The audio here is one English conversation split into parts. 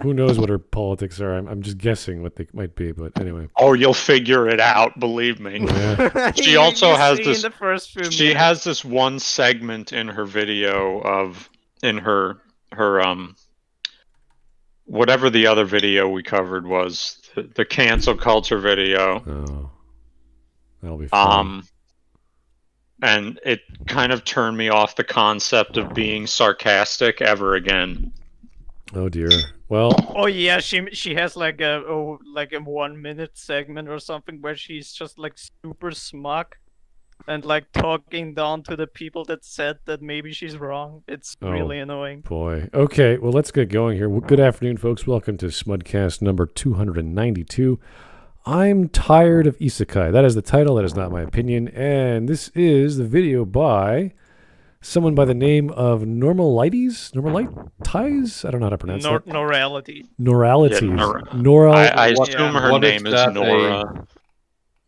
Who knows what her politics are? I'm just guessing what they might be, but anyway. Oh, you'll figure it out, believe me. Yeah. She also has this. The first few She has this one segment in her video in her whatever the other video we covered was, the cancel culture video. Oh, that'll be fun. And it kind of turned me off the concept of being sarcastic ever again. Oh dear. Well. Oh yeah, she has like a 1 minute segment or something where she's just like super smug and like talking down to the people that said that maybe she's wrong. It's really annoying. Boy. Okay, well let's get going here. Well, good afternoon, folks. Welcome to Smudcast number 292. I'm tired of Isekai. That is the title. That is not my opinion. And this is the video by someone by the name of Noralities? Noralities? I don't know how to pronounce that. Noralities. Noralities. Nora. I assume her name is Nora.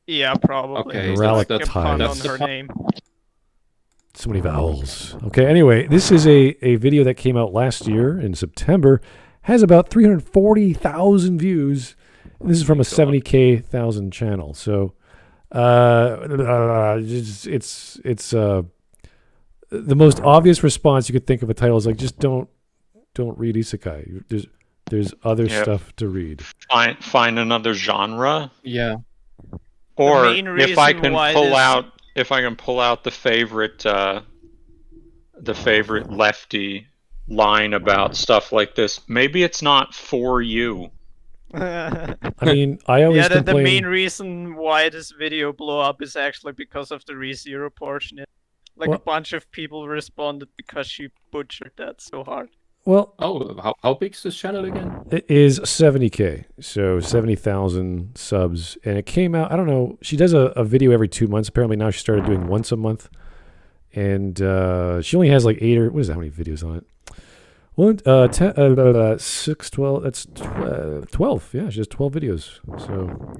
Yeah, probably. Okay, Noralities. That's her name. So many vowels. Okay, anyway, this is a video that came out last year in September. Has about 340,000 views. This is from a 70,000 channel. So it's the most obvious response you could think of a title is like, just don't read Isekai. There's other stuff to read. Find another genre. Yeah. Or if I can pull out the favorite lefty line about stuff like this, maybe it's not for you. I mean, I always complain. The main reason why this video blew up is actually because of the ReZero portion. A bunch of people responded because she butchered that so hard. Well, how big is this channel again? It is 70K, so 70,000 subs, and it came out. I don't know. She does a video every 2 months. Apparently now she started doing once a month, and she only has like 8 or what is that? How many videos on it? 6, 12. That's 12. Yeah, she has 12 videos. So,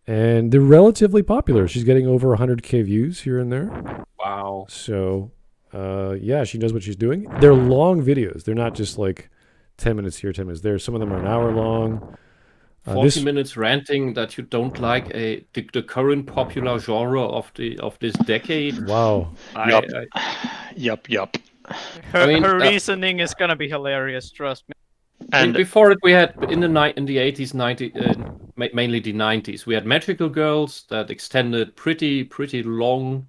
and they're relatively popular. She's getting over 100K views here and there. Wow. So, yeah, she knows what she's doing. They're long videos. They're not just like 10 minutes here, 10 minutes there. Some of them are an hour long. 40 minutes ranting that you don't like the current popular genre of this decade. Wow. Yup. Her reasoning is gonna be hilarious. Trust me. And before it, we had in the 80s, 90s, mainly the 90s. We had Magical Girls that extended pretty long.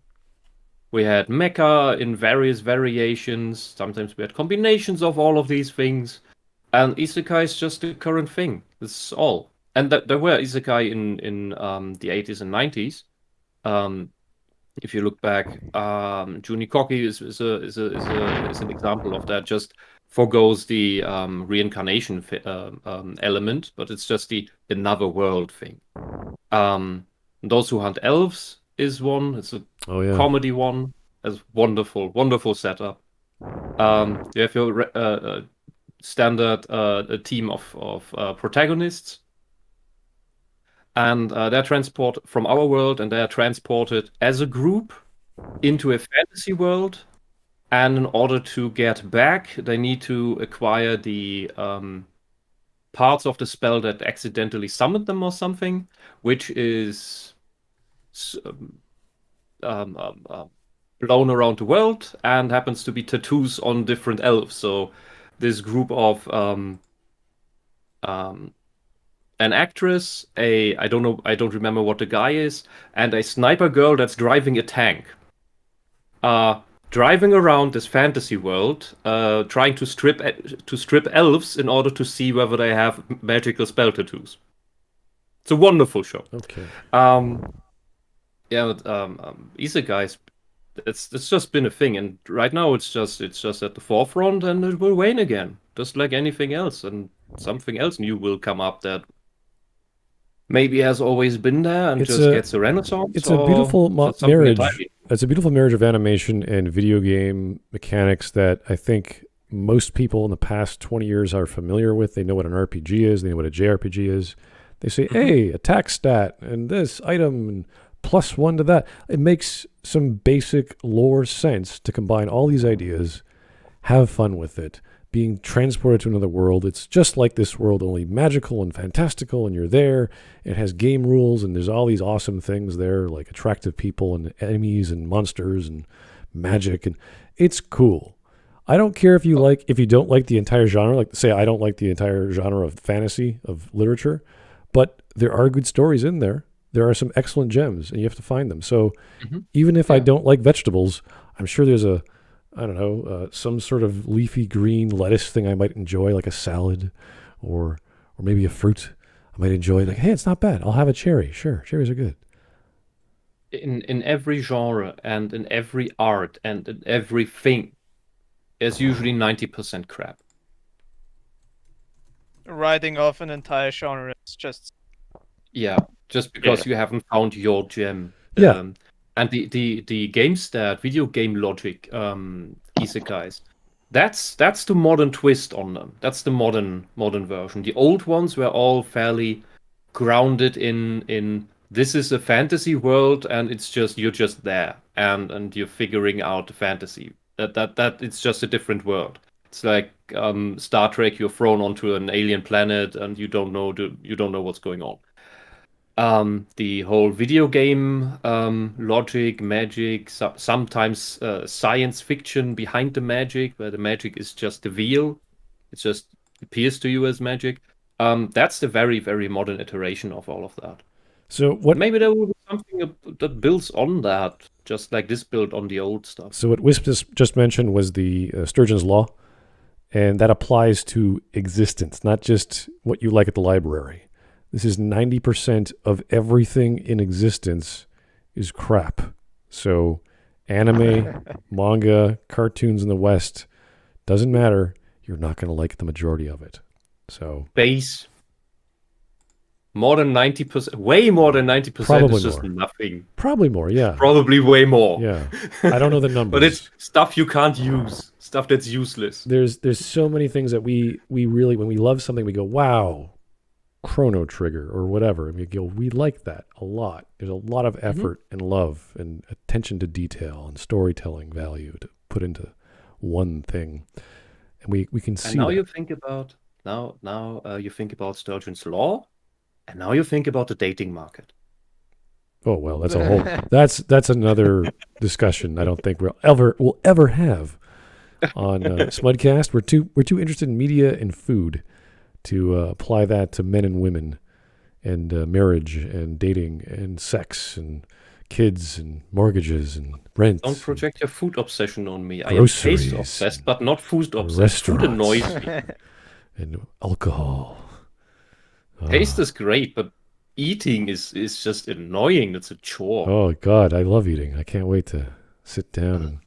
We had mecha in various variations. Sometimes we had combinations of all of these things. And Isekai is just the current thing. That's all. And there were Isekai in the 80s and 90s. If you look back, Junikoki is an example of that. Just forgoes the reincarnation element, but it's just the another world thing. Those Who Hunt Elves is one. It's a comedy one. It's wonderful setup. You have your standard team of protagonists. And they're transported from our world, and they are transported as a group into a fantasy world. And in order to get back, they need to acquire the parts of the spell that accidentally summoned them or something, which is blown around the world and happens to be tattoos on different elves. So this group of an actress, I don't remember what the guy is, and a sniper girl that's driving a tank. Driving around this fantasy world, trying to strip elves in order to see whether they have magical spell tattoos. It's a wonderful show. Okay. Isekais, it's just been a thing, and right now it's just at the forefront, and it will wane again, just like anything else, and something else new will come up that maybe has always been there and gets a renaissance. It's a beautiful marriage. It's a beautiful marriage of animation and video game mechanics that I think most people in the past 20 years are familiar with. They know what an RPG is. They know what a JRPG is. They say, hey, attack stat and this item and +1 to that. It makes some basic lore sense to combine all these ideas, have fun with it. being transported to another world. It's just like this world, only magical and fantastical, and you're there. It has game rules, and there's all these awesome things there, like attractive people and enemies and monsters and magic, and it's cool. I don't care if you don't like the entire genre, like say I don't like the entire genre of fantasy, of literature, but there are good stories in there. There are some excellent gems, and you have to find them. So even if I don't like vegetables, I'm sure there's some sort of leafy green lettuce thing I might enjoy, like a salad or maybe a fruit I might enjoy. Like, hey, it's not bad. I'll have a cherry. Sure, cherries are good. In every genre and in every art and in everything, there's usually 90% crap. Writing off an entire genre is just... Yeah, just because you haven't found your gem. Yeah. And the video game logic, isekais, that's the modern twist on them. That's the modern version. The old ones were all fairly grounded in this is a fantasy world, and it's just you're just there and you're figuring out the fantasy. That it's just a different world. It's like Star Trek. You're thrown onto an alien planet, and you don't know what's going on. The whole video game logic, magic, sometimes science fiction behind the magic, where the magic is just the veil. It just appears to you as magic. That's the very, very modern iteration of all of that. So what? Maybe there will be something that builds on that, just like this built on the old stuff. So what Wisp just mentioned was the Sturgeon's Law, and that applies to existence, not just what you like at the library. This is 90% of everything in existence is crap. So anime, manga, cartoons in the West, doesn't matter. You're not going to like the majority of it. So base. More than 90%, way more than 90% Probably is just more. nothing. Probably more, yeah. Probably way more. Yeah. I don't know the numbers. But it's stuff you can't use, stuff that's useless. There's so many things that we really, when we love something, we go, wow, Chrono Trigger or whatever. I mean, we like that a lot. There's a lot of effort and love and attention to detail and storytelling value to put into one thing. And we can see And now that. you think about you think about Sturgeon's Law, and now you think about the dating market. Oh well, that's a whole that's another discussion I don't think we'll ever have on Smudcast. We're too interested in media and food to apply that to men and women and marriage and dating and sex and kids and mortgages and rent. Don't project your food obsession on me. I am Groceries taste obsessed, and but not food obsessed. Food restaurants. annoys me. And alcohol. Taste is great, but eating is just annoying. It's a chore. Oh God, I love eating. I can't wait to sit down and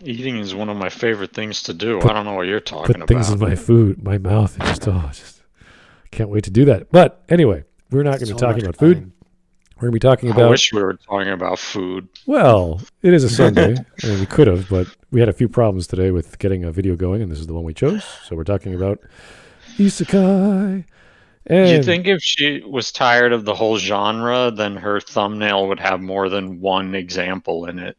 Eating is one of my favorite things to do. Put- I don't know what you're talking put things in about. my food, my mouth, and just can't wait to do that. But anyway, we're not going to be So talking much about food. fun. We're going to be talking I about. wish we were talking about food. Well, it is a Sunday. I mean, we could have, but we had a few problems today with getting a video going, and this is the one we chose. So we're talking about Isekai. And You think if she was tired of the whole genre, then her thumbnail would have more than one example in it?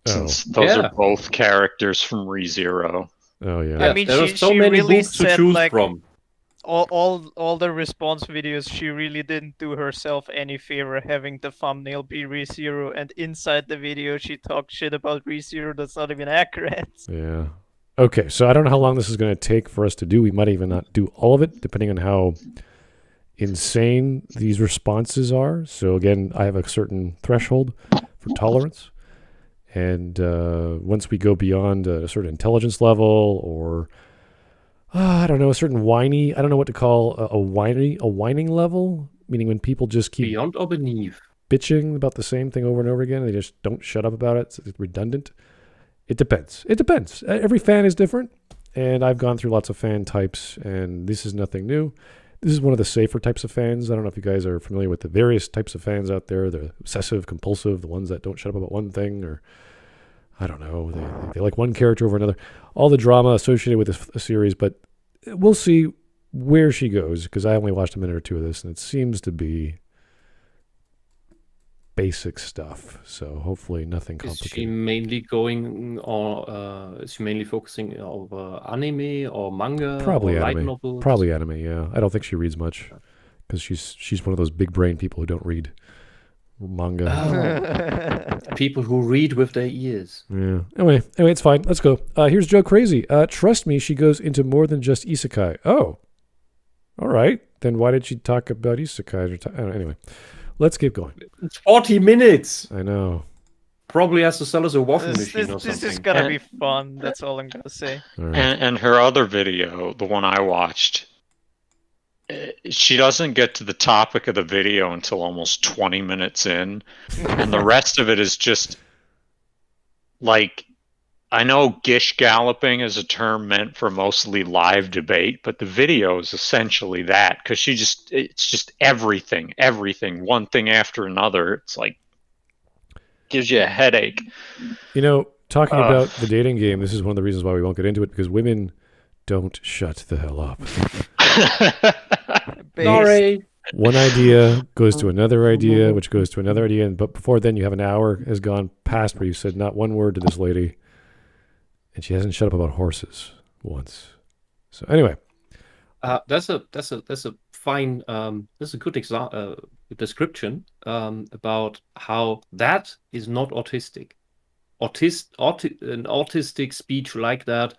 Since those Yeah. are both characters from ReZero. Oh yeah. I mean, there she- are so she many really books to said, choose like, from. all the response videos, she really didn't do herself any favor having the thumbnail be ReZero, and inside the video she talked shit about ReZero that's not even accurate. Yeah. Okay, so I don't know how long this is going to take for us to do. We might even not do all of it, depending on how insane these responses are. So again, I have a certain threshold for tolerance. And once we go beyond a certain intelligence level or, I don't know, a certain whiny, I don't know what to call a whining level, meaning when people just keep Beyond or beneath. bitching about the same thing over and over again. They just don't shut up about it. It's redundant. It depends. It depends. Every fan is different, and I've gone through lots of fan types, and this is nothing new. This is one of the safer types of fans. I don't know if you guys are familiar with the various types of fans out there. The obsessive, compulsive, the ones that don't shut up about one thing, or I don't know, they like one character over another. All the drama associated with this series, but we'll see where she goes, because I only watched a minute or two of this, and it seems to be basic stuff. So hopefully nothing Is she complicated. mainly going or is she mainly focusing over anime or manga Probably or light anime. novels? Probably anime. Yeah, I don't think she reads much because she's one of those big brain people who don't read manga. Oh, people who read with their ears. Yeah. Anyway, it's fine. Let's go. Here's Joe Crazy. Trust me, she goes into more than just isekai. Oh, all right. Then why did she talk about isekai? Anyway, let's keep going. It's 40 minutes. I know. Probably has to sell us a washing This machine or something. is gonna And- be fun. That's all I'm gonna say. All right. And her other video, the one I watched, she doesn't get to the topic of the video until almost 20 minutes in, and the rest of it is just like, I know gish galloping is a term meant for mostly live debate, but the video is essentially that, because it's just everything, one thing after another. It's like, gives you a headache. You know, talking about the dating game, this is one of the reasons why we won't get into it, because women don't shut the hell up. Sorry. One idea goes to another idea, which goes to another idea, but before then you have an hour has gone past where you said not one word to this lady, and she hasn't shut up about horses once. So anyway, That's a fine. That's a good description about how that is not autistic. An autistic speech like that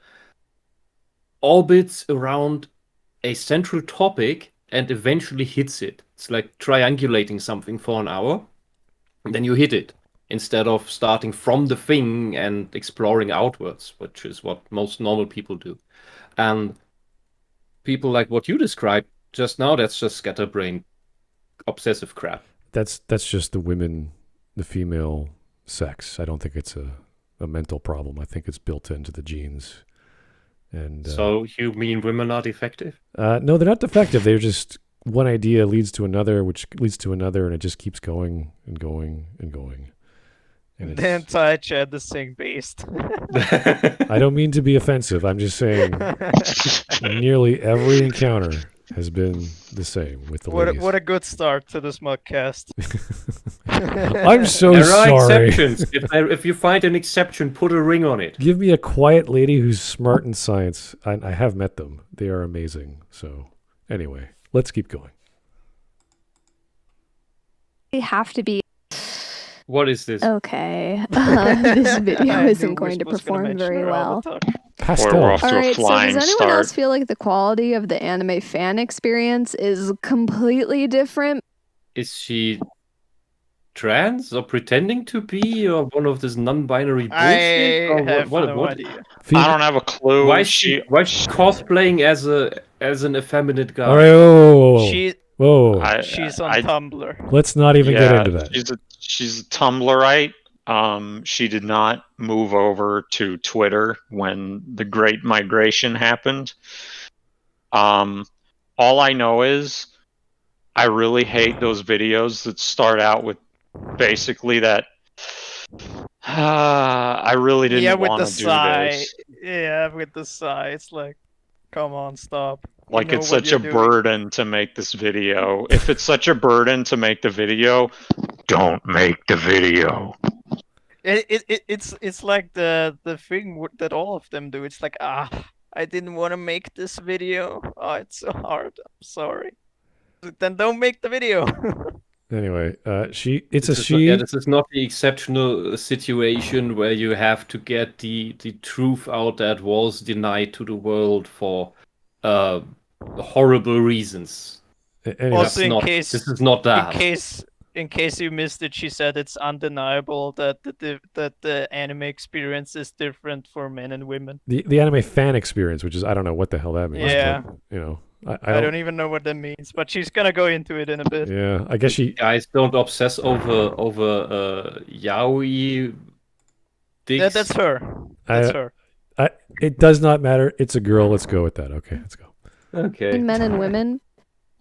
orbits around a central topic and eventually hits it. It's like triangulating something for an hour, and then you hit it instead of starting from the thing and exploring outwards, which is what most normal people do. And people like what you described just now, that's just scatterbrain obsessive crap. that's just the female sex. I don't think it's a mental problem. I think it's built into the genes. And So you mean women are defective? no, they're not defective. They're just one idea leads to another, which leads to another, and it just keeps going and going and going. And The entire chat is saying based. I don't mean to be offensive. I'm just saying nearly every encounter has been the same with the ladies. What a good start to this Smudcast. I'm so There are sorry. exceptions. If you find an exception, put a ring on it. Give me a quiet lady who's smart in science. I have met them. They are amazing. So anyway, let's keep going. They have to be What is this? okay. This video I isn't knew going to Wisp was gonna perform mention very her all well. the time. Pastel. We're off All to a right, so flying does anyone else start. feel like the quality of the anime fan experience is completely different? Is she trans or pretending to be, or one of this non-binary bullshit? I Or have what, no what? idea. I don't have a clue. Why is she cosplaying as an effeminate guy? All right, whoa. Whoa. She's on I- Tumblr. Let's not even get into that. She's a Tumblrite. She did not move over to Twitter when the Great Migration happened. All I know is I really hate those videos that start out with basically that. I really Yeah, didn't with want the to do sigh. this. Yeah, with the sigh. It's like, come on, stop. We Like know it's what such a you're doing. burden to make this video. If it's such a burden to make the video, don't make the video. It's like the thing that all of them do. It's like, I didn't want to make this video. Oh, it's so hard. I'm sorry. Then don't make the video. Anyway, it's a This is she. not, yeah, this is not the exceptional situation where you have to get the truth out that was denied to the world for horrible reasons. Anyway, Also, That's in not- case- this is not that. In case you missed it, she said it's undeniable that the anime experience is different for men and women. the anime fan experience, which is I don't know what the hell that means. Yeah. But, you know, I don't even know what that means, but she's gonna go into it in a bit. Yeah, I guess she. Guys, don't obsess over yaoi dicks. That's her. That's her. It does not matter. It's a girl. Let's go with that. Okay, let's go. Okay. Men and women.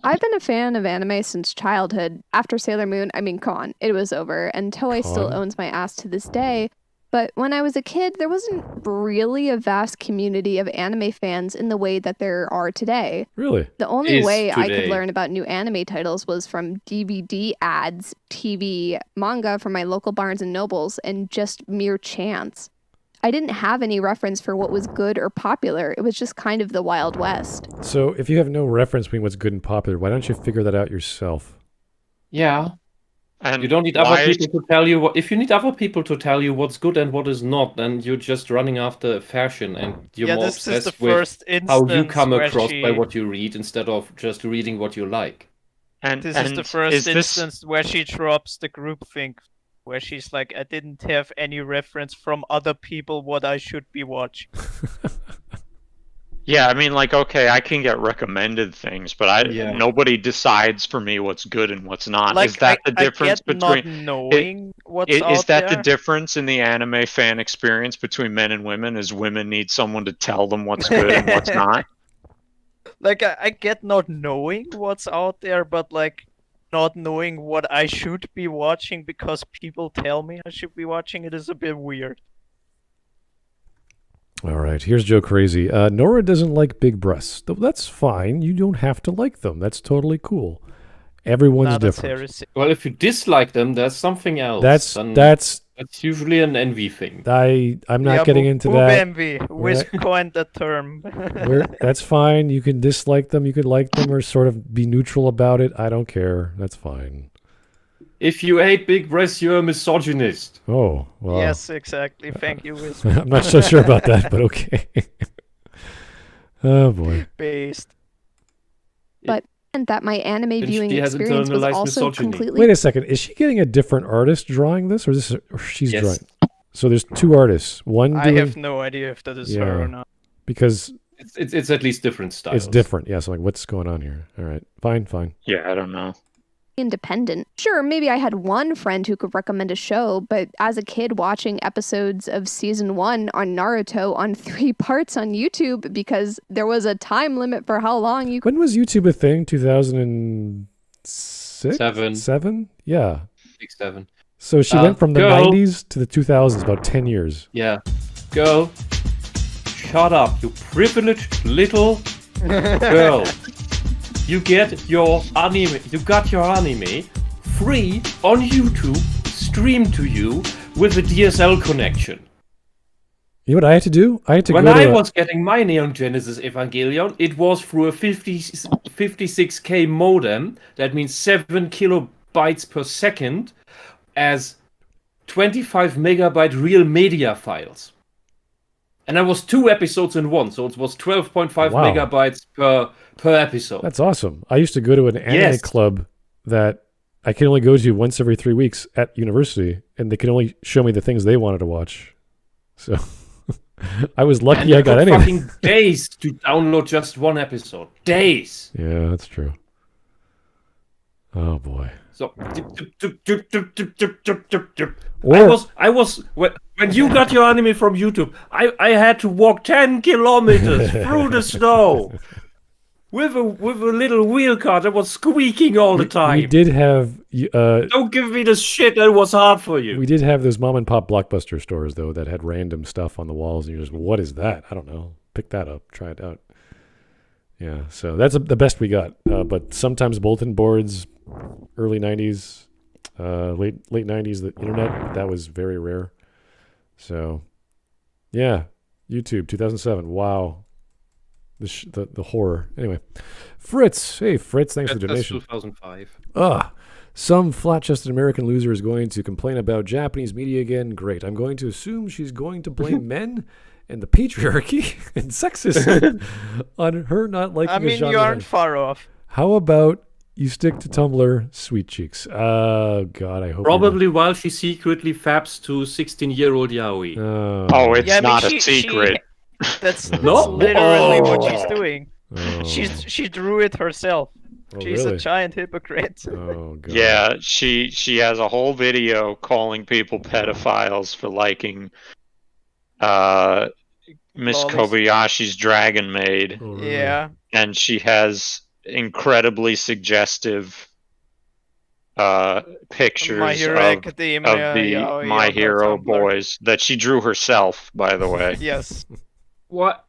I've been a fan of anime since childhood. After Sailor Moon, I mean, come on, it was over. And Toei still Con? owns my ass to this day. But when I was a kid, there wasn't really a vast community of anime fans in the way that there are today. Really? The only Is way I could today. learn about new anime titles was from DVD ads, TV, manga from my local Barnes & Nobles, and just mere chance. I didn't have any reference for what was good or popular. It was just kind of the Wild West. So if you have no reference between what's good and popular, why don't you figure that out yourself? Yeah. And You don't need other people to tell you what. If you need other people to tell you what's good and what is not, then you're just running after fashion and you're Yeah, more this is the obsessed with first instance how you come where across she... by what you read instead of just reading what you like. This is the first instance where she drops the groupthink, where she's like, I didn't have any reference from other people what I should be watching. Yeah, I mean, like, okay, I can get recommended things, but Yeah. nobody decides for me what's good and what's not. Like, Is that the difference I get not between? knowing what's Is out that there. the difference in the anime fan experience between men and women? Is women need someone to tell them what's good and what's not? Like, I get not knowing what's out there, but like not knowing what I should be watching because people tell me I should be watching it is a bit weird. All right, here's Joe Crazy. Nora doesn't like big breasts. That's fine. You don't have to like them. That's totally cool. Everyone's Nah, that's different. heresy. Well, if you dislike them, there's something else. and That's that's usually an envy thing. I'm not Yeah, getting into boob that. envy. Wiz coined the term. That's fine. You can dislike them. You could like them or sort of be neutral about it. I don't care. That's fine. If you hate big breasts, you're a misogynist. Oh, well. Yes, exactly. Thank you, Wiz. I'm not so sure about that, but okay. Oh, boy. Based. And that my anime And viewing she has experience was internalized also misogyny. completely... Wait a second. Is she getting a different artist drawing this, or she's Yes. drawing? So there's two artists. One I doing... have no idea if that is her Yeah. or not. Because It's at least different styles. it's different. Yeah, so like, what's going on here? All right. Fine. Yeah, I don't know. independent. Sure, maybe I had one friend who could recommend a show, but as a kid watching episodes of season 1 on Naruto on 3 parts on YouTube because there was a time limit for how long you could... When was YouTube a thing? 2006? Seven. 7? Yeah. 6, 7. So she went from the girl. 90s to the 2000s, about 10 years. Yeah. Girl, shut up, you privileged little girl. You got your anime free on YouTube, streamed to you with a DSL connection. You know what I had to do? I had to When go to I was getting my Neon Genesis Evangelion, it was through a 56k modem. That means 7 kilobytes per second as 25 megabyte real media files. And that was 2 episodes in one, so it was 12.5 Wow. megabytes per episode. That's awesome. I used to go to an anime Yes. club that I could only go to once every 3 weeks at university, and they could only show me the things they wanted to watch. So I was lucky And I it got took any. fucking days to download just one episode. Days. Yeah, that's true. Oh boy. So Or I was when you got your anime from YouTube, I had to walk 10 kilometers through the snow with a little wheel cart that was squeaking all the time. we did have Don't give me the shit that was hard for you. we did have those mom and pop Blockbuster stores though that had random stuff on the walls, and you're just, what is that? I don't know. Pick that up. Try it out. Yeah, so that's the best we got. But sometimes bulletin boards, early 90s, late 90s, the internet, that was very rare. So, yeah, YouTube, 2007. Wow. The horror. Anyway, Fritz. Hey, Fritz, thanks for the That's donation. 2005. Some flat-chested American loser is going to complain about Japanese media again. Great. I'm going to assume she's going to blame men and the patriarchy and sexism on her not liking I a mean, genre. you aren't far off. How about you stick to Tumblr, Sweet Cheeks? God, I hope. Probably while she secretly faps to 16-year-old yaoi. Oh, it's Yeah, I mean, not she- a secret. That's No? literally what Oh. she's doing. oh, She drew it herself. oh, She's really? a giant hypocrite. Oh, God. Yeah, she has a whole video calling people pedophiles for liking Miss Lollies. Kobayashi's Dragon Maid, Oh, really? Yeah. and she has incredibly suggestive pictures My Hero of Academia, the yeah, My on her Hero Tumblr. boys that she drew herself, by the way. Yes. What?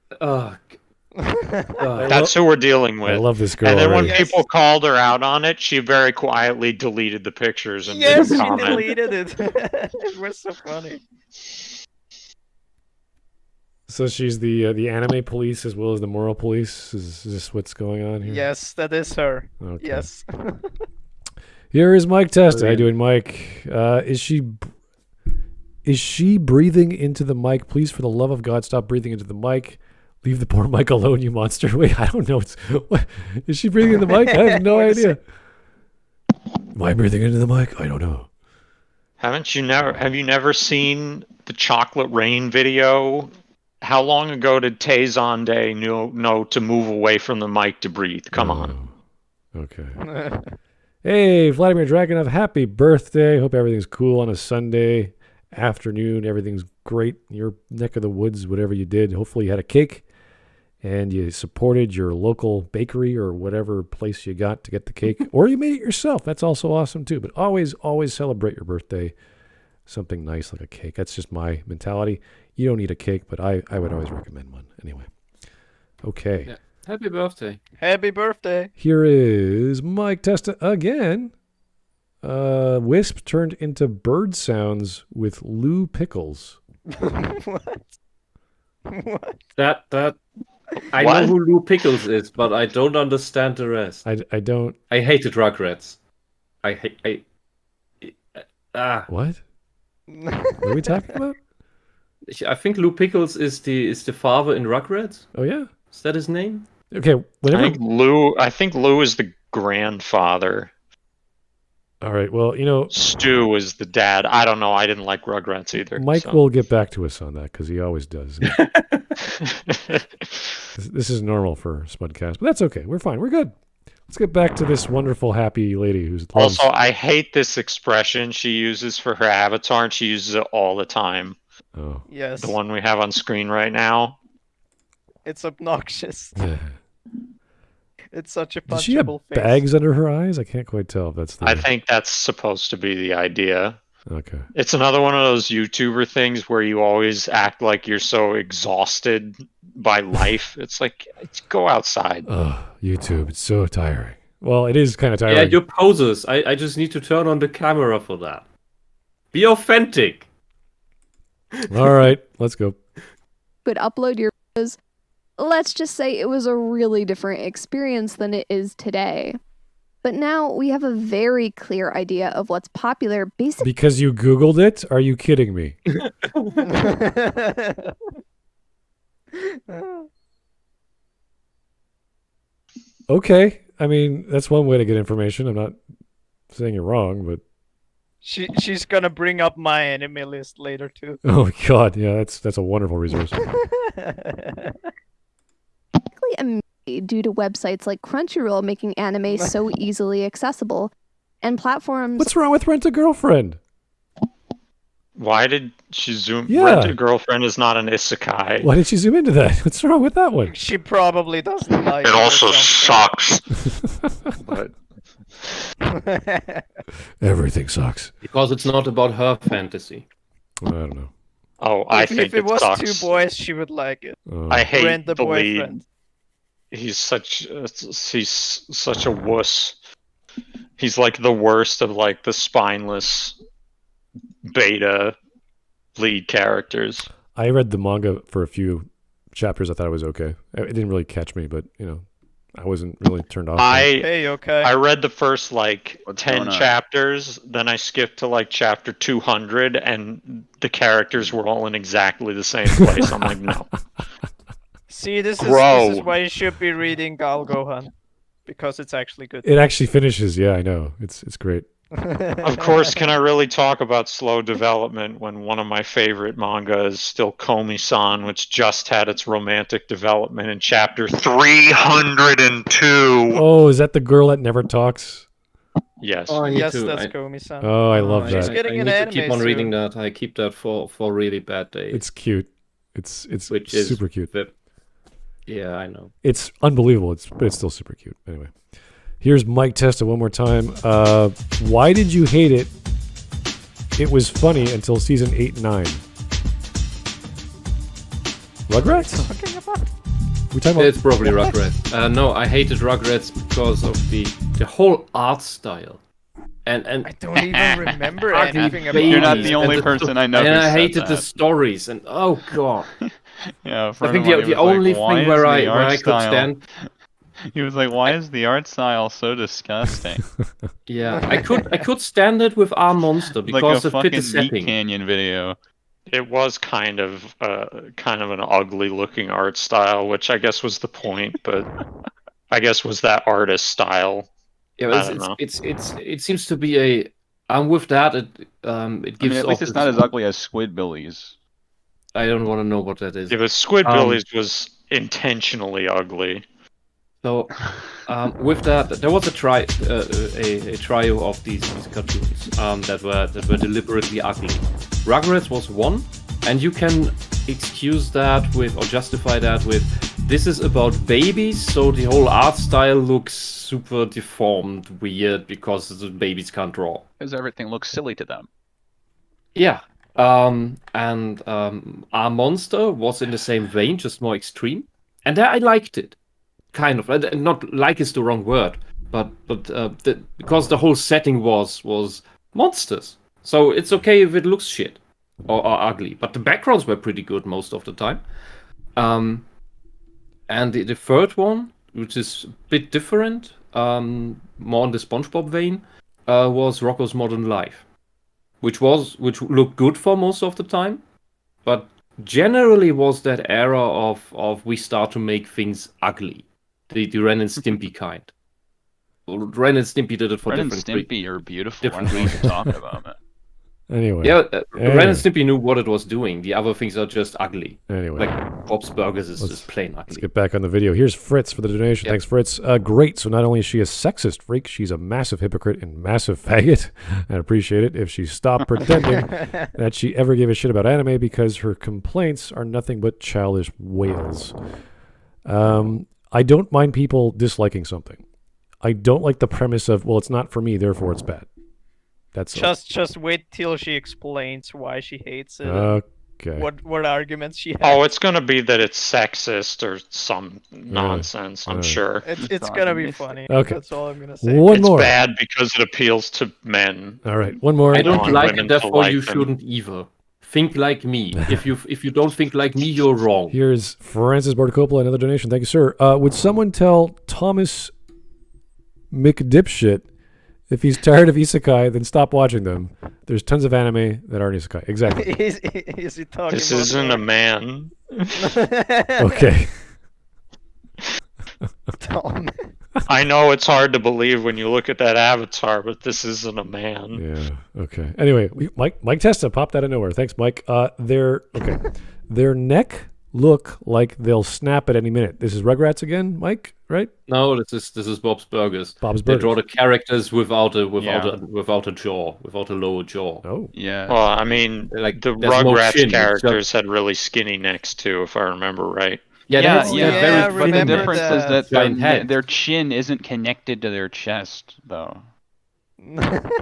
That's who we're dealing with. I love this girl And then when already. Yes. people called her out on it, she very quietly deleted the pictures and Yes, didn't she comment. deleted it. It was so funny. So she's the anime police as well as the moral police. Is this what's going on here? Yes, that is her. Okay. Yes. Here is Mike Testa. How you Brilliant. doing, Mike? Is she breathing into the mic? Please, for the love of God, stop breathing into the mic. Leave the poor mic alone, you monster. Wait, I don't know. What, is she breathing in the mic? I have no What is idea. Am I breathing into the mic? I don't know. Have you never seen the Chocolate Rain video? How long ago did Tay know to move away from the mic to breathe? Come on. Oh, okay. Hey, Vladimir Dragonov, happy birthday. Hope everything's cool on a Sunday afternoon. Everything's great in your neck of the woods, whatever you did. Hopefully you had a cake and you supported your local bakery or whatever place you got to get the cake. Or you made it yourself. That's also awesome too. But always celebrate your birthday. Something nice like a cake. That's just my mentality. You don't need a cake, but I would always recommend one. Anyway. Okay. Yeah. Happy birthday. Happy birthday. Here is Mike Testa again. Wisp turned into bird sounds with Lou Pickles. What? That I What? know who Lou Pickles is, but I don't understand the rest. I don't. I hated Rugrats. What? What are we talking about? I think Lou Pickles is the father in Rugrats. Oh yeah. Is that his name? Okay. Whenever. I think Lou is the grandfather. All right. Well, you know, Stu is the dad. I don't know. I didn't like Rugrats either. Mike so. will get back to us on that because he always does. This is normal for Smudcast, but that's okay. We're fine. We're good. Let's get back to this wonderful, happy lady who's loves- Also, I hate this expression she uses for her avatar, and she uses it all the time. Oh. Yes. The one we have on screen right now. It's obnoxious. Yeah. It's such a Does she have punchable face. bags under her eyes? I can't quite tell if that's the. I think that's supposed to be the idea. Okay. It's another one of those YouTuber things where you always act like you're so exhausted by life. It's like, go outside. Oh, YouTube. It's so tiring. Well, it is kind of tiring. Yeah, your poses. I just need to turn on the camera for that. Be authentic. All right. Let's go. Would upload your videos. Let's just say it was a really different experience than it is today. But now we have a very clear idea of what's popular basically. Because you Googled it? Are you kidding me? Okay. I mean, that's one way to get information. I'm not saying you're wrong, but She's gonna bring up my anime list later too. oh my god, yeah, that's a wonderful resource. Immediately due to websites like Crunchyroll making anime so easily accessible, and platforms. What's wrong with Rent a Girlfriend? Why did she zoom? Yeah. Rent a Girlfriend is not an isekai. Why did she zoom into that? What's wrong with that one? She probably doesn't like It or also something. sucks. But Everything sucks. Because it's not about her fantasy. I don't know. oh, I think if it was sucks. two boys, she would like it. I hate Rent the the lead. boyfriend. He's such a wuss. He's like the worst of like the spineless beta lead characters. I read the manga for a few chapters. I thought it was okay. It didn't really catch me, but you know, I wasn't really turned off. by it. Hey, okay. I read the first like What's 10 going on? chapters, then I skipped to like chapter 200, and the characters were all in exactly the same place. I'm like, no. See, this Bro. is why you should be reading Gal Gohan, because it's actually good. It actually finishes. Yeah, I know. It's great. Of course, can I really talk about slow development when one of my favorite manga is still Komi-san, which just had its romantic development in chapter 302? Oh, is that the girl that never talks? Yes. Oh, I need Yes, to. that's I, Komi-san. Oh, I love She's that. getting I an need to anime keep on reading soon. that. I keep that for really bad days. It's cute. It's Which is super cute. Yeah, I know. It's unbelievable. But it's still super cute. Anyway, Here's Mike Testa one more time. Why did you hate it? It was funny until season 8 and 9. Rugrats? Talking about? We talking about? It's probably Rugrats. No, I hated Rugrats because of the whole art style. And I don't even remember Ugly anything about babies. You're not it. the only person I know. and who I said hated the that. stories. And oh god, Yeah, a I friend think of mine the was only like, "Why thing is where the art I could style-" stand. He was like, "Why is the art style so disgusting?" Yeah, I could stand it with Our Monster Like because a it fit fucking the Meat setting. Canyon video. It was kind of an ugly looking art style, which I guess was the point, but I guess was that artist style. Yeah, I but don't know. it seems to be a. And with that, it gives. At least off it's this- not as ugly as Squidbillies. I don't want to know what that is. Yeah, but Squidbillies was intentionally ugly. So, with that, there was a trio of these cartoons that were deliberately ugly. Rugrats was one, and you can excuse that with or justify that with this is about babies, so the whole art style looks super deformed, weird because the babies can't draw. Because everything looks silly to them. Yeah. And Our Monster was in the same vein, just more extreme, and there I liked it. Kind of, not like is the wrong word, but because the whole setting was monsters, so it's okay if it looks shit or ugly. But the backgrounds were pretty good most of the time. And the third one, which is a bit different, more in the SpongeBob vein, was Rocko's Modern Life, which looked good for most of the time, but generally was that era of we start to make things ugly. The Ren and Stimpy kind. Well, Ren and Stimpy did it for Ren and different Stimpy are beautiful. I different don't know what you're talking about, man. Anyway. Yeah, Yeah. Ren and Stimpy knew what it was doing. The other things are just ugly. Anyway. Like Bob's Burgers is Let's- just plain Let's ugly. get back on the video. Here's Fritz for the donation. Yep. Thanks, Fritz. Great. So not only is she a sexist freak, she's a massive hypocrite and massive faggot. I'd appreciate it if she stopped pretending that she ever gave a shit about anime because her complaints are nothing but childish wails. I don't mind people disliking something. I don't like the premise of, well, it's not for me, therefore it's bad. That's Just wait till she explains why she hates it. okay. What arguments she has. Oh, it's gonna be that it's sexist or some nonsense, I'm sure. It's gonna be funny. Okay. That's all I'm gonna say. One It's more. bad because it appeals to men. All right, one more. I don't want like women it, to therefore like you them. shouldn't either. Think like me. If you don't think like me, you're wrong. Here's Francis Bordacopola, another donation. Thank you, sir. Would someone tell Thomas McDipshit if he's tired of isekai, then stop watching them? There's tons of anime that aren't isekai. Exactly. Is he talking This about isn't a man. Okay. Tom. Oh, I know it's hard to believe when you look at that avatar, but this isn't a man. Yeah. Okay. Anyway, Mike Testa popped out of nowhere. Thanks, Mike. Their neck look like they'll snap at any minute. This is Rugrats again, Mike, right? No, this is Bob's Burgers. Bob's They Burgers. draw the characters without a jaw, without a lower jaw. Oh. Yeah. Well, I mean, Like, the there's no Rugrats chin, it's characters had really skinny necks too, if I remember right. Yeah, yeah, that's yeah. yeah, But the remember difference is that. that Giant head. their chin isn't connected to their chest, though.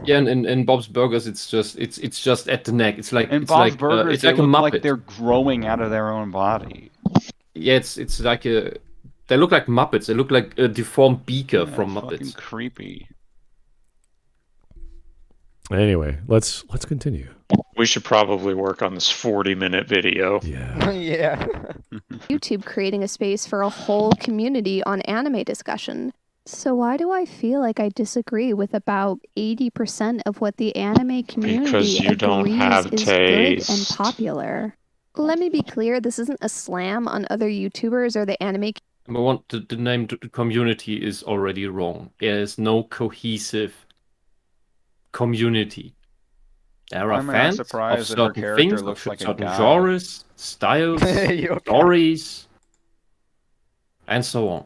Yeah, and in Bob's Burgers, it's just at the neck. It's like And it's Bob's like Burgers, it's they like a look Muppet. like they're growing out of their own body. Yeah, it's like a. They look like Muppets. They look like a deformed beaker Yeah, from fucking Muppets. creepy. Anyway, let's continue. We should probably work on this 40-minute video. Yeah. yeah. YouTube creating a space for a whole community on anime discussion. So why do I feel like I disagree with about 80% of what the anime community Because you don't agrees have is good and taste. popular? Let me be clear, this isn't a slam on other YouTubers or the anime Number one, the name to the community is already wrong. There is no cohesive community. There are I'm not fans surprised of that her certain character things, looks of like a certain guy. genres, styles, You okay? stories, and so on.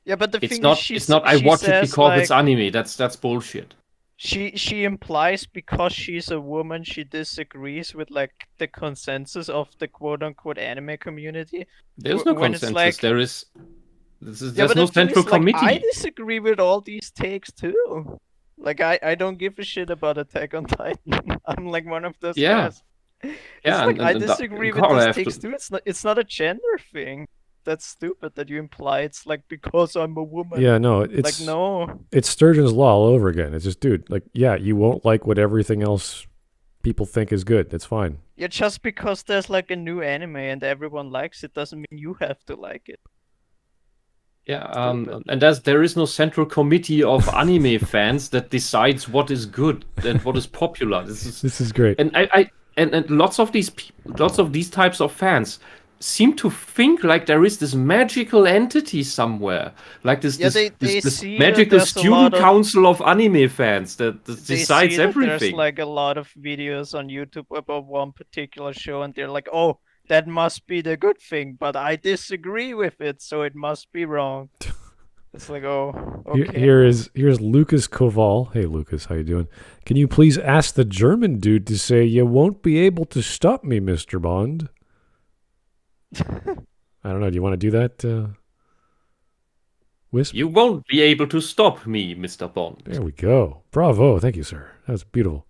Yeah, but the It's thing not. is, It's not. I she watch it says, because it's like, anime. That's bullshit. She implies because she's a woman, she disagrees with like the consensus of the quote unquote anime community. There's no when it's consensus. like- There is. Yeah, There's but no the thing central is, like, committee. I disagree with all these takes too. Like, I don't give a shit about Attack on Titan. I'm like one of those Yeah. guys. It's Yeah, like I and disagree with Carl, I these have takes to- too. It's not a gender thing. That's stupid that you imply it's like because I'm a woman. Yeah, no, Like, it's no. it's Sturgeon's law all over again. It's just, dude, like, yeah, you won't like what everything else people think is good. It's fine. Yeah, just because there's like a new anime and everyone likes it doesn't mean you have to like it. Yeah, Stupid. and there is no central committee of anime fans that decides what is good and what is popular. This is great. And and lots of these types of fans seem to think like there is this magical entity somewhere, like this Yeah, they this see that magical there's a student lot of- council of anime fans that They decides see that everything. there's like a lot of videos on YouTube about one particular show, and they're like, "Oh, that must be the good thing," but I disagree with it, so it must be wrong. It's like, oh, okay. Here's Lucas Koval. Hey, Lucas, how you doing? Can you please ask the German dude to say, "You won't be able to stop me, Mr. Bond"? I don't know. Do you want to do that, Wisp? You won't be able to stop me, Mr. Bond. There we go. Bravo. Thank you, sir. That was beautiful.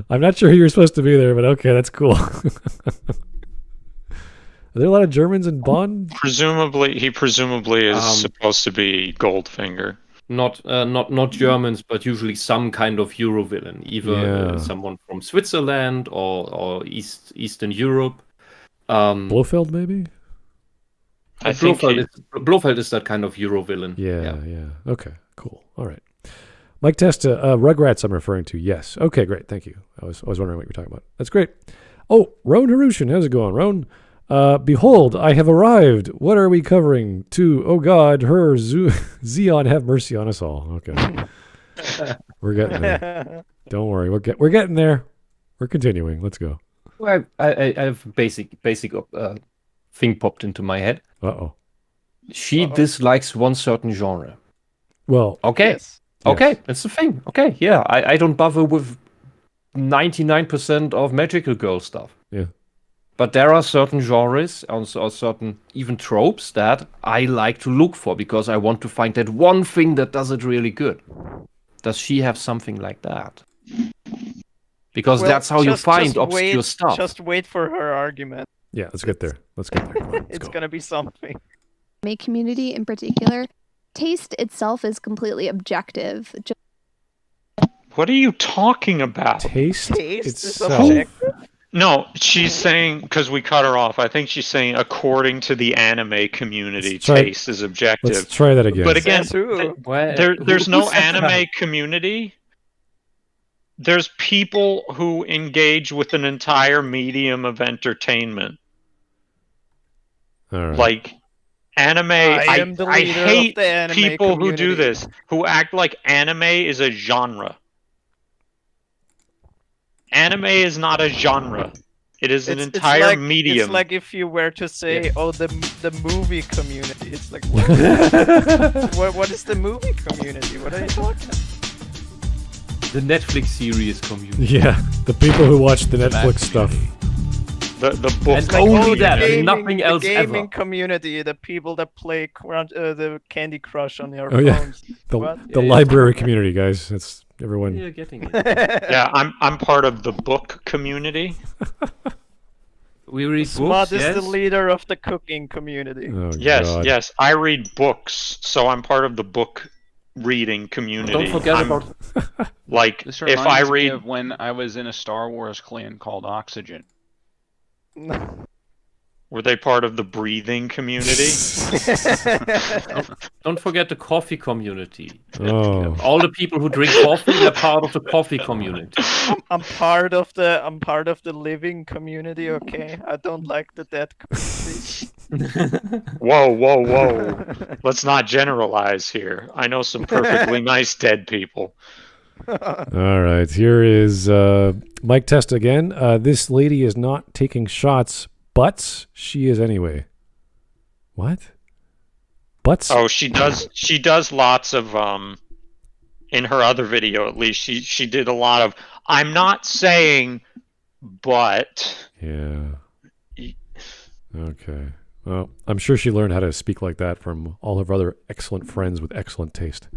I'm not sure who you're supposed to be there, but okay, that's cool. Are there a lot of Germans in Bond? He presumably is supposed to be Goldfinger. Not Germans, but usually some kind of Euro villain, either Yeah. someone from Switzerland or Eastern Europe. Blofeld, maybe? I think Blofeld is that kind of Euro villain. Yeah. Okay, cool. All right. Mike Testa, Rugrats I'm referring to. Yes. Okay, great. Thank you. I was wondering what you were talking about. That's great. Oh, Roan Harushin. How's it going, Roan? Behold, I have arrived. What are we covering? Oh God, her Xeon have mercy on us all. Okay. We're getting there. Don't worry. We're getting there. We're continuing. Let's go. Well, I have basic thing popped into my head. Uh-oh. She dislikes one certain genre. Well, Okay. Yes. Okay, that's the thing. Okay, yeah. I don't bother with 99% of magical girl stuff. yeah. But there are certain genres or certain even tropes that I like to look for because I want to find that one thing that does it really good. Does she have something like that? Because Well, that's how you just find obscure wait, stuff. Just wait for her argument. Yeah, let's get there. Come on, let's It's go. gonna be something. Anime community in particular, taste itself is completely objective. What are you talking about? Taste Taste is itself. objective? No, she's saying, because we cut her off, I think she's saying according to the anime community, Let's try- taste is objective. Let's try that again. But again, Says who? there's no anime community. There's people who engage with an entire medium of entertainment. All right. Like anime, I am the I leader of hate the anime people who do community. this, who act like anime is a genre. Anime is not a genre. It is an entire like, medium. It's like if you were to say, "Oh, the movie community." It's like, what? What is the movie community? What are you talking about? The Netflix series community. Yeah, the people who watch the Netflix stuff. the book. And only that, the and nothing else the gaming ever. community, the people that play the Candy Crush on their Oh, yeah. phones. The What? the library community, guys. That's everyone. You're getting it. Yeah, I'm part of the book community. We read Smud books, is yes. the leader of the cooking community. Oh, Yes, God. yes. I read books, so I'm part of the book reading community. Don't forget I'm- about like This if reminds I me read of when I was in a Star Wars clan called Oxygen. were they part of the breathing community? Don't forget the coffee community. Oh. All the people who drink coffee, they're part of the coffee community. I'm part of the living community. Okay, I don't like the dead community. Whoa. Let's not generalize here. I know some perfectly nice dead people. All right, here is Mike Testa again. This lady is not taking shots, but she is anyway. What? Butts? Oh, she does lots of in her other video at least she did a lot of I'm not saying but Yeah. Okay. Well, I'm sure she learned how to speak like that from all of her other excellent friends with excellent taste.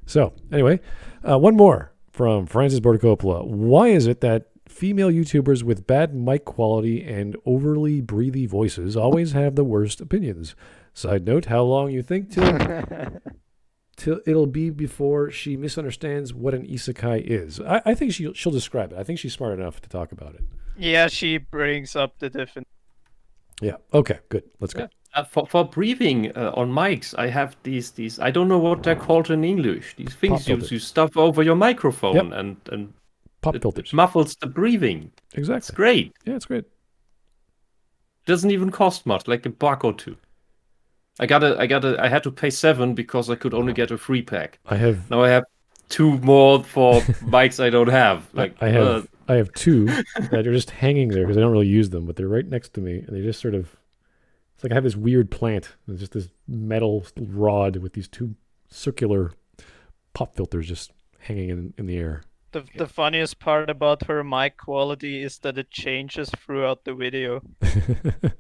So, anyway, one more from Francis Bordicopola. Why is it that female YouTubers with bad mic quality and overly breathy voices always have the worst opinions? Side note, how long you think till it'll be before she misunderstands what an isekai is? I think she'll describe it. I think she's smart enough to talk about it. Yeah, she brings up the different. Yeah. Okay, good. Let's go. For breathing on mics, I have these. I don't know what they're called in English. These Pop things filters. you stuff over your microphone, Yep. and Pop it filters. muffles the breathing. It's Exactly. great. Yeah, it's great. Doesn't even cost much, like a buck or two. I had to pay $7 because I could only get a free pack. Now I have 2 more for mics I don't have. Like I have 2 that are just hanging there because I don't really use them, but they're right next to me, and they just sort of. It's like I have this weird plant. It's just this metal rod with these 2 circular pop filters just hanging in the air. The funniest part about her mic quality is that it changes throughout the video.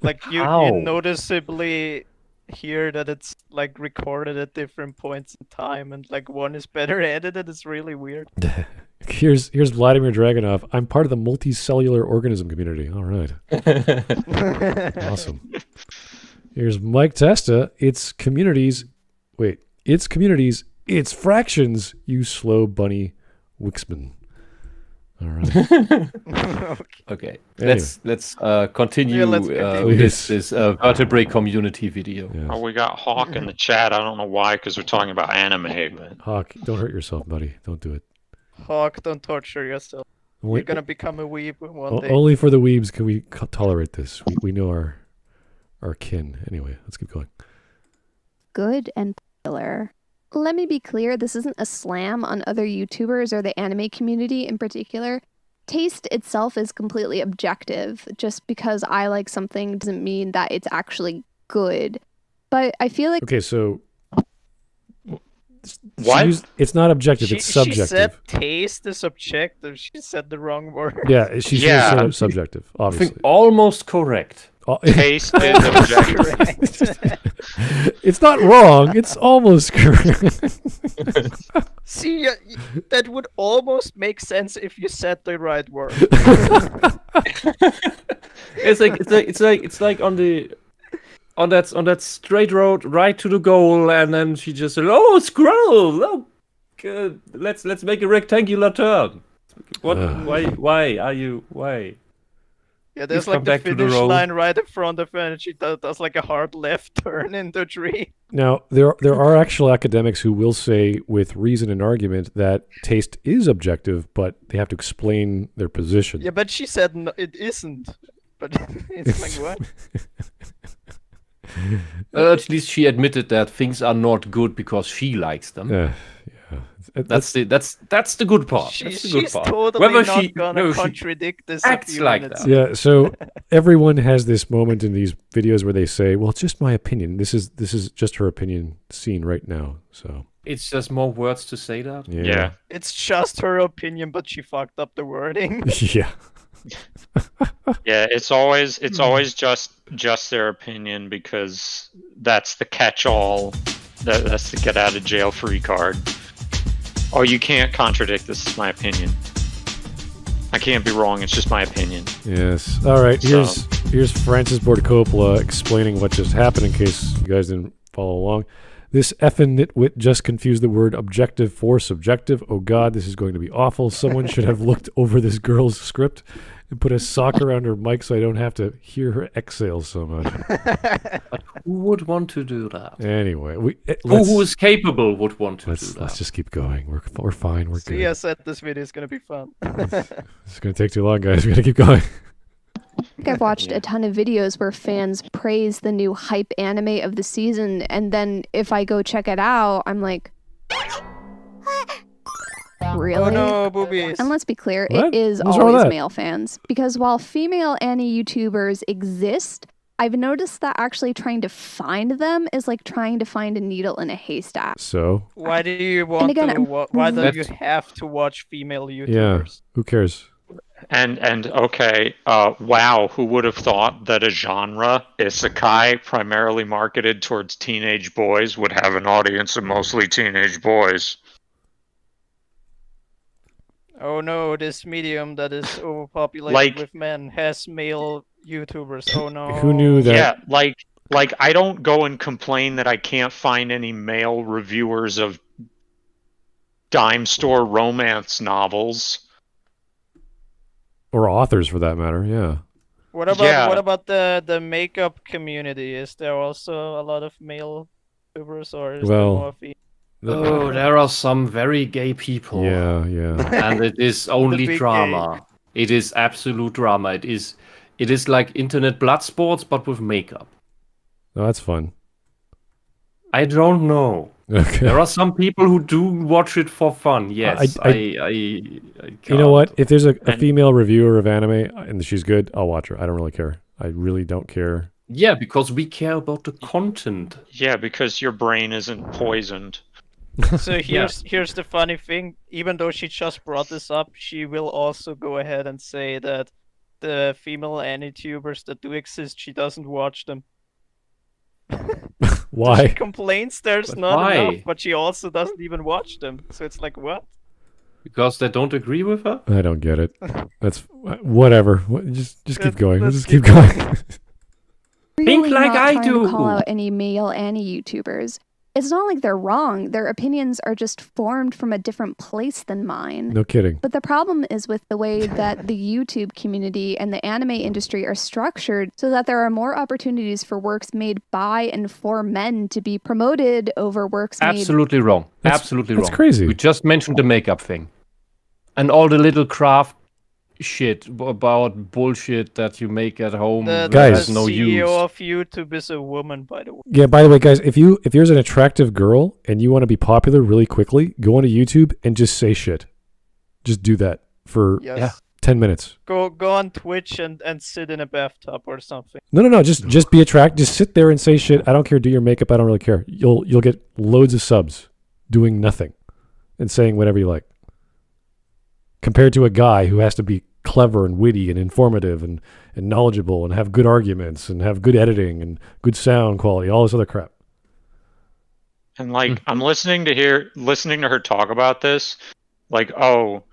Like you How? noticeably hear that it's like recorded at different points in time, and like one is better edited. It's really weird. Here's Vladimir Dragunov. I'm part of the multicellular organism community. All right. Awesome. Here's Mike Testa. It's communities. It's fractions, you slow bunny Wixman. All right. Okay, Anyway. let's continue, Yeah, let's continue. this vertebrae community video. Yeah. Oh, we got Hawk in the chat. I don't know why, because we're talking about anime, but Hawk, don't hurt yourself, buddy. Don't do it. Hawk, don't torture yourself. Only, You're gonna become a weeb one day. only for the weebs can we tolerate this. We know our kin. Anyway, let's keep going. Good and popular. Let me be clear, this isn't a slam on other YouTubers or the anime community in particular. Taste itself is completely objective. Just because I like something doesn't mean that it's actually good. But I feel like Okay, so What? it's not objective, it's She subjective. said taste is subjective. She said the wrong word. Yeah, she's Yeah. subjective, I obviously. think almost correct. taste is objective. It's not wrong. It's almost correct. See, that would almost make sense if you said the right word. It's like on that straight road right to the goal, and then she just said, "Oh, scroll! Oh, good. Let's make a rectangular turn." What? Why are you? Why? Yeah, there's Please come like the back to the finish road. line right in front of her, and she does like a hard left turn into a tree. Now, there are actual academics who will say, with reason and argument, that taste is objective, but they have to explain their position. Yeah, but she said no, it isn't. But it's like what? At least she admitted that things are not good because she likes them. Yeah. That's the good part. That's the good She's part. totally Whether not she- gonna no, she contradict this. a acts few like minutes. that. Yeah, so everyone has this moment in these videos where they say, "Well, it's just my opinion. This is just her opinion seen right now." So It's just more words to say that. Yeah. It's just her opinion, but she fucked up the wording. yeah. Yeah, it's always just their opinion, because that's the catch-all. That's the get out of jail free card. Oh, you can't contradict this. Is my opinion. I can't be wrong. It's just my opinion. Yes. All right. Here's Francis Bordicopola explaining what just happened in case you guys didn't follow along. This effing nitwit just confused the word objective for subjective. Oh God, this is going to be awful. Someone should have looked over this girl's script and put a sock around her mic so I don't have to hear her exhale so much. Who would want to do that? Anyway, Who is capable would want to do let's that? just keep going. We're fine. We're See, good. I said this video is gonna be fun. It's going to take too long, guys. We got to keep going. I think I've watched a ton of videos where fans praise the new hype anime of the season, and then if I go check it out, I'm like, really? Oh no, boobies. And let's be clear, What? it is What's wrong with always that? male fans. Because while female anime YouTubers exist, I've noticed that actually trying to find them is like trying to find a needle in a haystack. So, Why do you want again, to? Why do you That's- have to watch female yeah, YouTubers? who cares? And okay, wow, who would have thought that a genre, Isekai, primarily marketed towards teenage boys, would have an audience of mostly teenage boys? Oh no, this medium that is overpopulated with men has male YouTubers. Oh no. Who knew that? Yeah, like I don't go and complain that I can't find any male reviewers of dime store romance novels. Or authors, for that matter, yeah. What about the makeup community? Is there also a lot of male YouTubers, or is there more female? Oh, there are some very gay people. Yeah. And it is only big drama. It is absolute drama. It is like internet blood sports, but with makeup. Oh, that's fun. I don't know. Okay. There are some people who do watch it for fun. Yes, I you know what? If there's a female reviewer of anime and she's good, I'll watch her. I don't really care. I really don't care. Yeah, because we care about the content. Yeah, because your brain isn't poisoned. So here's the funny thing. Even though she just brought this up, she will also go ahead and say that the female AniTubers that do exist, she doesn't watch them. Why? She complains there's not enough, but she also doesn't even watch them. So it's like, what? Because they don't agree with her? I don't get it. That's whatever. Just keep going. Just keep going. Really like not I trying do. To call out any male YouTubers. It's not like they're wrong. Their opinions are just formed from a different place than mine. No kidding. But the problem is with the way that the YouTube community and the anime industry are structured so that there are more opportunities for works made by and for men to be promoted over works made... Absolutely wrong. Absolutely wrong. That's crazy. We just mentioned the makeup thing. And all the little craft shit about bullshit that you make at home that guys, has no CEO use. of YouTube is a woman, by the way. Yeah, by the way, guys, if there's an attractive girl and you want to be popular really quickly, go onto YouTube and just say shit. Just do that for 10 minutes. Go on Twitch and sit in a bathtub or something. No. Just be attractive. Just sit there and say shit. I don't care. Do your makeup. I don't really care. You'll get loads of subs doing nothing and saying whatever you like. Compared to a guy who has to be clever and witty and informative and knowledgeable and have good arguments and have good editing and good sound quality, all this other crap. And like I'm listening to her talk about this, like, oh,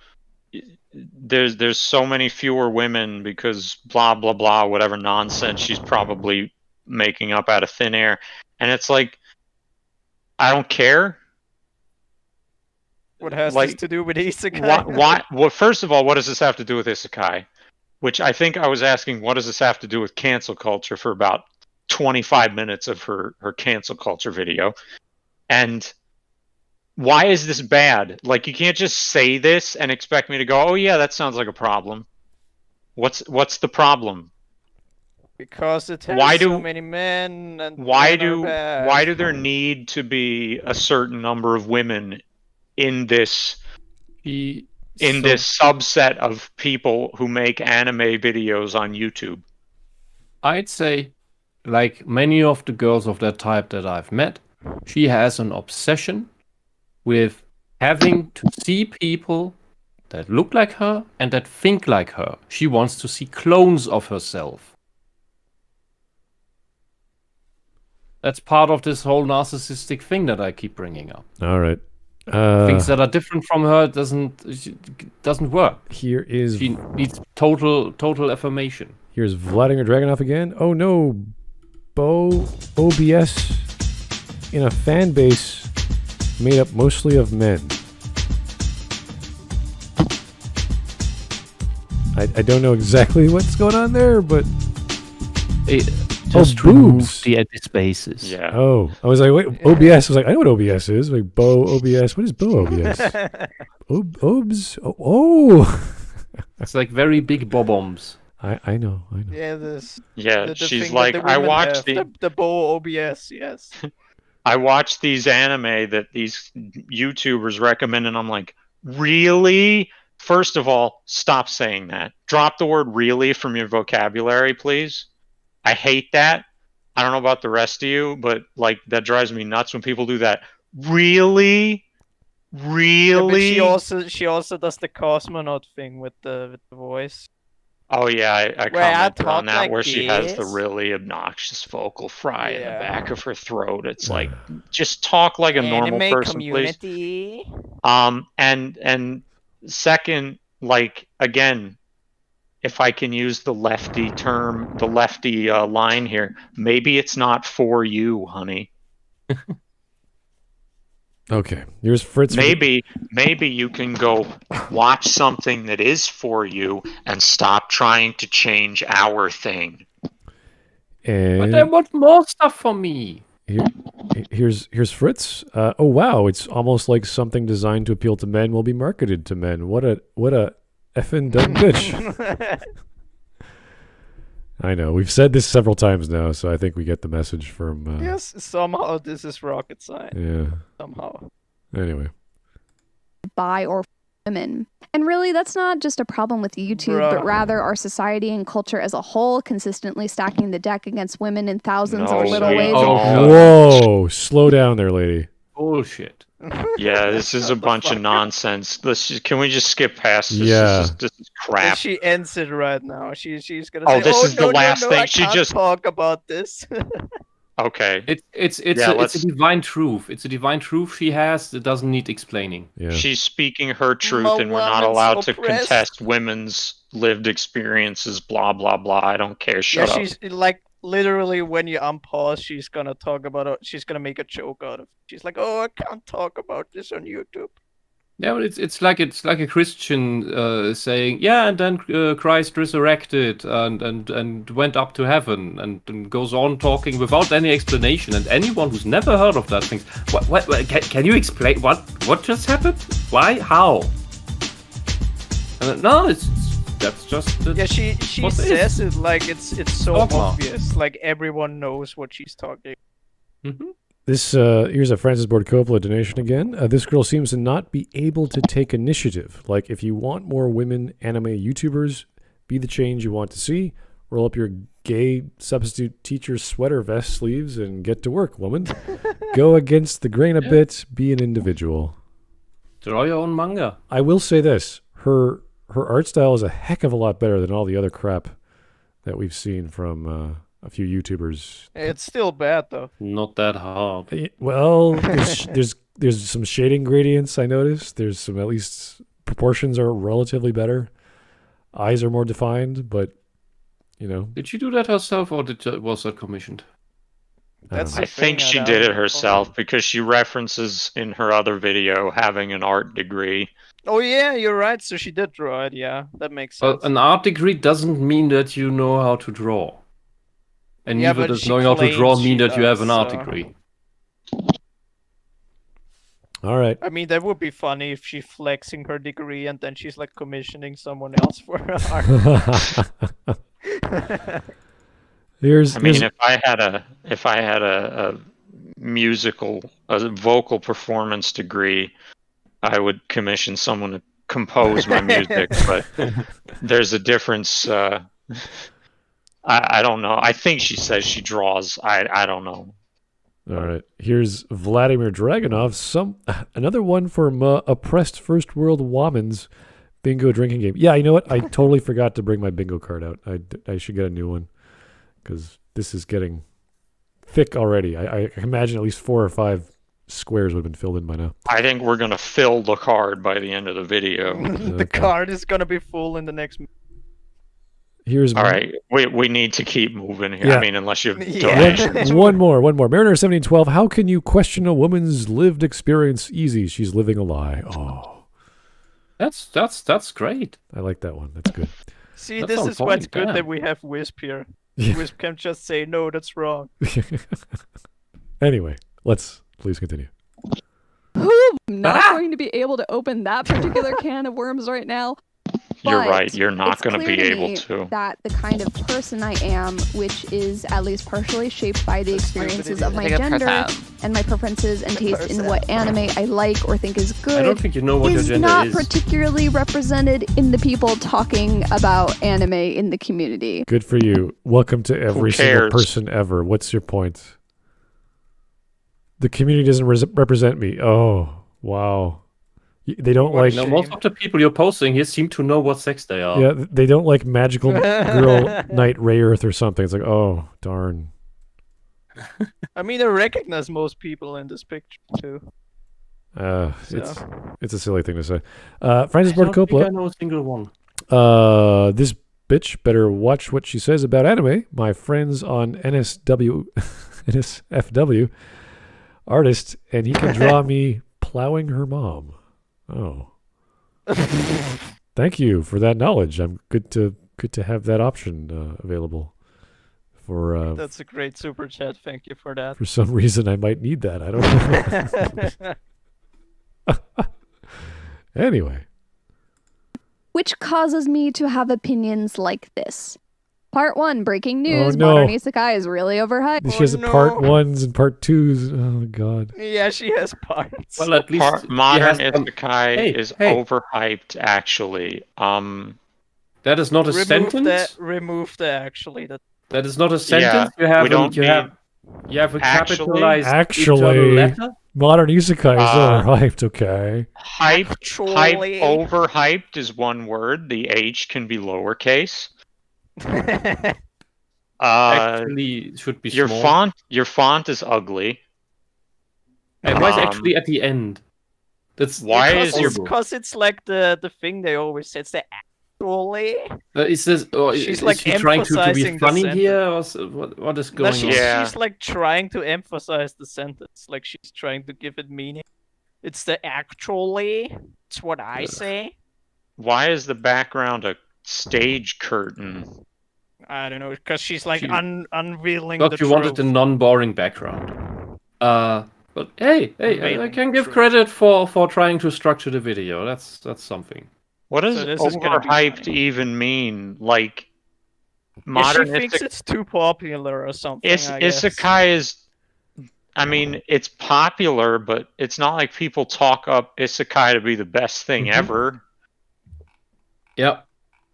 there's so many fewer women because blah blah blah, whatever nonsense she's probably making up out of thin air. And it's like, I don't care. What has this to do with Isekai? Why? Well, first of all, what does this have to do with Isekai? Which I think I was asking, what does this have to do with cancel culture for about 25 minutes of her cancel culture video? And why is this bad? Like, you can't just say this and expect me to go, oh yeah, that sounds like a problem. What's the problem? Because it has so many men, and why do there need to be a certain number of women in this subset of people who make anime videos on YouTube? I'd say, like many of the girls of that type that I've met, she has an obsession with having to see people that look like her and that think like her. She wants to see clones of herself. That's part of this whole narcissistic thing that I keep bringing up. All right. Things that are different from her doesn't work. She needs total affirmation. Here's Vladimir Dragunov again. Oh no, Bo OBS in a fan base made up mostly of men. I don't know exactly what's going on there, but just remove the empty spaces. Yeah. Oh, I was like, wait, OBS. I was like, I know what OBS is. Like, Bo OBS. What is Bo OBS? OBS? Oh. It's like very big bob-ombs. I know. Yeah, she's like, I watched the Bo OBS, yes. I watched these anime that these YouTubers recommend, and I'm like, really? First of all, stop saying that. Drop the word really from your vocabulary, please. I hate that. I don't know about the rest of you, but like that drives me nuts when people do that. Really? but Really? she also does the cosmonaut thing with the voice. Oh yeah, I Where I commented talk on that like where she has the this. really obnoxious vocal fry in the Yeah. back of her throat. It's like just talk like a normal Anime person, please. community. And second, like again, if I can use the lefty term, the lefty line here, maybe it's not for you, honey. Okay, here's Fritz. Maybe you can go watch something that is for you and stop trying to change our thing. But they And want more stuff from me. here's Fritz. Oh wow, it's almost like something designed to appeal to men will be marketed to men. What a effing dumb bitch. I know we've said this several times now, so I think we get the message from. Yes, somehow this is rocket science. Yeah. Somehow. Anyway. By or women. And really, that's not just a problem with YouTube, but Bruh. rather our society and culture as a whole consistently stacking the deck against women in thousands No, of little we ways. don't. Whoa! Slow down there, lady. Bullshit. Yeah, this is a bunch of nonsense. Can we just skip past this? Yeah. This is crap. She ends it right now. She's gonna Oh, say, this "Oh, is no, the last no, thing. I She can't just- talk about this." Okay. It's Yeah, a let's- divine truth. It's a divine truth she has that doesn't need explaining. Yeah. She's speaking her truth, My and we're not woman's allowed to oppressed. contest women's lived experiences. Blah blah blah. I don't care. Shut up. she's like literally when you unpause, she's gonna talk about it. She's gonna make a joke out of it. She's like, "Oh, I can't talk about this on YouTube." Yeah, but it's like a Christian saying, yeah, and then Christ resurrected and went up to heaven and goes on talking without any explanation. And anyone who's never heard of that thinks, what can you explain what just happened? Why? How? And no, that's just Yeah, she what it says it like it's so Dogma. obvious, like everyone knows what she's talking. Mhm. This here's a Francis Ford Coppola donation again. This girl seems to not be able to take initiative. Like, if you want more women anime YouTubers, be the change you want to see. Roll up your gay substitute teacher sweater vest sleeves and get to work, woman. Go against the grain a bit. Be an individual. Draw your own manga. I will say this: her art style is a heck of a lot better than all the other crap that we've seen from a few YouTubers. It's still bad though. Not that hard. Well, there's some shading gradients I noticed. There's some, at least proportions are relatively better. Eyes are more defined, but you know. Did she do that herself, or was that commissioned? That's I I the think thing, she I did don't it herself because she references in her other video having an art degree. Oh yeah, you're right. So she did draw it. Yeah, that makes Well, sense. an art degree doesn't mean that you know how to draw. And Yeah, neither but does she knowing how to draw claims mean she that you have an does, art so- degree. All right. I mean, that would be funny if she flexing her degree and then she's like commissioning someone else for her art. Here's I mean, if I had a vocal performance degree, I would commission someone to compose my music. But there's a difference. I don't know. I think she says she draws. I don't know. all right. Here's Vladimir Dragunov. Another one from oppressed first world womans bingo drinking game. Yeah, you know what? I totally forgot to bring my bingo card out. I should get a new one because this is getting thick already. I imagine at least 4 or 5 squares would have been filled in by now. I think we're gonna fill the card by the end of the video. The card is gonna be full in the next. Here's All right, we need to keep moving here. Yeah. I mean, unless you have Yeah. donations. one more. Mariner 1712. How can you question a woman's lived experience? Easy. She's living a lie. Oh, That's great. I like that one. That's good. See, That's this on is what's point, good yeah. that we have Wisp here. Yeah. Wisp can just say no, that's wrong. Anyway, let's please continue. I'm not going to be able to open that particular can of worms right now. You're But right. You're not it's going to clear be to able me to. That the kind of person I am, which is at least partially shaped by the experiences of my Like a gender person. and my preferences and taste in person. what anime I like or think is I don't good, think you know what your is gender not is. particularly represented in the people talking about anime in the community. Good for you. Welcome to every single cares? person ever. What's your point? The community doesn't represent me. Oh, wow. They don't What a like. No, shame. most of the people you're posting here seem to know what sex they are. Yeah, they don't like magical girl Knight Rayearth or something. It's like, oh darn. I mean, I recognize most people in this picture too. It's a silly thing to say. Francis I don't Ford think I Coppola. know a single one. This bitch better watch what she says about anime. My friends on NSFW artist, and he can draw me plowing her mom. Oh, thank you for that knowledge. I'm good to have that option available. For That's a great super chat. Thank you for that. for some reason, I might need that. I don't know. Anyway. Which causes me to have opinions like this. Part 1, breaking news. no. Modern Isekai is really overhyped. She has no. part 1s and part 2s. Oh, God. Yeah, she has parts. Well, at least Modern he has Isekai is hey. overhyped, actually. that is not a remove sentence. Remove the actually. That is not a sentence. Yeah, You we don't have a Actually- capitalized Actually- internal letter. Modern Isekai is Uh, overhyped, okay. hype Actually. overhyped is one word. The H can be lowercase. Actually, it should be Your small. font is ugly. And why is um, actually at the end? That's Why because is your- it's, because it's like the thing they always say. It's the actually. is this? Or She's is like she trying to be emphasizing the funny sentence. here, or what is No, going she's, on? Yeah. she's like trying to emphasize the sentence. Like she's trying to give it meaning. It's the actually. It's what I say. Why is the background a stage curtain? I don't know, because she's like She- unveiling Look, the you wanted a truth. non-boring background. But hey, I Unveiling can give truth. credit for trying to structure the video. That's something. What does So this is gonna be overhyped funny. even mean? Like Yeah, modern she thinks it's too popular or something. I guess. Isekai is. I mean, it's popular, but it's not like people talk up Isekai to be the best thing Mhm. ever. Yeah.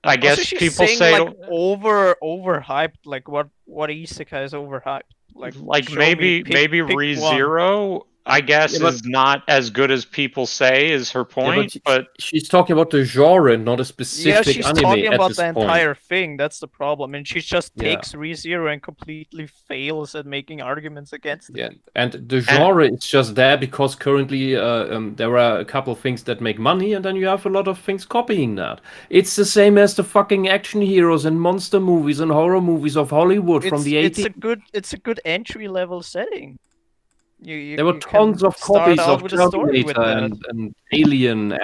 I guess Also, she's people saying, say like overhyped. Like what isekai is overhyped? like show maybe me, pick one. ReZero, I guess, Yeah, but- is not as good as people say, is her point. but she's talking about the genre, not a Yeah, specific she's anime talking at about this the point. entire thing. That's the problem, and she just Yeah. takes ReZero and completely fails at making arguments against it. Yeah, and the genre is just there because currently there are a couple of things that make money, and then you have a lot of things copying that. It's the same as the fucking action heroes and monster movies and horror movies of Hollywood from the 80s. It's a good entry level setting. You There were you tons can of start copies out of with a story with Terminator that. and Alien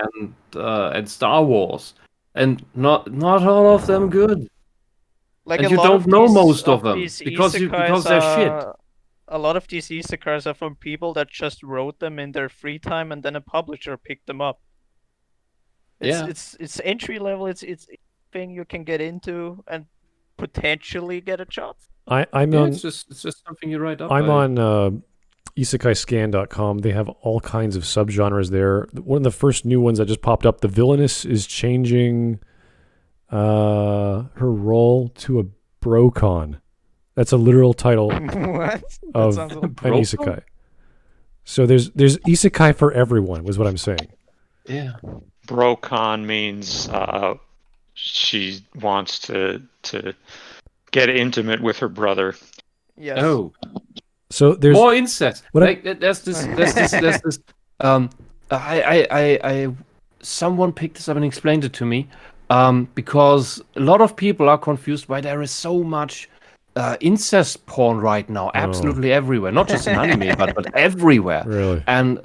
and Star Wars, and not all of them good. Like And a you lot don't of know these- most of them these because isekais they're shit. are- A lot of these isekais are from people that just wrote them in their free time, and then a publisher picked them up. Yeah. It's entry level. It's a thing you can get into and potentially get a job. I'm Yeah, on it's just something you write up. I'm by. on isekaiscan.com. They have all kinds of subgenres there. One of the first new ones that just popped up, the villainess is changing her role to a brocon. That's a literal title What? of sounds an like- Brocon? isekai. So there's isekai for everyone, was what I'm saying. Yeah. Brocon means she wants to get intimate with her brother. Yes. Oh, So there's more incest. What I- Like there's this. I someone picked this up and explained it to me. Because a lot of people are confused why there is so much incest porn right now, absolutely everywhere. Not just in anime, but everywhere. really And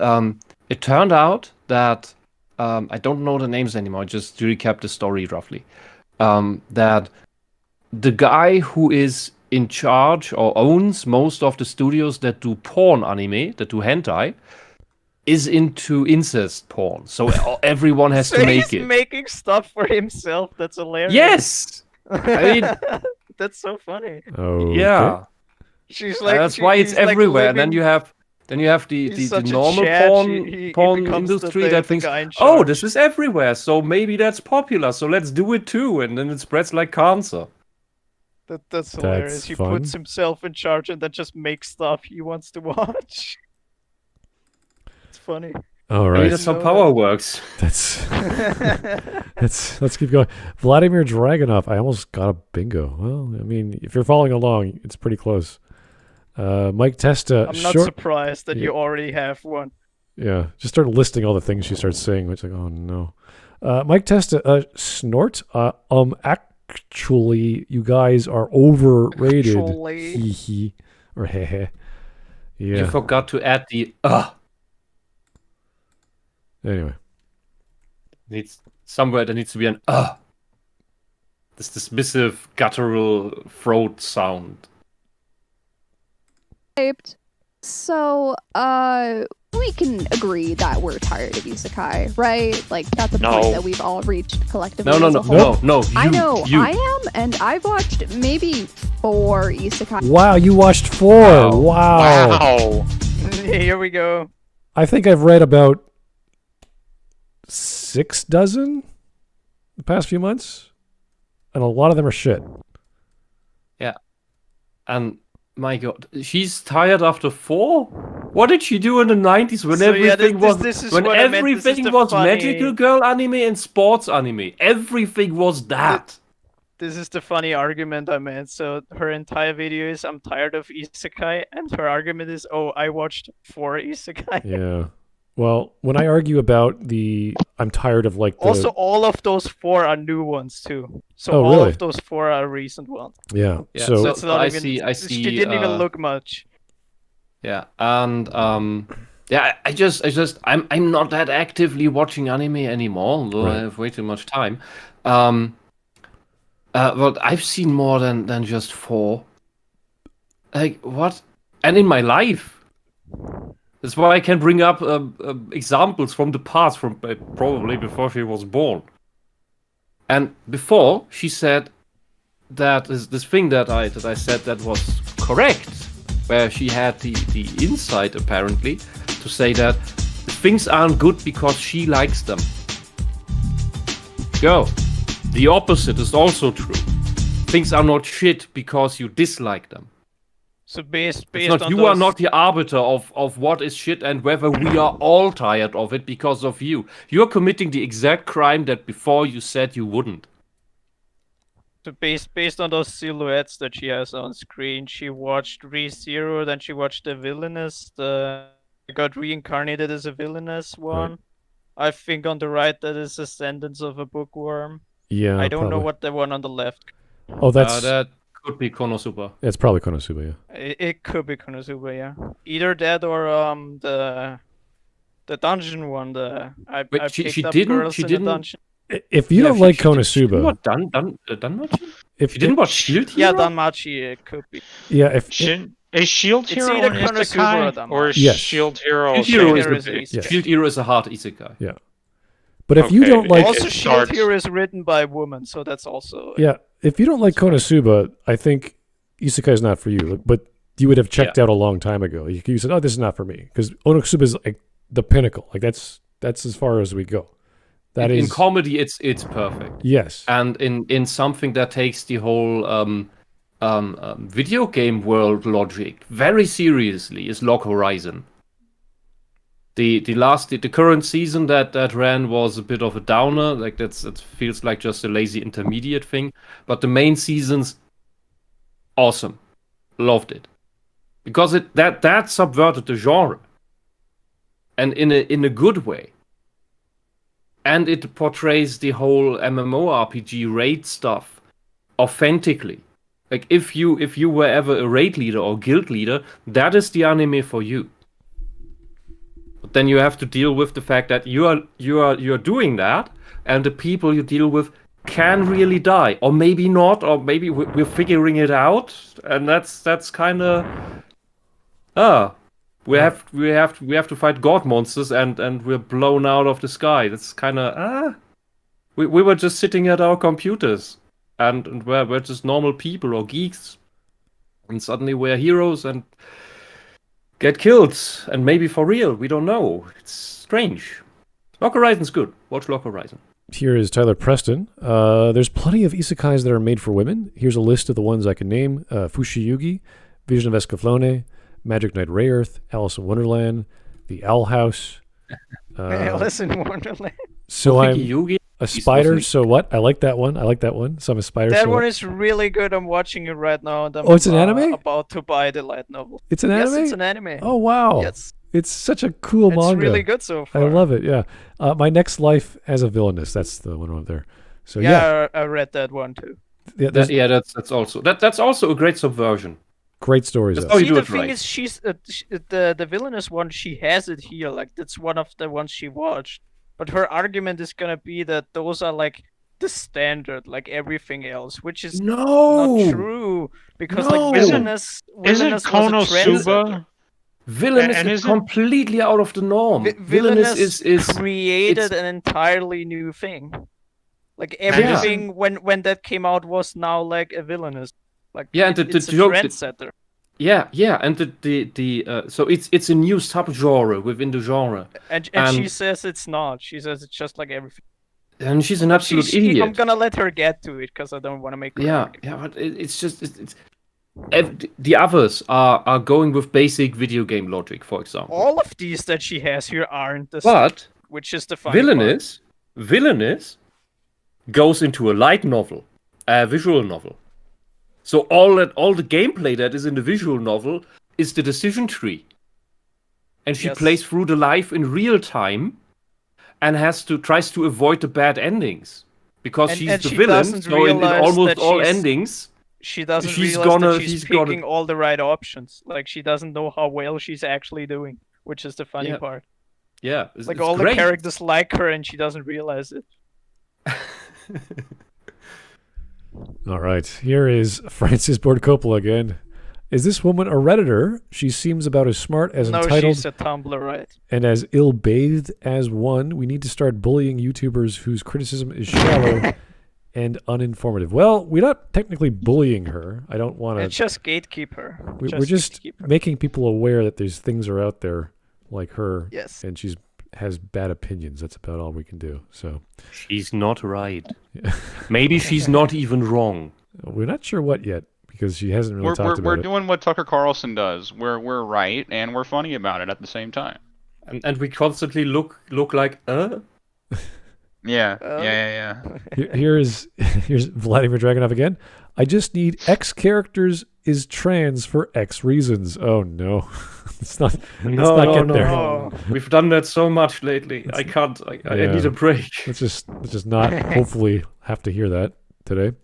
it turned out that I don't know the names anymore. Just to recap the story roughly, that the guy who is in charge or owns most of the studios that do porn anime, that do hentai, is into incest porn. So everyone has So to make he's it. making stuff for himself. That's hilarious. Yes. I mean, That's so funny. okay. yeah. She's like That's why it's he's, like, everywhere. And then living- you have the he's the such a normal Chad, porn he porn becomes the industry thing- that thinks, guy in oh, charge." this is everywhere, so maybe that's popular, so let's do it too, and then it spreads like cancer. That's hilarious. He fun. puts himself in charge and then just makes stuff he wants to watch. It's funny. All I right. mean, that's how power works. Let's keep going. Vladimir Dragunov. I almost got a bingo. Well, I mean, if you're following along, it's pretty close. Mike Testa. I'm not surprised that you already have one. Yeah, just start listing all the things she starts saying. Which like, oh no. Mike Testa. Snort. Actually, you guys are overrated. Actually. Hee hee. Or heh heh. Yeah. You forgot to add the Anyway. Needs somewhere there needs to be an this dismissive guttural throat sound. So, we can agree that we're tired of isekai, right? Like, that's a No. point that we've all reached collectively. No, as a whole. no. I know, You. I am, and I've watched maybe 4 isekai. Wow, you watched 4. Wow. Wow. Here we go. I think I've read about 6 dozen the past few months, and a lot of them are shit. And my God, she's tired after 4. What did she do in the 90s when So, yeah, everything this is when what I meant. This is everything the was funny- magical girl anime and sports anime? Everything was that. This is the funny argument I meant. So her entire video is I'm tired of isekai, and her argument is, oh, I watched 4 isekai. Yeah. Well, when I argue about I'm tired of like the... Also, all of those 4 are new ones too. So Oh, all really? of those 4 are recent ones. Yeah. Yeah, So, It's not I even, see, She didn't even look much. Yeah, and I'm not that actively watching anime anymore, although I Right. have way too much time. But I've seen more than just 4. Like what? And in my life. That's why I can bring up examples from the past, from probably before she was born. And before she said that this thing that I said that was correct, where she had the insight apparently to say that things aren't good because she likes them. Yo, the opposite is also true. Things are not shit because you dislike them. So based It's not, on you those, are not the arbiter of what is shit and whether we are all tired of it because of you. You're committing the exact crime that before you said you wouldn't. So based on those silhouettes that she has on screen, she watched ReZero, then she watched the Villainous, got reincarnated as a Villainous one. I think on the right that is Ascendance of a Bookworm. yeah. I don't know probably. what the one on the left. Oh, that's... That could be Konosuba. it's probably Konosuba, yeah. It could be Konosuba, yeah. Either that or the dungeon one. I Wait, picked she up didn't- girls she in didn't- the dungeon. If you don't like Konosuba... What, Dunn watching? If You didn't watch Shield Yeah, Hero? Danmachi, it could be. Yeah, if... Is Shield It's Hero either an Konosuba or isekai, Dama. or is Yes. Shield Hero? Shield Hero is Hero the is an big. isekai. Shield Hero is a hard isekai. But if you Okay, don't like... Also, it Shield starts- Hero is written by a woman, so that's also. Yeah, if you don't like Konosuba, I think Isekai is not for you. But you would have checked out a long time ago. You said, "Oh, this is not for me," because Konosuba is like the pinnacle. Like that's as far as we go. That in is comedy, it's perfect. yes. And in something that takes the whole video game world logic very seriously is Log Horizon. The current season that ran was a bit of a downer. Like that feels like just a lazy intermediate thing. But the main season's awesome. Loved it. Because that subverted the genre. And in a good way. And it portrays the whole MMORPG raid stuff authentically. Like if you were ever a raid leader or guild leader, that is the anime for you. But then you have to deal with the fact that you're doing that, and the people you deal with can really die, or maybe not, or maybe we're figuring it out, and that's kind of we have to fight god monsters, and we're blown out of the sky. That's kind of we were just sitting at our computers, and we're just normal people or geeks, and suddenly we're heroes and get killed, and maybe for real. We don't know. It's strange. Log Horizon's good. Watch Log Horizon. Here is Tyler Preston. There's plenty of isekais that are made for women. Here's a list of the ones I can name: Fushiyugi, Vision of Escaflowne, Magic Knight Rayearth, Alice in Wonderland, The Owl House. Alice in Wonderland. So Fuki I'm Yugi. a He's spider. listening. So what? I like that one. I like that one. So I'm a spider. That so one is really good. I'm watching it right now, and I'm Oh, it's an anime? about to buy the light novel. it's an Yes, anime. it's an anime. Oh wow! Yes, It's such a cool it's manga. really good so I far. love it. Yeah. My next life as a villainess. That's the one up there. So yeah, I read that one too. there's Yeah, that's also a great subversion. great stories. That's though. how you See, do the it thing right. is, she's the villainous one. She has it here. Like that's one of the ones she watched. But her argument is gonna be that those are like the standard, like everything else, which is No, not true. Because No. like villainous Isn't was a trendsetter. Konosuba? Villainous And is isn't- completely out of the norm. Villainous is created it's- an entirely new thing. Like everything when that came out was now like a villainous. Like Yeah, and the it's a joke- trendsetter. yeah, and so it's a new subgenre within the genre, And and- she says it's not. She says it's just like everything. and she's an absolute I'm idiot. gonna let her get to it because I don't want to make her Yeah, argue. yeah, but it's just the others are going with basic video game logic, for example. All of these that she has here aren't the But which is the funny villainous goes into a light novel, a visual novel. So all the gameplay that is in the visual novel is the decision tree, and she Yes. plays through the life in real time, and tries to avoid the bad endings because And- she's and the she villain. doesn't So in realize almost that all she's- endings, She doesn't She's realize gonna- that she's she's gonna- picking all the right options. Like she doesn't know how well she's actually doing, which is the funny Yeah. part. yeah, Like it's all great. the characters like her and she doesn't realize it. All right. Here is Francis Ford Coppola again. Is this woman a Redditor? She seems about as smart as No, entitled she's a Tumblr, right? and as ill-bathed as one. We need to start bullying YouTubers whose criticism is shallow and uninformative. Well, we're not technically bullying her. I don't want It's to. just gatekeep her. We're just gatekeep her. making people aware that there's things are out there like her, Yes. and she's has bad opinions. That's about all we can do. So She's not right. Maybe she's not even wrong. we're not sure what yet because she hasn't really talked We're about it. doing what Tucker Carlson does. We're right and we're funny about it at the same time. And we constantly look like, Yeah, Oh. yeah. Here's Vladimir Dragunov again. I just need X characters is trans for X reasons. Oh no, let's not get there. no. We've done that so much lately. I can't. I need Yeah. a break. Let's just not hopefully have to hear that today.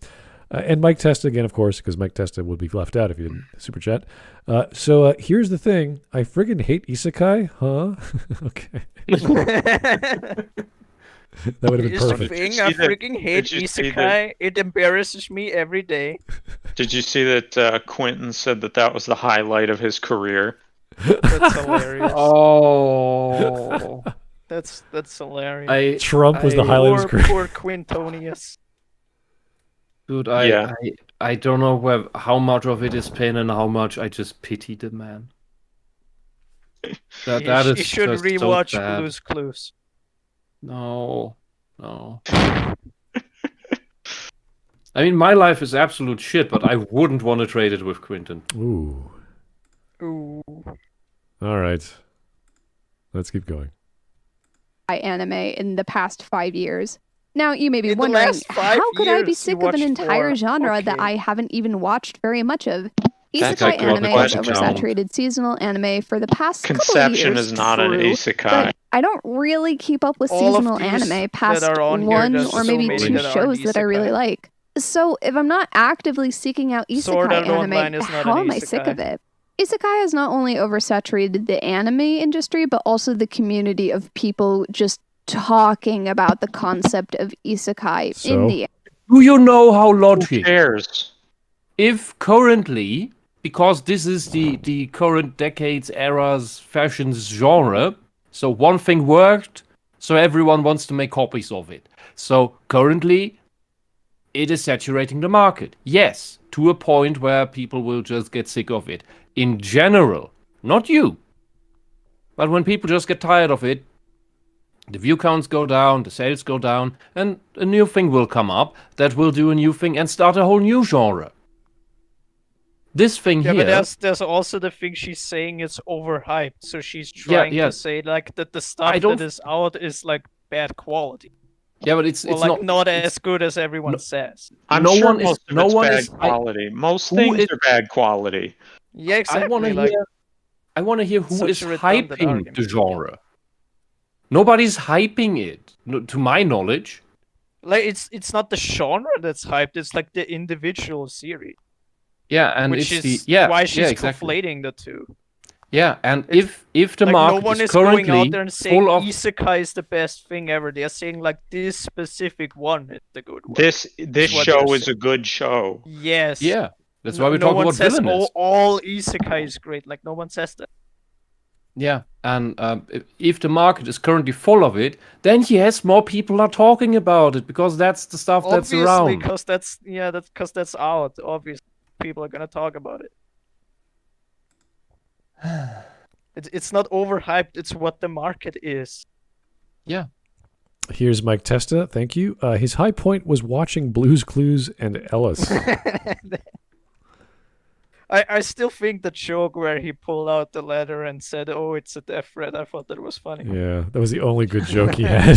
And Mike Testa again, of course, because Mike Testa would be left out if you didn't super chat. So here's the thing: I friggin' hate isekai, huh? Okay, that would have been Here's the perfect. thing, Did I you see that- freaking hate did you see Isekai. It embarrasses me every day. Did you see that Quentin said that was the highlight of his career? That's hilarious. Oh, That's hilarious. Trump was the highlight of his career. Poor Quintonius. dude, Yeah. I don't know how much of it is pain and how much I just pity the man. That You is should just rewatch so bad. Blue's Clues. No. I mean, my life is absolute shit, but I wouldn't want to trade it with Quentin. Ooh, Ooh. all right. Let's keep going. Anime in the past 5 years. Now, you may be In the wondering, last 5 how could I be years, you sick of an watched entire more. genre that Okay. I haven't even watched very much of? That's Isekai like what anime the has question oversaturated seasonal anime for the past couple of Conception years. is not an true, isekai. but I don't really keep up with All of seasonal these anime that past are on here, one there's or so maybe many two that aren't shows that I really isekai. like. So if I'm not actively seeking out Sword isekai Art Online anime, is not how an am I sick isekai. of it? Isekai has not only oversaturated the anime industry, but also the community of people just talking about the concept of isekai So? in the Do you know how Who logic? cares? If currently, because this is the current decades era's fashion genre, so one thing worked, so everyone wants to make copies of it. So currently, it is saturating the market. Yes, to a point where people will just get sick of it. In general, not you. But when people just get tired of it, the view counts go down, the sales go down, and a new thing will come up that will do a new thing and start a whole new genre. This thing Yeah, here. but there's also the thing she's saying it's overhyped. So she's trying yeah. to say like that the stuff don't- that is out is like bad quality. Yeah, but it's Or it's like not it's- as good as everyone says. I'm No sure one is- most of no it's one bad is- quality. Most who things is- are bad quality. Yeah, exactly. I want to like, hear. I want to hear who such is a redundant hyping argument. the genre. Nobody's hyping it, to my knowledge. like it's not the genre that's hyped, it's like the individual series. Yeah, and Which it's is the why she's exactly. conflating the two. Yeah, and It's- if the Like market no one is is going currently out there and saying full of Isekai is the best thing ever. They're saying like this specific one is the good one. This what show they're is a good show. Yes. yeah, that's No- why we no talk one about says villainous. all Isekai is great. Like no one says that. Yeah, and if the market is currently full of it, then yes, more people are talking about it because that's the stuff that's Obviously, around. because that's out. Obviously, people are gonna talk about it. It's not overhyped. It's what the market is. Yeah, Here's Mike Testa. Thank you. His high point was watching Blue's Clues and Ellis. I still think the joke where he pulled out the letter and said, "Oh, it's a death threat." I thought that was funny. Yeah, that was the only good joke he had.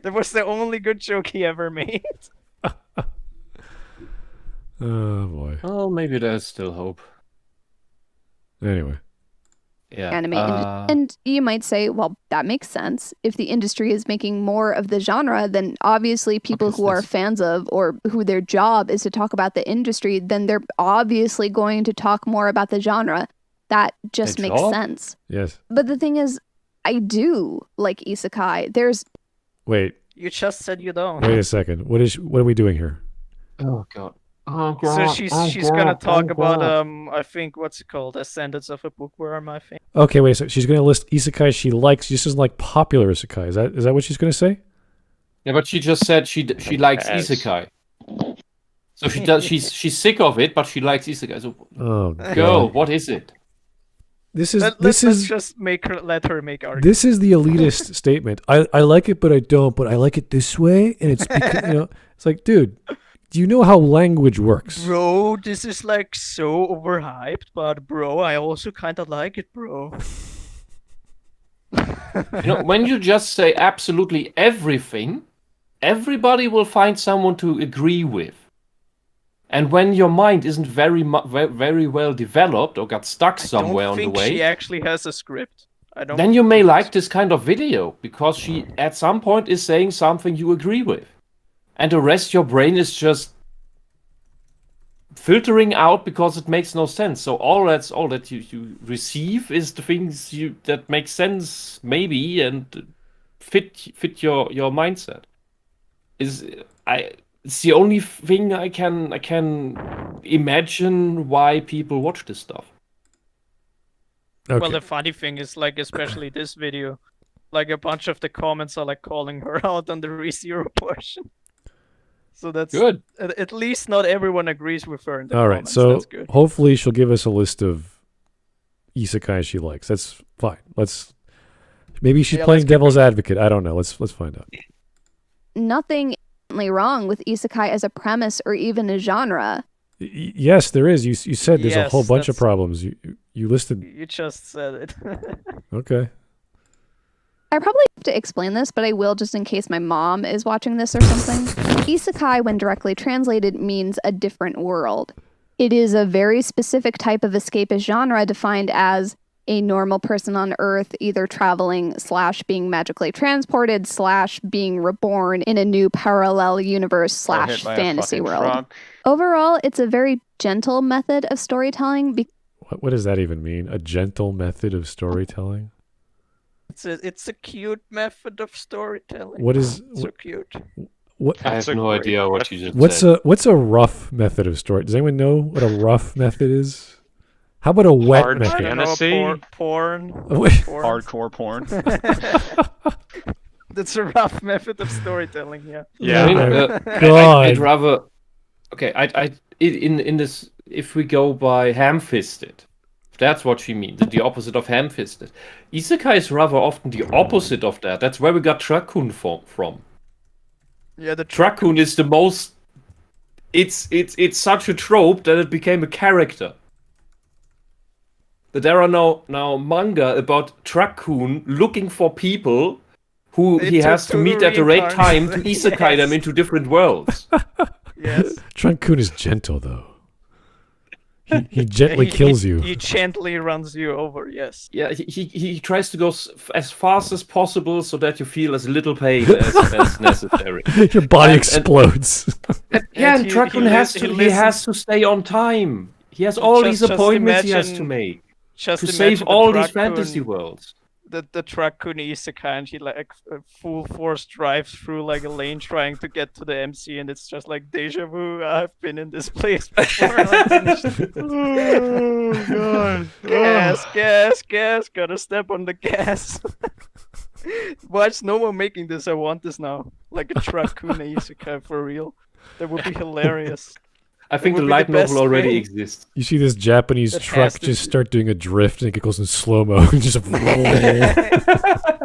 That was the only good joke he ever made. Oh boy. well, maybe there's still hope. Anyway, Yeah, Anime. And you might say, well, that makes sense. If the industry is making more of the genre, then obviously people who are fans of or who their job is to talk about the industry, then they're obviously going to talk more about the genre. That just Their makes job? sense. yes. But the thing is, I do like Isekai. There's Wait You just said you don't. a second. What are we doing here? oh god. So she's gonna talk about I think what's it called, Ascendance of a Bookworm, I think. Okay, wait a second. She's going to list isekai she likes. She just doesn't like popular isekai. Is that what she's going to say? Yeah, but she just said she likes Yes. isekai. So she does. She's sick of it, but she likes isekai. So Oh, girl, God. what is it? This is Let's just let her make arguments. this is the elitist statement. I like it, but I don't. But I like it this way, and it's because, it's like, dude, do you know how language works? Bro, this is like so overhyped, but bro, I also kind of like it, bro. When you just say absolutely everything, everybody will find someone to agree with. And when your mind isn't very well developed or got stuck somewhere I on don't the think way, she actually has a script. I don't. then you may like this kind of video because she at some point is saying something you agree with. And the rest your brain is just filtering out because it makes no sense. So all that you receive is the things that make sense maybe and fit your mindset. It's the only thing I can imagine why people watch this stuff. Okay. Well, the funny thing is, like, especially this video, like a bunch of the comments are like calling her out on the ReZero portion. So that's Good. At least not everyone agrees with her in the All right, comments. so That's good. hopefully she'll give us a list of isekai she likes. That's fine. Maybe she's Yeah, playing let's keep devil's advocate. I don't know. Let's find out. nothing wrong with Isekai as a premise or even a genre. Yes, there is. You said there's a Yes, whole bunch of that's- problems. You listed. You just said it. Okay. I probably have to explain this, but I will just in case my mom is watching this or something. Isekai, when directly translated, means a different world. It is a very specific type of escapist genre defined as a normal person on Earth either traveling / being magically transported / being reborn in a new parallel universe Or hit / by a fantasy fucking world. truck. Overall, it's a very gentle method of storytelling. What does that even mean? A gentle method of storytelling? It's a cute method of storytelling. What is So cute. what? I have That's a no great idea what you just What's said. a rough method of story? Does anyone know what a rough method is? How about a wet Hard method? I don't know, Fantasy? porn. Porn. Hardcore porn. That's a rough method of storytelling, yeah. Yeah. I mean, God. I'd rather. Okay, in this, if we go by ham-fisted, if that's what she means, the opposite of ham-fisted. Isekai is rather often the opposite of that. That's where we got Tracoon from. Yeah, the Tracoon is the most it's such a trope that it became a character. But there are now manga about Truck-kun looking for people who he has to meet at the right time to isekai them into different worlds. Yes. Trunk-kun is gentle, though. He gently kills you. He gently runs you over, yes. Yeah, he tries to go as fast as possible so that you feel as little pain as necessary. Your body explodes. And Truck-kun has to stay on time. He has all these appointments he has to make to save all these fantasy worlds. The Truck-kun isekai, and he like full force drives through like a lane trying to get to the MC, and it's just like deja vu. I've been in this place before. Oh god! Gas! Gotta step on the gas. Why is no one making this? I want this now. Like a Truck-kun isekai for real. That would be hilarious. I think the light novel already exists. You see this Japanese truck just start doing a drift, and it goes in slow-mo. Just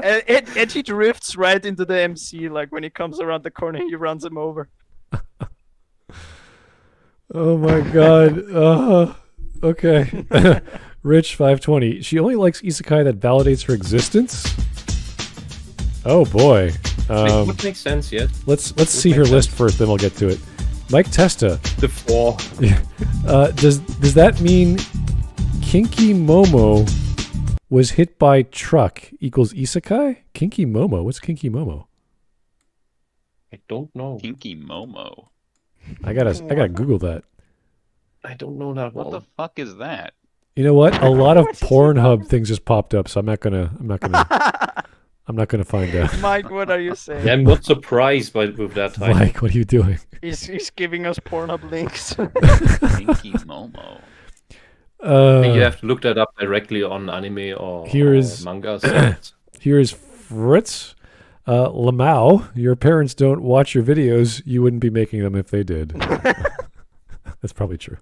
and he drifts right into the MC. Like when he comes around the corner, he runs him over. Oh my god. Okay. Rich 520. She only likes isekai that validates her existence. Oh boy. Would make sense, yes. Let's see her list first, then we'll get to it. Mike Testa. The 4. Does that mean Kinky Momo was hit by truck equals isekai? Kinky Momo. What's Kinky Momo? I don't know. Kinky Momo. I gotta Google that. I don't know that What well. the fuck is that? You know what? A lot of Pornhub things just popped up, so I'm not gonna find out. Mike, what are you saying? Yeah, I'm not surprised with that title. Mike, what are you doing? He's giving us Pornhub links. Kinky Momo. I think you have to look that up directly on anime or manga sites. Here is Fritz. Lamau, your parents don't watch your videos. You wouldn't be making them if they did. That's probably true.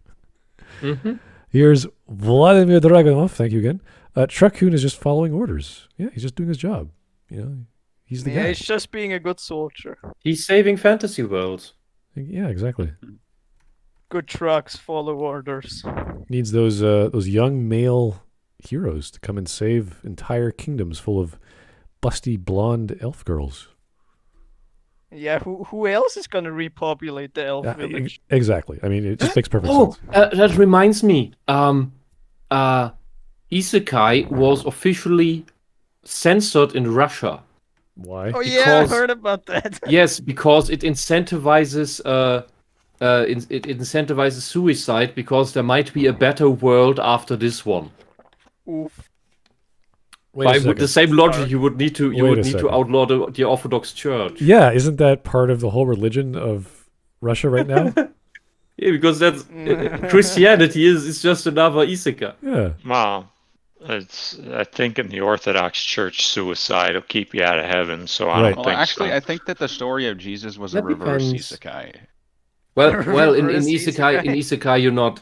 Mm-hmm. Here's Vladimir Dragunov. Thank you again. Truck-kun is just following orders. Yeah, he's just doing his job. You know, he's the guy. He's just being a good soldier. He's saving fantasy worlds. Yeah, exactly. Good trucks follow orders. Needs those young male heroes to come and save entire kingdoms full of busty blonde elf girls. Yeah, who else is gonna repopulate the elf village? Exactly. I mean, it just makes perfect sense. That reminds me. Isekai was officially censored in Russia. Why? Oh yeah, I heard about that. Yes, because it incentivizes it incentivizes suicide because there might be a better world after this one. Oof. By the same logic, you would need to outlaw the Orthodox Church. Yeah, isn't that part of the whole religion of Russia right now? Yeah, because that's Christianity is just another isekai. Yeah. Well, I think in the Orthodox Church, suicide will keep you out of heaven. So I don't think actually, so. I think that the story of Jesus was a reverse isekai. Well, in isekai, you're not.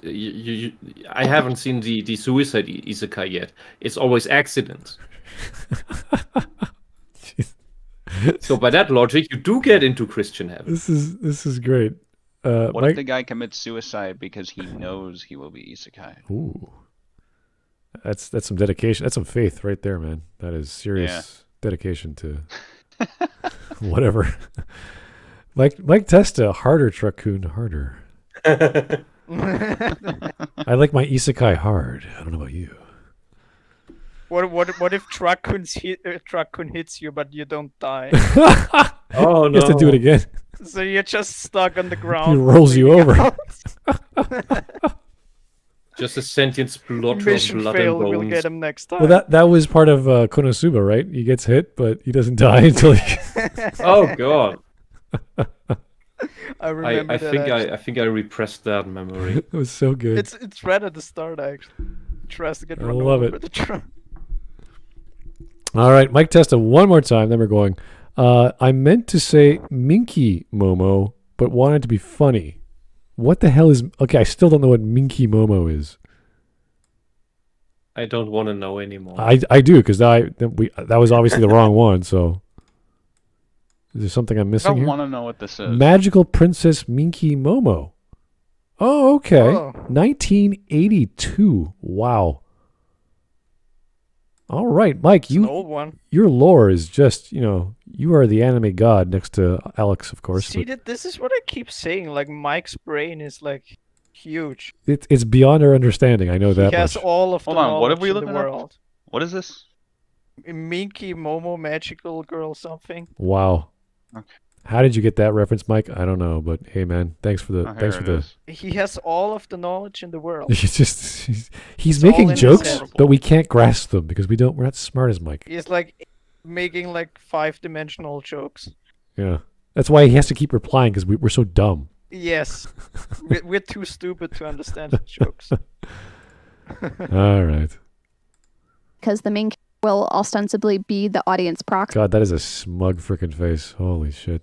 I haven't seen the suicide isekai yet. It's always accidents. So by that logic, you do get into Christian heaven. This is great. What if the guy commits suicide because he knows he will be isekai? Ooh, that's some dedication. That's some faith right there, man. That is serious dedication to whatever. Mike Testa, harder Truck-kun, harder. I like my isekai hard. I don't know about you. What if Truck-kun hits you but you don't die? Oh no! You have to do it again. So you're just stuck on the ground. He rolls you over. Just a sentient splatter of Mission blood failed. and bones. We'll get him next time. Well, that was part of Konosuba, right? He gets hit, but he doesn't die until he... Oh god! I remember I that. think I repressed that memory. It was so good. It's right at the start actually. Tries to get I run love over it. the truck. All right, Mike Testa, one more time, then we're going. I meant to say Minky Momo, but wanted to be funny. What the hell is... Okay, I still don't know what Minky Momo is. I don't want to know anymore. I do, because that was obviously the wrong one, so... Is there something I'm I missing don't here? want to know what this is. Magical Princess Minky Momo. Oh, okay. Oh. 1982. Wow. All right, Mike, It's an old one. your lore is just, you are the anime god next to Alex, of course. See, this is what I keep saying. Like, Mike's brain is, like, huge. It's beyond our understanding. I know that He has much. all of the Hold on, what have knowledge we in the looking up? world. What is this? Minky Momo Magical Girl something. Wow. Okay. How did you get that reference, Mike? I don't know, but hey, man, thanks for the Oh, thanks here for it the. is. He has all of the knowledge in the world. He's It's all making in his jokes, head. but we can't grasp them because we're not smart as Mike. He's like making like 5-dimensional jokes. Yeah, that's why he has to keep replying because we're so dumb. Yes, we're too stupid to understand his jokes. All right. Because the main character will ostensibly be the audience proxy. God, that is a smug freaking face. Holy shit.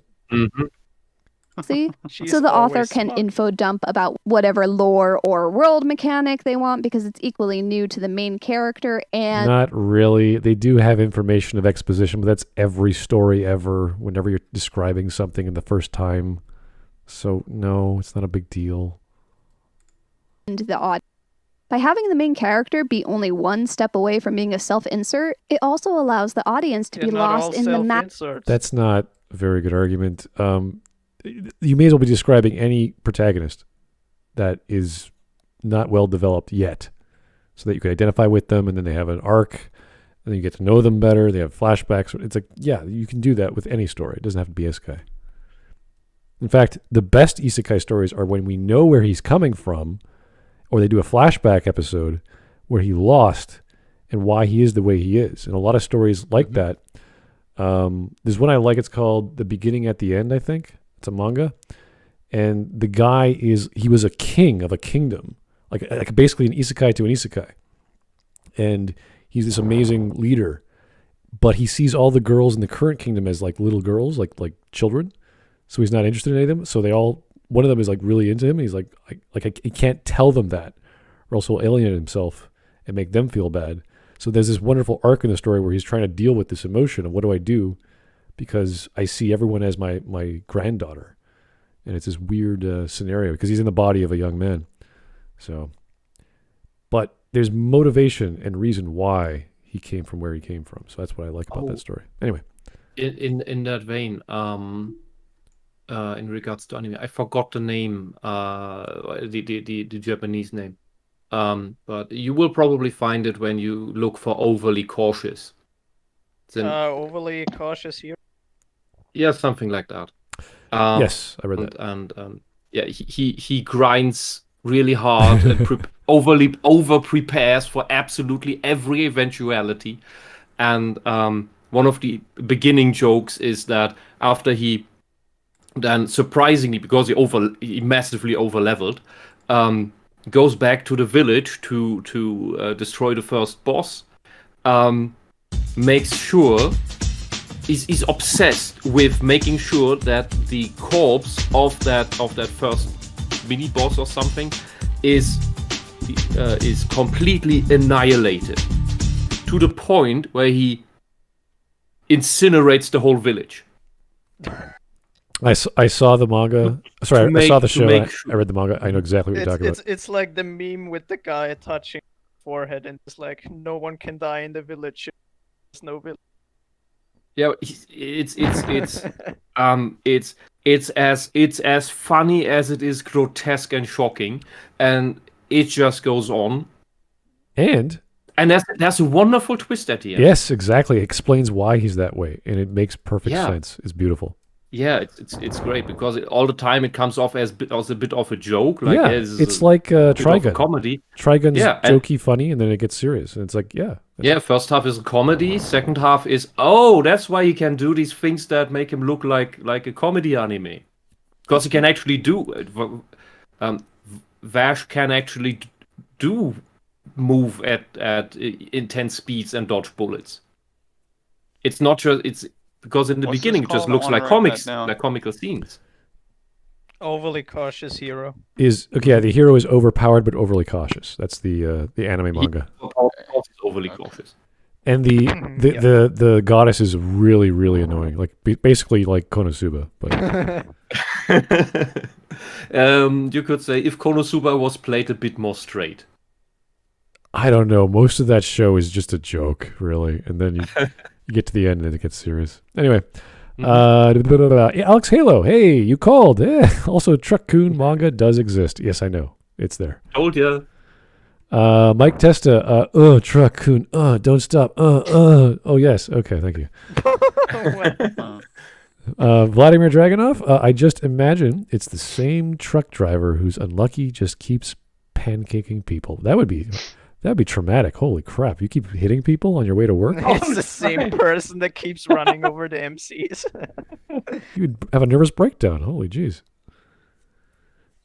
She's So the author always can smart. info dump about whatever lore or world mechanic they want because it's equally new to the main character and Not really. They do have information of exposition, but that's every story ever, whenever you're describing something in the first time. So, no, it's not a big deal. the audience. By having the main character be only one step away from being a self-insert, it also allows the audience to They're be not all lost in the map. self-inserts. That's not a very good argument. You may as well be describing any protagonist that is not well developed yet, so that you can identify with them, and then they have an arc, and then you get to know them better. They have flashbacks. It's like, yeah, you can do that with any story. It doesn't have to be isekai. In fact, the best isekai stories are when we know where he's coming from, or they do a flashback episode where he lost and why he is the way he is. And a lot of stories like that. There's one I like. It's called The Beginning at the End, I think. It's a manga. And the guy he was a king of a kingdom, like basically an isekai to an isekai. And he's this amazing leader, but he sees all the girls in the current kingdom as like little girls, like children. So he's not interested in any of them. So one of them is like really into him. And he's like he can't tell them that, or else he'll alienate himself and make them feel bad. So there's this wonderful arc in the story where he's trying to deal with this emotion of what do I do, because I see everyone as my granddaughter, and it's this weird scenario because he's in the body of a young man. So, but there's motivation and reason why he came from where he came from. So that's what I like about that story. Anyway, In that vein, in regards to anime, I forgot the name, the Japanese name. But you will probably find it when you look for Overly Cautious. Overly cautious here. Yeah, something like that. yes, I read that. And yeah, he grinds really hard and over prepares for absolutely every eventuality. And one of the beginning jokes is that after he then surprisingly, because he massively over leveled, goes back to the village to destroy the first boss. Makes sure he's obsessed with making sure that the corpse of that first mini boss or something is completely annihilated, to the point where he incinerates the whole village. I saw the manga. Sorry, I saw the show. I read the manga. I know exactly what you're talking about. It's like the meme with the guy touching his forehead and it's like, no one can die in the village. There's no village. Yeah, it's as funny as it is grotesque and shocking, and it just goes on. And there's a wonderful twist at the end. Yes, exactly. It explains why he's that way, and it makes perfect sense. It's beautiful. Yeah, it's great because all the time it comes off as a bit of a joke. Like, yeah, it's like Trigun. Comedy. Trigun's jokey, funny, and then it gets serious. And it's like, first half is a comedy. Second half is, that's why he can do these things that make him look like a comedy anime. Because he can actually do it. Vash can actually move at intense speeds and dodge bullets. It's not just because in the beginning it just looks like comical scenes. Overly cautious hero. The hero is overpowered but overly cautious. That's the anime manga. Overly cautious. And the Yeah. the goddess is really, really annoying. Like basically like Konosuba, but You could say if Konosuba was played a bit more straight. I don't know. Most of that show is just a joke, really. And then you get to the end and it gets serious. Anyway, Alex Halo, hey, you called. Also, Truck-kun manga does exist. Yes, I know. It's there. Told ya. Mike Testa, Truck-kun, don't stop, Oh, yes. Okay, thank you. Vladimir Dragunov, I just imagine it's the same truck driver who's unlucky just keeps pancaking people. That'd be traumatic. Holy crap. You keep hitting people on your way to work? It's the same person that keeps running over the MCs. You'd have a nervous breakdown. Holy jeez.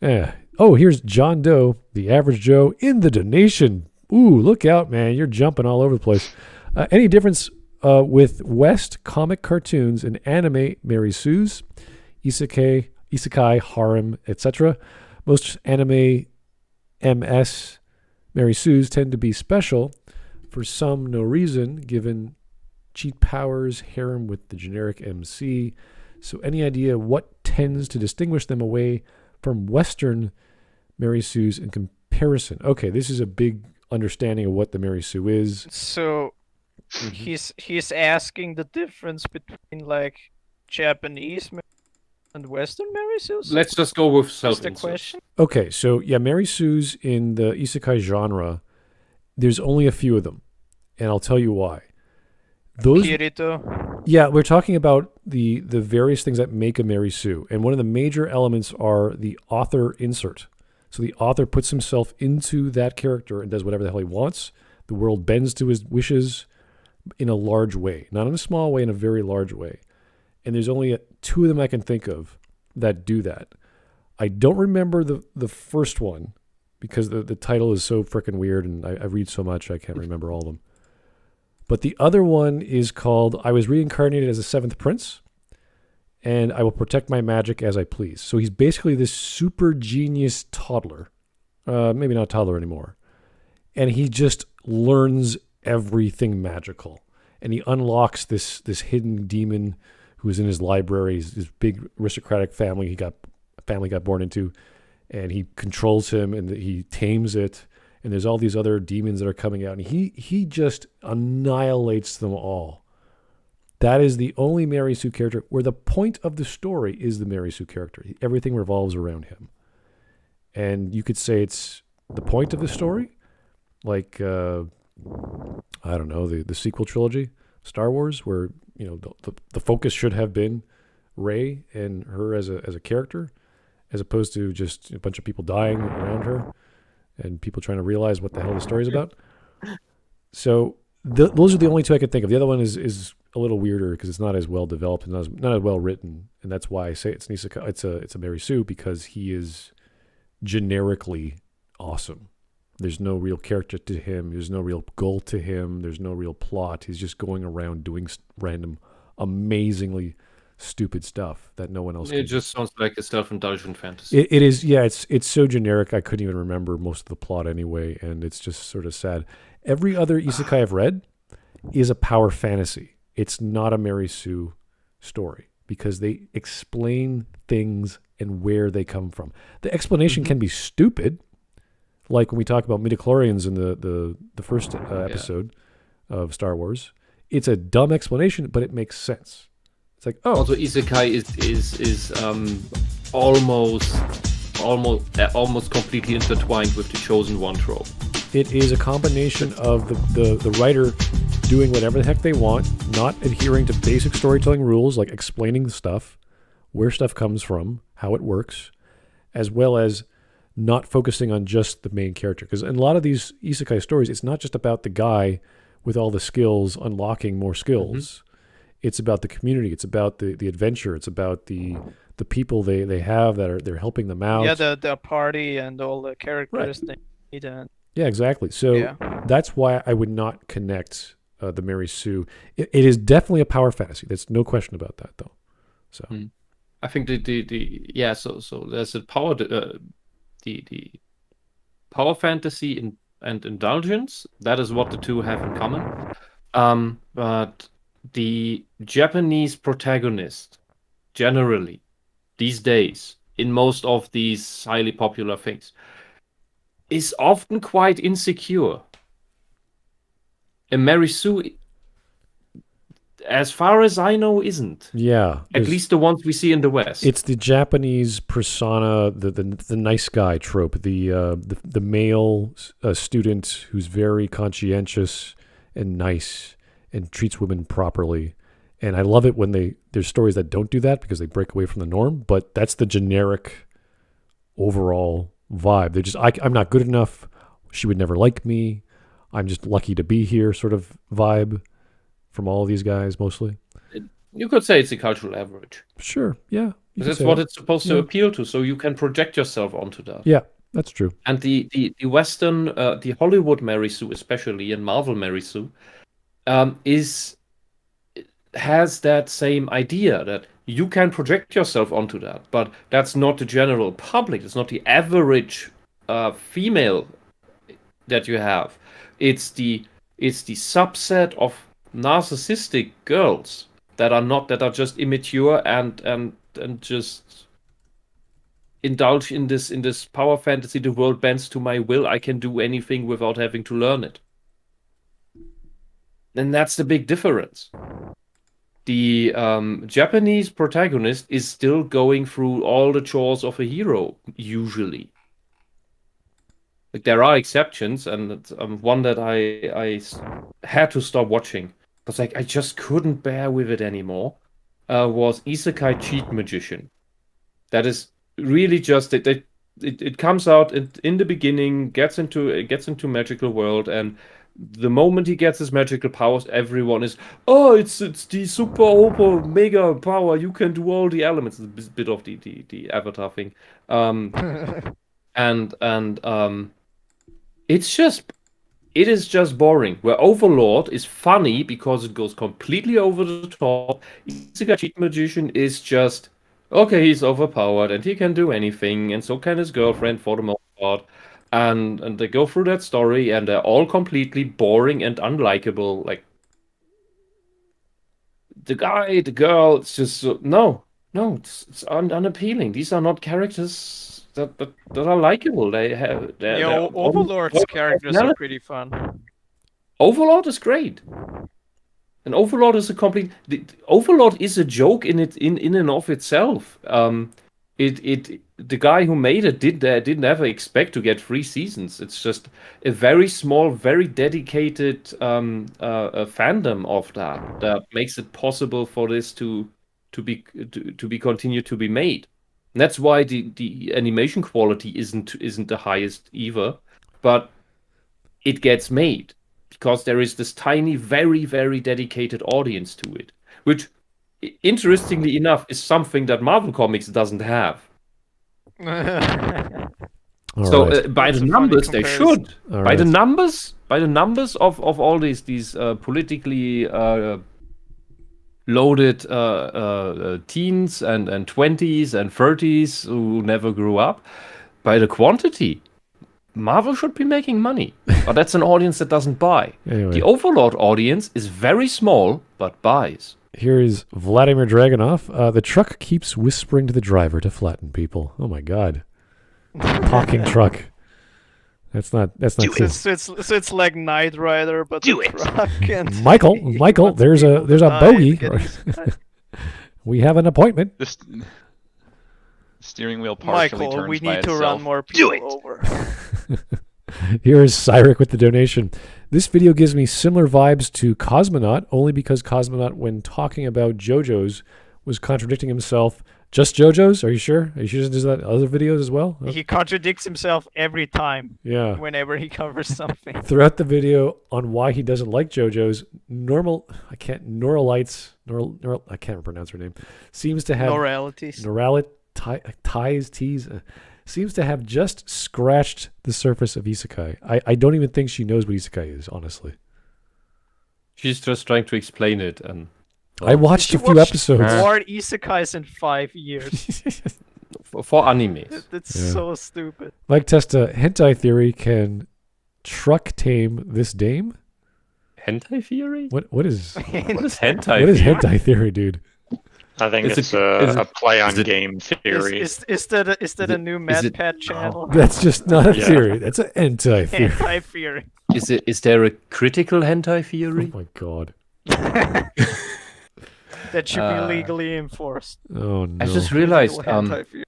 Yeah. Oh, here's John Doe, the average Joe, in the donation. Ooh, look out, man. You're jumping all over the place. Any difference with West comic cartoons and anime Mary Sue's, Isekai, harem, etc.? Most anime MS Mary Sue's tend to be special for some no reason, given cheat powers, harem with the generic MC. So any idea what tends to distinguish them away from Western Mary Sue's in comparison? Okay, this is a big understanding of what the Mary Sue is. So he's asking the difference between like Japanese and Western Mary Sue's? Let's just go with Is the self-insert. question? Okay, so yeah, Mary Sue's in the isekai genre, there's only a few of them, and I'll tell you why. Those, Kirito. yeah, we're talking about the various things that make a Mary Sue, and one of the major elements are the author insert. So the author puts himself into that character and does whatever the hell he wants. The world bends to his wishes in a large way, not in a small way, in a very large way. And there's only two of them I can think of that do that. I don't remember the first one because the title is so freaking weird and I read so much I can't remember all of them. But the other one is called I Was Reincarnated as a Seventh Prince and I Will Protect My Magic as I Please. So he's basically this super genius toddler. Maybe not toddler anymore. And he just learns everything magical. And he unlocks this hidden demon who was in his library, his big aristocratic family got born into, and he controls him and he tames it. And there's all these other demons that are coming out, and he just annihilates them all. That is the only Mary Sue character where the point of the story is the Mary Sue character. Everything revolves around him. And you could say it's the point of the story, like I don't know, the sequel trilogy, Star Wars, where the focus should have been Rey and her as a character, as opposed to just a bunch of people dying around her and people trying to realize what the hell the story is about. So those are the only two I could think of. The other one is a little weirder because it's not as well developed and not as well written, and that's why I say it's an isekai. It's a Mary Sue because he is generically awesome. There's no real character to him. There's no real goal to him. There's no real plot. He's just going around doing random, amazingly stupid stuff that no one else can It do. just sounds like a self-indulgent fantasy. It is, yeah, it's so generic I couldn't even remember most of the plot anyway, and it's just sort of sad. Every other isekai I've read is a power fantasy. It's not a Mary Sue story because they explain things and where they come from. The explanation can be stupid, like when we talk about midichlorians in the first episode of Star Wars. It's a dumb explanation, but it makes sense. It's like, oh, Also, isekai is almost completely intertwined with the Chosen One trope. it is a combination of the writer doing whatever the heck they want, not adhering to basic storytelling rules like explaining the stuff, where stuff comes from, how it works, as well as not focusing on just the main character. Because in a lot of these isekai stories, it's not just about the guy with all the skills unlocking more skills. It's about the community. It's about the adventure. It's about the people they have that they're helping them out. Yeah, the party and all the characters they need. And Yeah, exactly. So that's why I would not connect the Mary Sue. It is definitely a power fantasy. There's no question about that, though. So I think so there's a power the power fantasy and indulgence. That is what the two have in common. But the Japanese protagonist, generally, these days, in most of these highly popular things, is often quite insecure. And Mary Sue, as far as I know, isn't. Yeah. At least the ones we see in the West. It's the Japanese persona, the nice guy trope, the male student who's very conscientious and nice and treats women properly. And I love it when there's stories that don't do that because they break away from the norm, but that's the generic overall vibe. They're just, I'm not good enough. She would never like me. I'm just lucky to be here sort of vibe from all these guys mostly. You could say it's a cultural average. Sure, yeah. That's what it's supposed to appeal to, so you can project yourself onto that. Yeah, that's true. And the Western, the Hollywood Mary Sue especially, and Marvel Mary Sue, has that same idea that you can project yourself onto that, but that's not the general public. It's not the average female that you have. It's the subset of narcissistic girls that are just immature and just indulge in this power fantasy. The world bends to my will. I can do anything without having to learn it. And that's the big difference. The Japanese protagonist is still going through all the chores of a hero, usually. Like, there are exceptions, and one that I had to stop watching because I just couldn't bear with it anymore. Was Isekai Cheat Magician. That is really just it comes out in the beginning, gets into magical world, and the moment he gets his magical powers, everyone is, oh, it's the super over mega power. You can do all the elements. It's a bit of the Avatar thing, and it is just boring. Where Overlord is funny because it goes completely over the top. Isekai Cheat Magician is just, okay, he's overpowered and he can do anything, and so can his girlfriend for the most part. And they go through that story, and they're all completely boring and unlikable. Like, the guy, the girl, it's just no, it's unappealing. These are not characters that are likable. They're Overlord's characters are pretty fun. Overlord is great. And Overlord is Overlord is a joke in and of itself. The guy who made it didn't ever expect to get 3 seasons. It's just a very small, very dedicated fandom of that makes it possible for this to be continued to be made. And that's why the animation quality isn't the highest either, but it gets made because there is this tiny, very, very dedicated audience to it, which, interestingly enough, is something that Marvel Comics doesn't have. So by the numbers, they should. By the numbers of all these politically loaded teens and 20s and 30s who never grew up, by the quantity, Marvel should be making money. But that's an audience that doesn't buy. Anyway. The Overlord audience is very small, but buys. Here is Vladimir Dragunov. The truck keeps whispering to the driver to flatten people. Oh my god. Talking truck. That's not cool. So it's like Knight Rider, but Do the it. truck and Michael, there's a bogey. We have an appointment. The steering wheel partially Michael, turns we by need to itself. run more people Do it. over. Here is Cyric with the donation. This video gives me similar vibes to Cosmonaut, only because Cosmonaut, when talking about JoJo's, was contradicting himself. Just JoJo's? Are you sure? Are you sure he does that in other videos as well? He contradicts himself every time. Yeah. Whenever he covers something. Throughout the video on why he doesn't like JoJo's, Noralites, I can't pronounce her name, seems to have Noralities. Seems to have just scratched the surface of Isekai. I don't even think she knows what Isekai is, honestly. She's just trying to explain it, and I watched a few episodes. More isekais in 5 years. for animes. That's so stupid. Like Testa, hentai theory can truck tame this dame? hentai theory? What is What is hentai what is theory? hentai theory, dude? I think Is it's it- is a it- play on is it- game theory. Is that a new is it- MadPat channel? That's just not a Yeah. theory. That's an hentai theory. Anti-theory. Is there a critical hentai Oh theory? my god. That should Uh, be legally enforced. Oh no. I just realized Critical hentai theory.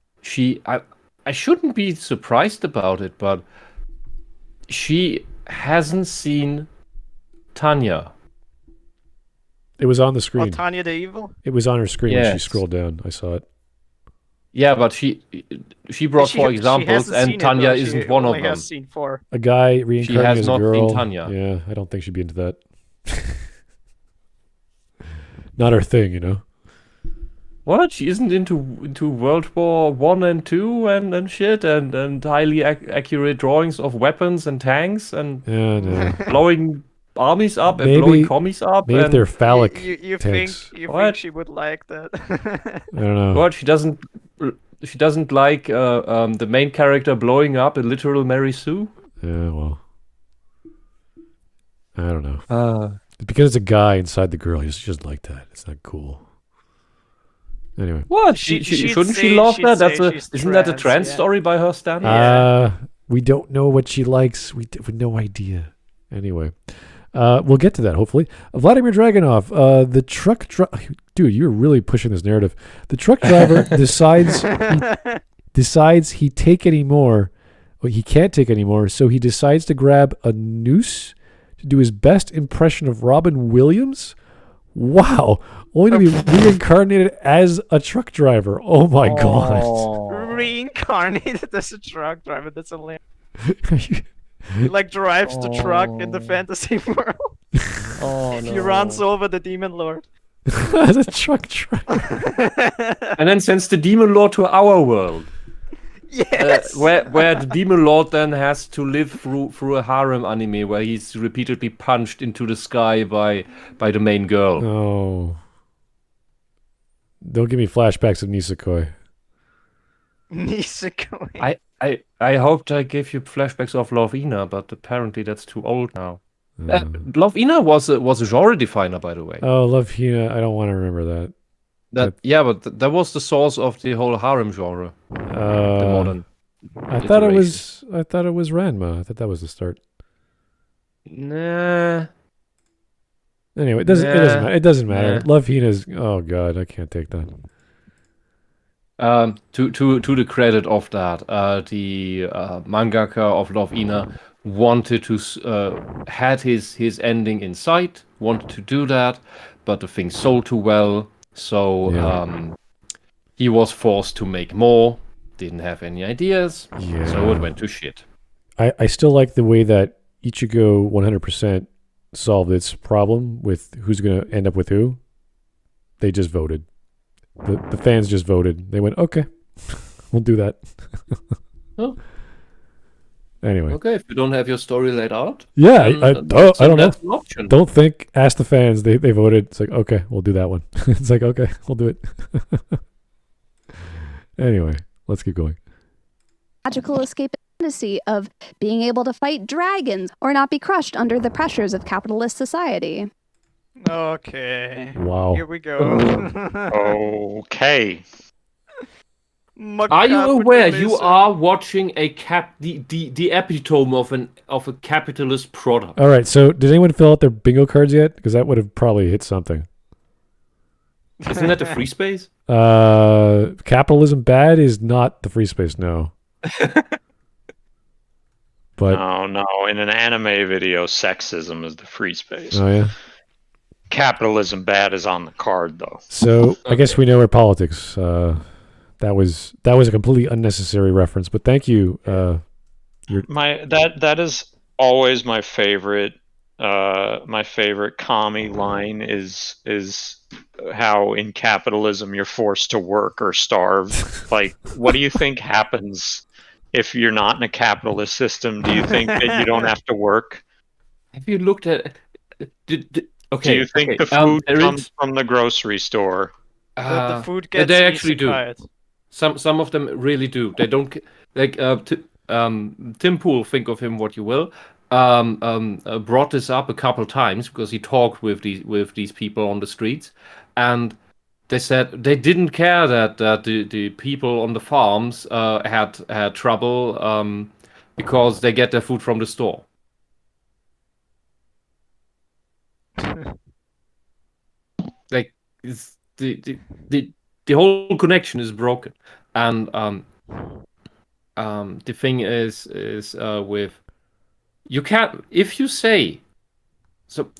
I shouldn't be surprised about it, but she hasn't seen Tanya. It was on the Oh, screen. Tanya the Evil? It was on her screen when she Yes. scrolled down. I saw it. Yeah, but she brought She- four she examples, hasn't and seen it, Tanya though. She isn't one of only them. has seen 4. A guy reincarnating has as a not seen girl. Tanya. Yeah, I don't think she'd be into that. Not her thing, you know. What? She isn't into World War One and Two and shit and highly accurate drawings of weapons and tanks and Yeah, no. blowing armies up and Maybe- blowing commies up. Maybe if and they're phallic You tanks. think What? she would like that? I don't know. what? She doesn't like the main character blowing up a literal Mary Sue. Yeah, well. I don't know. Because it's a guy inside the girl, he's just like that. It's not cool. Anyway. What? She'd Shouldn't say- she love she'd that? That's say a she's isn't that a trans, trans yeah. story by her standards? We don't know what she likes. We have no idea. Anyway, we'll get to that hopefully. Vladimir Dragunov, the truck dude, you're really pushing this narrative. The truck driver decides he take any more. Well, he can't take any more, so he decides to grab a noose to do his best impression of Robin Williams. Wow, only to be reincarnated as a truck driver. Oh my god. Reincarnated as a truck driver. That's hilarious. Are you- He like drives the truck in the fantasy world. Oh He runs over the demon lord. as a truck driver. And then sends the demon lord to our world. Yes. Where the demon lord then has to live through a harem anime where he's repeatedly punched into the sky by the main girl. Oh. Don't give me flashbacks of Nisekoi. Nisekoi. I hoped I gave you flashbacks of Love Ina, but apparently that's too old now. Love Ina was a genre definer, by the way. Oh, Love Hina. I don't want to remember that. That was the source of the whole harem genre. The modern. I thought it was Ranma. I thought that was the start. Nah. Anyway, it doesn't matter. It doesn't matter. Nah. Love Hina's. Oh god, I can't take that. To the credit of that, the mangaka of Love Ina wanted to had his ending in sight, wanted to do that, but the thing sold too well, so Yeah. he was forced to make more. Didn't have any ideas, Yeah. so it went to shit. I still like the way that Ichigo 100% solved its problem with who's going to end up with who. They just voted. The fans just voted. They went, okay, we'll do that. Oh. Anyway. Okay, if you don't have your story laid out, Yeah, then I don't know. that's an option. Don't think. Ask the fans. They voted. It's like, okay, we'll do that one. It's like, okay, we'll do it. Anyway, let's keep going. Magical escape fantasy of being able to fight dragons or not be crushed under the pressures of capitalist society. Okay. Wow. Here we go. Okay. Are you aware you Macapitalism. are watching the epitome of a capitalist product? All right. So, did anyone fill out their bingo cards yet? Because that would have probably hit something. Isn't that the free space? Capitalism bad is not the free space. No. But No. In an anime video, sexism is the free space. oh yeah. Capitalism bad is on the card, though. So I guess we know where politics. That was a completely unnecessary reference, but thank you. That is always my favorite. My favorite commie line is how in capitalism you're forced to work or starve. Like, what do you think happens if you're not in a capitalist system? Do you think that you don't have to work? Have you looked at? Okay. Do you think the food comes from the grocery store? The food gets they actually do. isekai-ed. Some of them really do. They don't like Tim Pool. Think of him what you will. brought this up a couple times because he talked with these people on the streets, and they said they didn't care that the people on the farms had trouble because they get their food from the store. Like the whole connection is broken, and the thing is with you can't if you say. So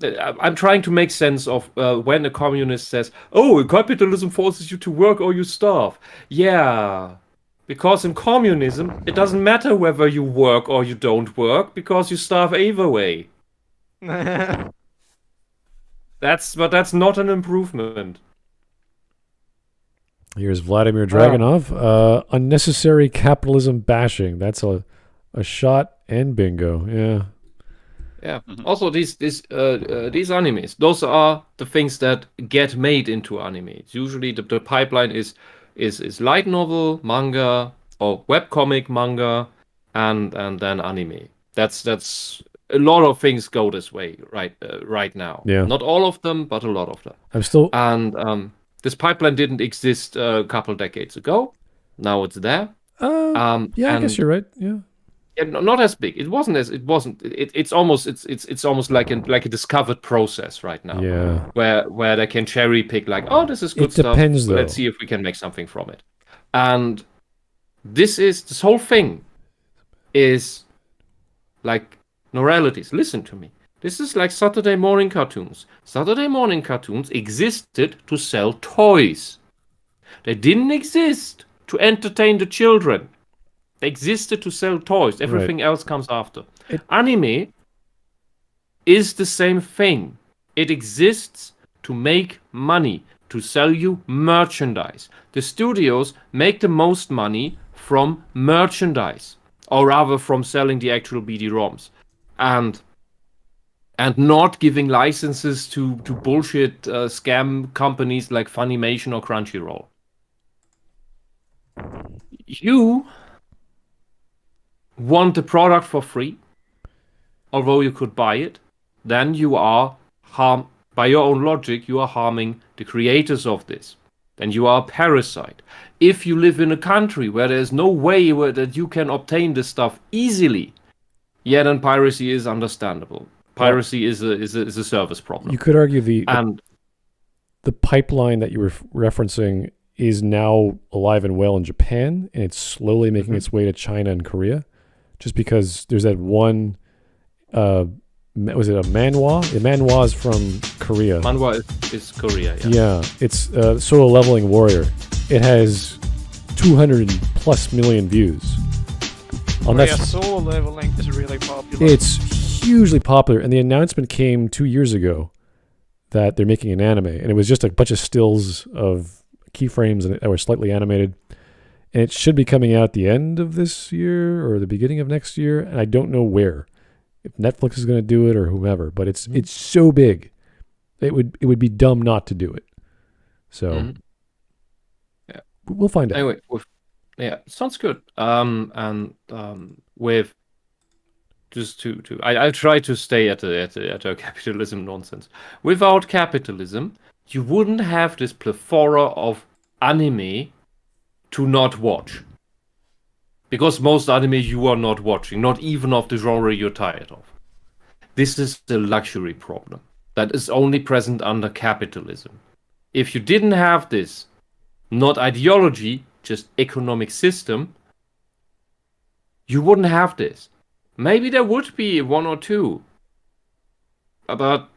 I'm trying to make sense of when a communist says, "Oh, capitalism forces you to work or you starve." Yeah, because in communism, it doesn't matter whether you work or you don't work because you starve either way. That's not an improvement. Here's Vladimir Dragonov. Unnecessary capitalism bashing. That's a shot and bingo. Yeah. Yeah. Also, these animes, those are the things that get made into animes. Usually, the pipeline is light novel, manga, or webcomic manga, and then anime. That's a lot of things go this way right now. Yeah. Not all of them, but a lot of them. I'm still. And this pipeline didn't exist a couple decades ago. Now it's there. Yeah, I guess you're right. Yeah. Yeah, not as big. It wasn't. It's almost like a discovered process right now. Yeah. Where they can cherry pick like, oh, this is good stuff. It depends, though. Let's see if we can make something from it. And this whole thing is like Noralities. Listen to me. This is like Saturday morning cartoons. Saturday morning cartoons existed to sell toys. They didn't exist to entertain the children. They existed to sell toys. Everything else comes after. Anime is the same thing. It exists to make money, to sell you merchandise. The studios make the most money from merchandise, or rather from selling the actual BD-ROMs, and not giving licenses to bullshit scam companies like Funimation or Crunchyroll. You want the product for free, although you could buy it, then you are by your own logic, you are harming the creators of this. Then you are a parasite. If you live in a country where there's no way that you can obtain this stuff easily, yeah, then piracy is understandable. Piracy is a service problem. You could argue the pipeline that you were referencing is now alive and well in Japan, and it's slowly making its way to China and Korea. Just because there's that one, was it a manhwa? The manhwa is from Korea. Manhwa is Korea, yeah. Yeah, it's Solo Leveling Warrior. It has 200 plus million views. Solo Leveling is really popular. It's hugely popular, and the announcement came 2 years ago that they're making an anime, and it was just a bunch of stills of keyframes that were slightly animated. And it should be coming out the end of this year or the beginning of next year, and I don't know where. If Netflix is going to do it or whomever, but it's so big, it would be dumb not to do it. So, yeah, we'll find out. Anyway, yeah, sounds good. With just to I try to stay at a capitalism nonsense. Without capitalism, you wouldn't have this plethora of anime to not watch. Because most anime you are not watching, not even of the genre you're tired of. This is the luxury problem that is only present under capitalism. If you didn't have this, not ideology, just economic system, you wouldn't have this. Maybe there would be one or two. But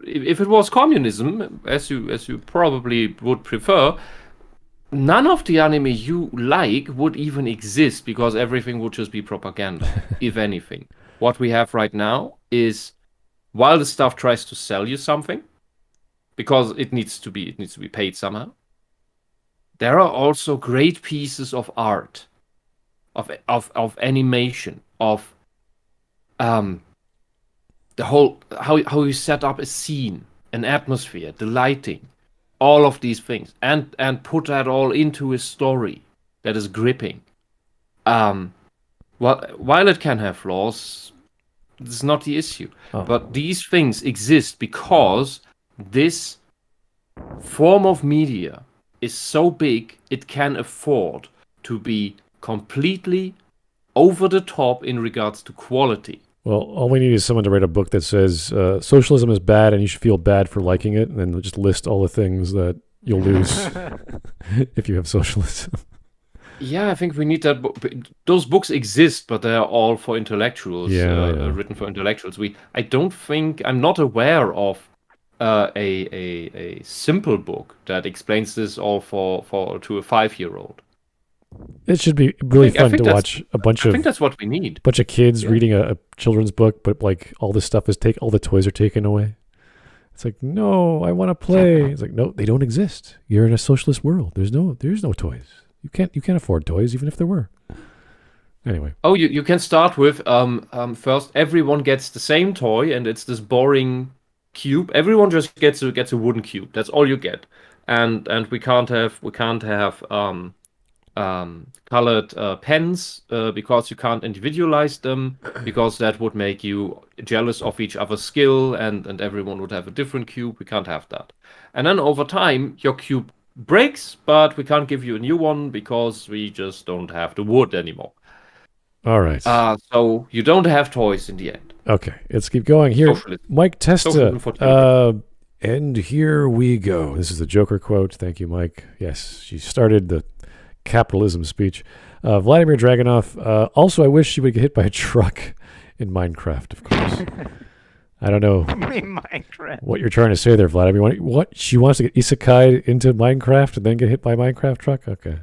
if it was communism, as you probably would prefer, none of the anime you like would even exist because everything would just be propaganda, if anything. What we have right now is, while the stuff tries to sell you something, because it needs to be paid somehow, there are also great pieces of art, of animation, of the whole how you set up a scene, an atmosphere, the lighting. All of these things, and put that all into a story that is gripping. While it can have flaws, This is not the issue. Oh. But these things exist because this form of media is so big it can afford to be completely over the top in regards to quality. Well, all we need is someone to write a book that says socialism is bad and you should feel bad for liking it, and then just list all the things that you'll lose if you have socialism. Yeah, I think we need that. Those books exist, but they are all for intellectuals, written for intellectuals. I'm not aware of a simple book that explains this all to a 5-year-old. It should be really fun to watch a bunch I think that's what we need. of kids reading a children's book, but like all this stuff is all the toys are taken away. It's like, no, I want to play. It's like, no, they don't exist. You're in a socialist world. There's no toys. You can't afford toys, even if there were. Anyway. Oh, you can start with first everyone gets the same toy, and it's this boring cube. Everyone just gets a wooden cube. That's all you get, and we can't have colored pens because you can't individualize them, because that would make you jealous of each other's skill, and everyone would have a different cube. We can't have that. And then over time, your cube breaks, but we can't give you a new one because we just don't have the wood anymore. All right. So you don't have toys in the end. Okay, let's keep going here. Socialism. Mike Socialism for Testa. And here we go. This is the Joker quote. Thank you, Mike. Yes, she started the capitalism speech. Vladimir Dragunov. Also, I wish she would get hit by a truck in Minecraft, of course. I don't know Minecraft. what you're trying to say there, Vladimir. What? She wants to get isekai into Minecraft and then get hit by a Minecraft truck? Okay.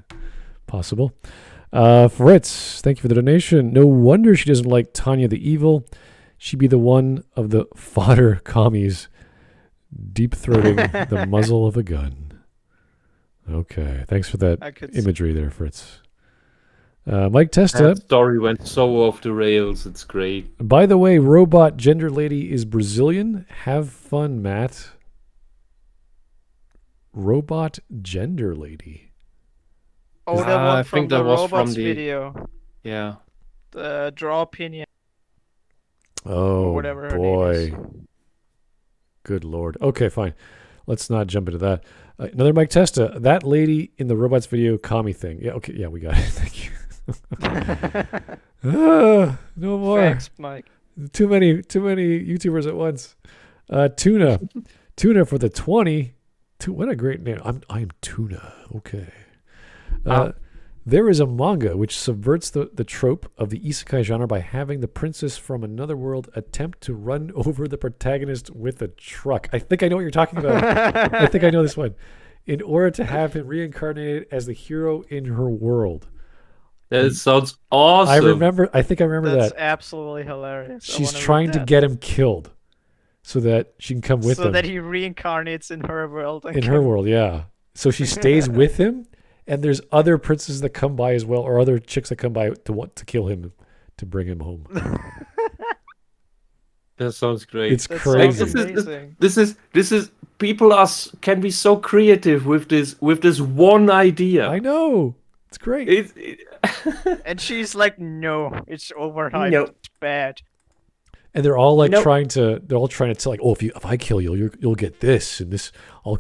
Possible. Fritz, thank you for the donation. No wonder she doesn't like Tanya the Evil. She'd be the one of the fodder commies deep-throating the muzzle of a gun. Okay. Thanks for that imagery there, Fritz. Mike Testa. That story went so off the rails. It's great. By the way, Robot Gender Lady is Brazilian. Have fun, Matt. Robot Gender Lady. Oh, that one I from think the that was robots from the video. Yeah. The Draw Opinion. Oh, whatever her name boy. is. Good Lord. Okay, fine. Let's not jump into that. Another Mike Testa. That lady in the robots video, commie thing. Yeah, okay. Yeah, we got it. Thank you. No more. Thanks, Mike. Too many YouTubers at once. Tuna for the 20. What a great name. I'm Tuna. Okay. There is a manga which subverts the trope of the isekai genre by having the princess from another world attempt to run over the protagonist with a truck. I think I know what you're talking about. I think I know this one. In order to have him reincarnated as the hero in her world. That sounds awesome. I think I remember That's that. absolutely hilarious. She's trying to get him killed so that she can come with him. So that he reincarnates in her world. In her world, yeah. So she stays with him, and there's other princes that come by as well, or other chicks that come by to want to kill him, to bring him home. That sounds great. It's crazy. This is people can be so creative with this one idea. I know. It's great. And she's like, no, it's overhyped. No. It's bad. And they're all like trying to tell, like, oh, if I kill you, you'll get this and this.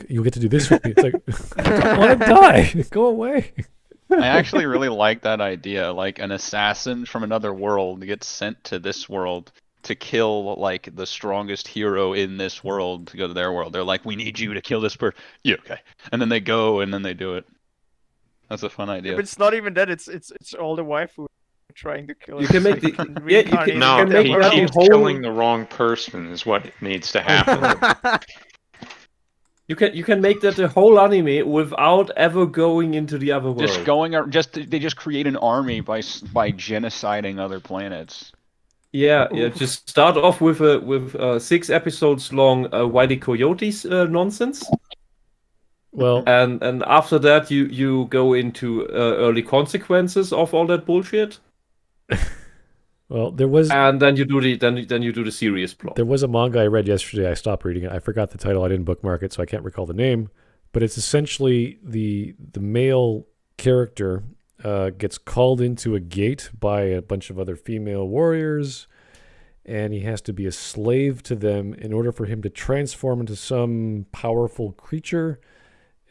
You'll get to do this with me. It's like, I don't want to die. Go away. I actually really like that idea. Like an assassin from another world gets sent to this world to kill like the strongest hero in this world to go to their world. They're like, we need you to kill this person. Yeah, okay. And then they go and then they do it. That's a fun idea. But it's not even that. It's all the waifu trying to kill. You can make the he keeps killing the wrong person is what needs to happen. You can make that the whole anime without ever going into the other world. They just create an army by genociding other planets. Yeah. Just start off with 6 episodes long Wile E. Coyotes nonsense. Well, and after that you go into early consequences of all that bullshit. Well, there was, and then you do the serious plot. There was a manga I read yesterday. I stopped reading it. I forgot the title. I didn't bookmark it, so I can't recall the name. But it's essentially the male character gets called into a gate by a bunch of other female warriors, and he has to be a slave to them in order for him to transform into some powerful creature.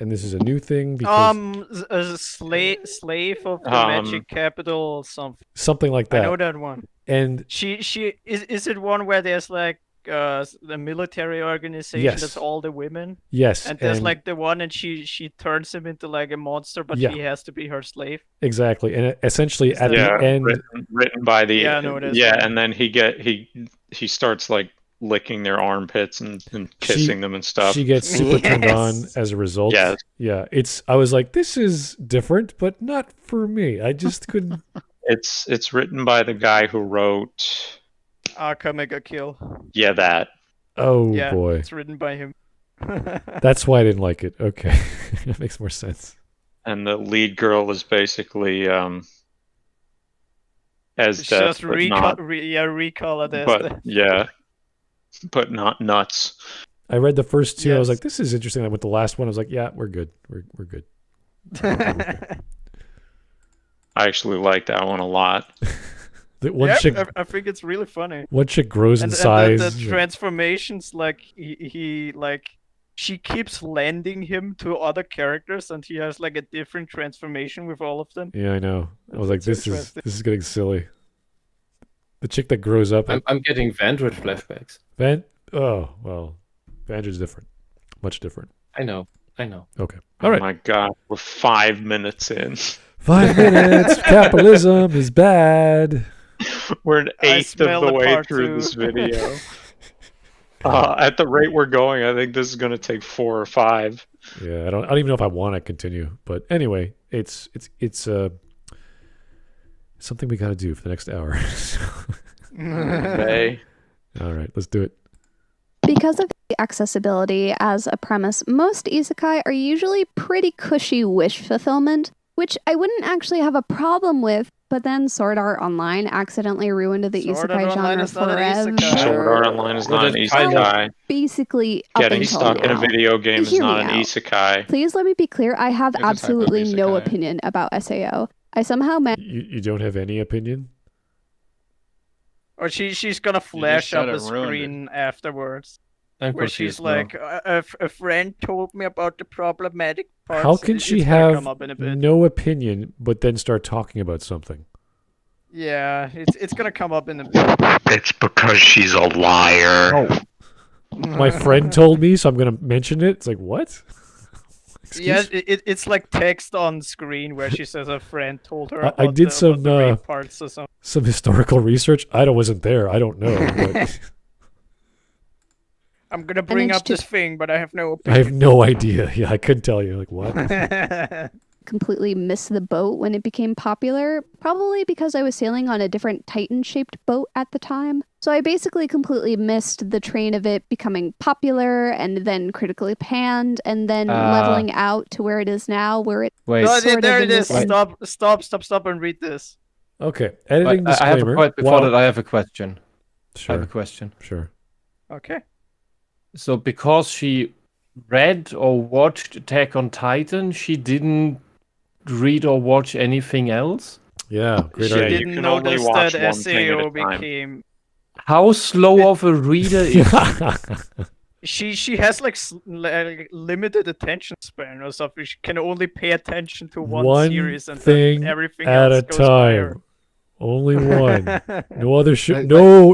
And this is a new thing because a slave of the magic capital or something. Something like that. I know that one. And she is it one where there's like the military organization that's all the women? Yes. And there's like the one, and she turns him into like a monster, but he has to be her slave. Exactly. And essentially at the end, written by the right. And then he starts like licking their armpits and kissing them and stuff. She gets super turned on as a result. Yeah. I was like, this is different, but not for me. I just couldn't. It's written by the guy who wrote Aka Mega Kill. Yeah, that. Oh boy. It's written by him. That's why I didn't like it. Okay. That makes more sense. And the lead girl is basically as it's death, just but not, recall it as but death. but not nuts. I read the first two. I was like, this is interesting. I went the last one. I was like, yeah, we're good. We're good. I actually like that one a lot. Chick, I think it's really funny. One chick grows in size. And the transformations, like he she keeps lending him to other characters, and he has like a different transformation with all of them. Yeah, I know. I was like, this is getting silly. The chick that grows up. I'm getting Vandred flashbacks. Oh well, Vandred's different, much different. I know. Okay. All right. Oh my God, we're 5 minutes in. 5 minutes. Capitalism is bad. We're an eighth of the way through this video. At the rate we're going, I think this is going to take 4 or 5. Yeah, I don't even know if I want to continue. But anyway, it's something we got to do for the next hour. Okay. All right, let's do it. Because of the accessibility as a premise, most isekai are usually pretty cushy wish fulfillment, which I wouldn't actually have a problem with, but then Sword Art Online accidentally ruined the isekai genre forever. Sword Art Online is not an isekai. Basically, getting stuck in a video game is not an isekai. Please let me be clear, I have absolutely no opinion about SAO. I somehow You don't have any opinion? Or she's gonna flash up the screen afterwards. Where she's like, a friend told me about the problematic parts. How can she have no opinion, but then start talking about something? Yeah, it's gonna come up in a bit. It's because she's a liar. Oh. My friend told me, so I'm gonna mention it. It's like, what? Yeah, it's like text on screen where she says a friend told her. I did some parts or something. Some historical research. I wasn't there. I don't know. But... I'm gonna bring up this thing, but I have no opinion. I have no idea. Yeah, I couldn't tell you. Like, what? Completely missed the boat when it became popular, probably because I was sailing on a different Titan-shaped boat at the time. So I basically completely missed the train of it becoming popular and then critically panned and then leveling out to where it is now, where it there it is. Stop and read this. Okay, editing disclaimer. I have a question. Sure. I have a question. Sure. Okay. So because she read or watched Attack on Titan, she didn't read or watch anything else? Yeah, great idea. She didn't notice that SAO became... How slow of a reader is she has like limited attention span or something. She can only pay attention to one series and thing then everything at else a goes time. Only one. No other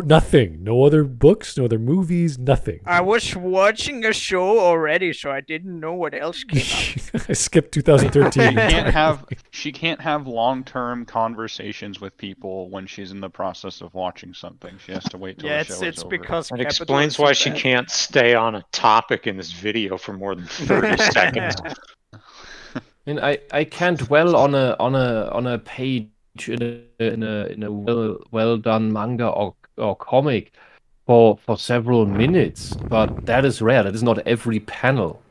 nothing. No other books, no other movies, nothing. I was watching a show already, so I didn't know what else came out. I skipped 2013. She can't have long-term conversations with people when she's in the process of watching something. She has to wait till the show is over. It's because it explains why she can't stay on a topic in this video for more than 30 seconds. I mean, I can't dwell on a page in a well done manga or comic for several minutes, but that is rare. That is not every panel.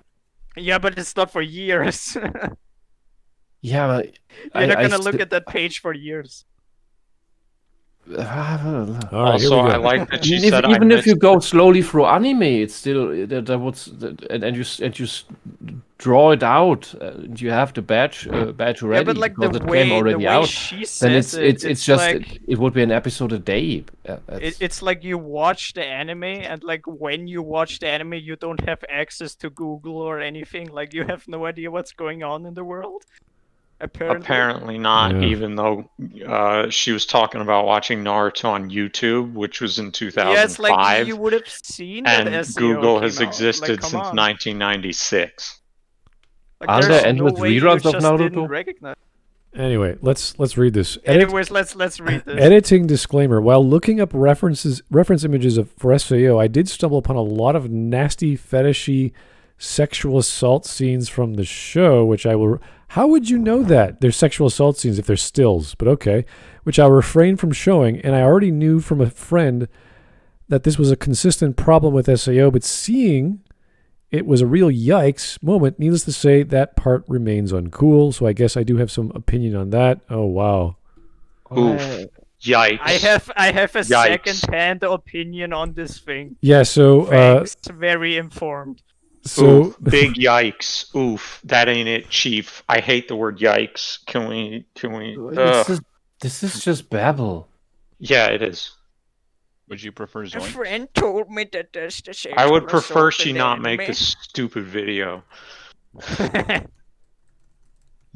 Yeah, but it's not for years. Yeah, you're not gonna look at that page for years. Also, I like that she said if you go slowly through anime, it's still and you draw it out. You have the badge ready Yeah, but like because the it way came already the way out. she Then says it's just like it would be an episode a day. That's- it's like you watch the anime, and like when you watch the anime, you don't have access to Google or anything. Like you have no idea what's going on in the world. Apparently not, Yeah. even though she was talking about watching Naruto on YouTube, which was in 2005. Yeah, it's like you would have seen that and SEO Google came has out. existed Like, come since on. 1996. Like, Are there's there endless no way you reruns of just didn't Naruto? recognize. Anyway, let's read this. Anyways, let's read this. Editing disclaimer. While looking up reference images for SAO, I did stumble upon a lot of nasty, fetishy, sexual assault scenes from the show, which I will... How would you know that? There's sexual assault scenes if they're stills, but okay. Which I'll refrain from showing, and I already knew from a friend that this was a consistent problem with SAO, but seeing it was a real yikes moment, needless to say, that part remains uncool, so I guess I do have some opinion on that. Oh, wow. Oof. Yikes. I have a Yikes. second-hand opinion on this thing. Yeah, so... Thanks. Very informed. so Oof, big yikes. Oof. That ain't it, Chief. I hate the word yikes. Can we This is just babble. Yeah, it is. Would you prefer A Zoink? friend told me that there's the same. I would prefer she not make this stupid video.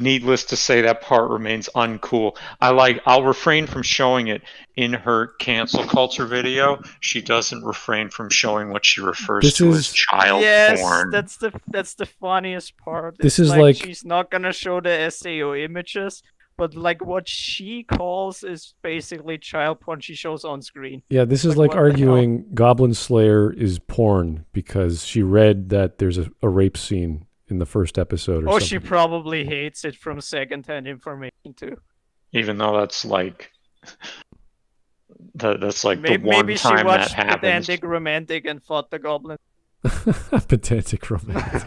Needless to say, that part remains uncool. I'll refrain from showing it in her cancel culture video. She doesn't refrain from showing what she refers This to is- as child Yes, porn. that's the funniest part. This It's is like- she's not gonna show the SAO images, but like what she calls is basically child porn she shows on screen. Yeah, this is Like, like what the hell? arguing Goblin Slayer is porn because she read that there's a rape scene in the first episode or Oh, something. she probably hates it from secondhand information too. Even though that's like that's like the one Maybe she time that watched happens. Pedantic Romantic and fought the goblin. Pedantic romance.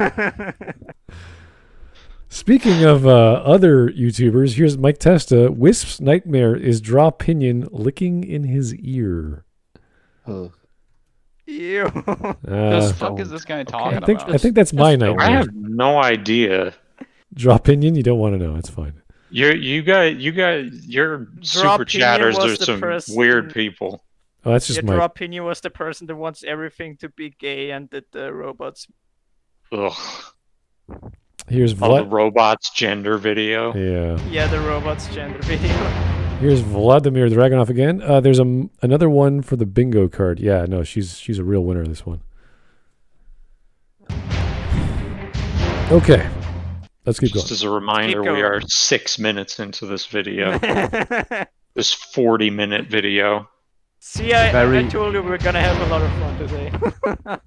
Speaking of other YouTubers, here's Mike Testa. Wisp's nightmare is draw pinion licking in his ear. Ugh. Ew. What the fuck is this guy talking I think about? I think that's my Just don't. nightmare. I have no idea. Draw pinion. You don't want to know. It's fine. You guys, your super Opinion chatters was are the some person- weird people. Oh, that's just Yeah, my. Draw Opinion was the person that wants everything to be gay and that the robots. Ugh. Here's Oh, the Vlad. robots gender video. Yeah. Yeah, the robots gender video. Here's Vladimir Dragunov again. There's another one for the bingo card. Yeah, no, she's a real winner. This one. Okay, let's keep going. Just as a reminder, Keep we going. are 6 minutes into this video. This 40-minute video. See, I Very- told you we're gonna have a lot of fun today.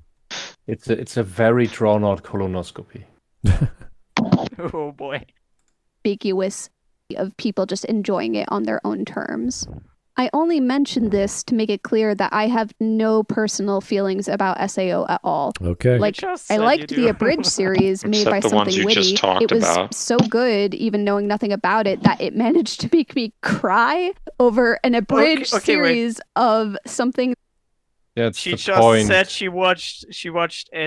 It's a very drawn out colonoscopy. Oh boy. Ambiguous of people just enjoying it on their own terms. I only mentioned this to make it clear that I have no personal feelings about SAO at all. Okay. Like, just I said liked you the do. abridged series made Except by the ones something you witty. just talked It was about. so good, even knowing nothing about it, that it managed to make me cry over an abridged okay, wait. series of something. That's She the just point. said she watched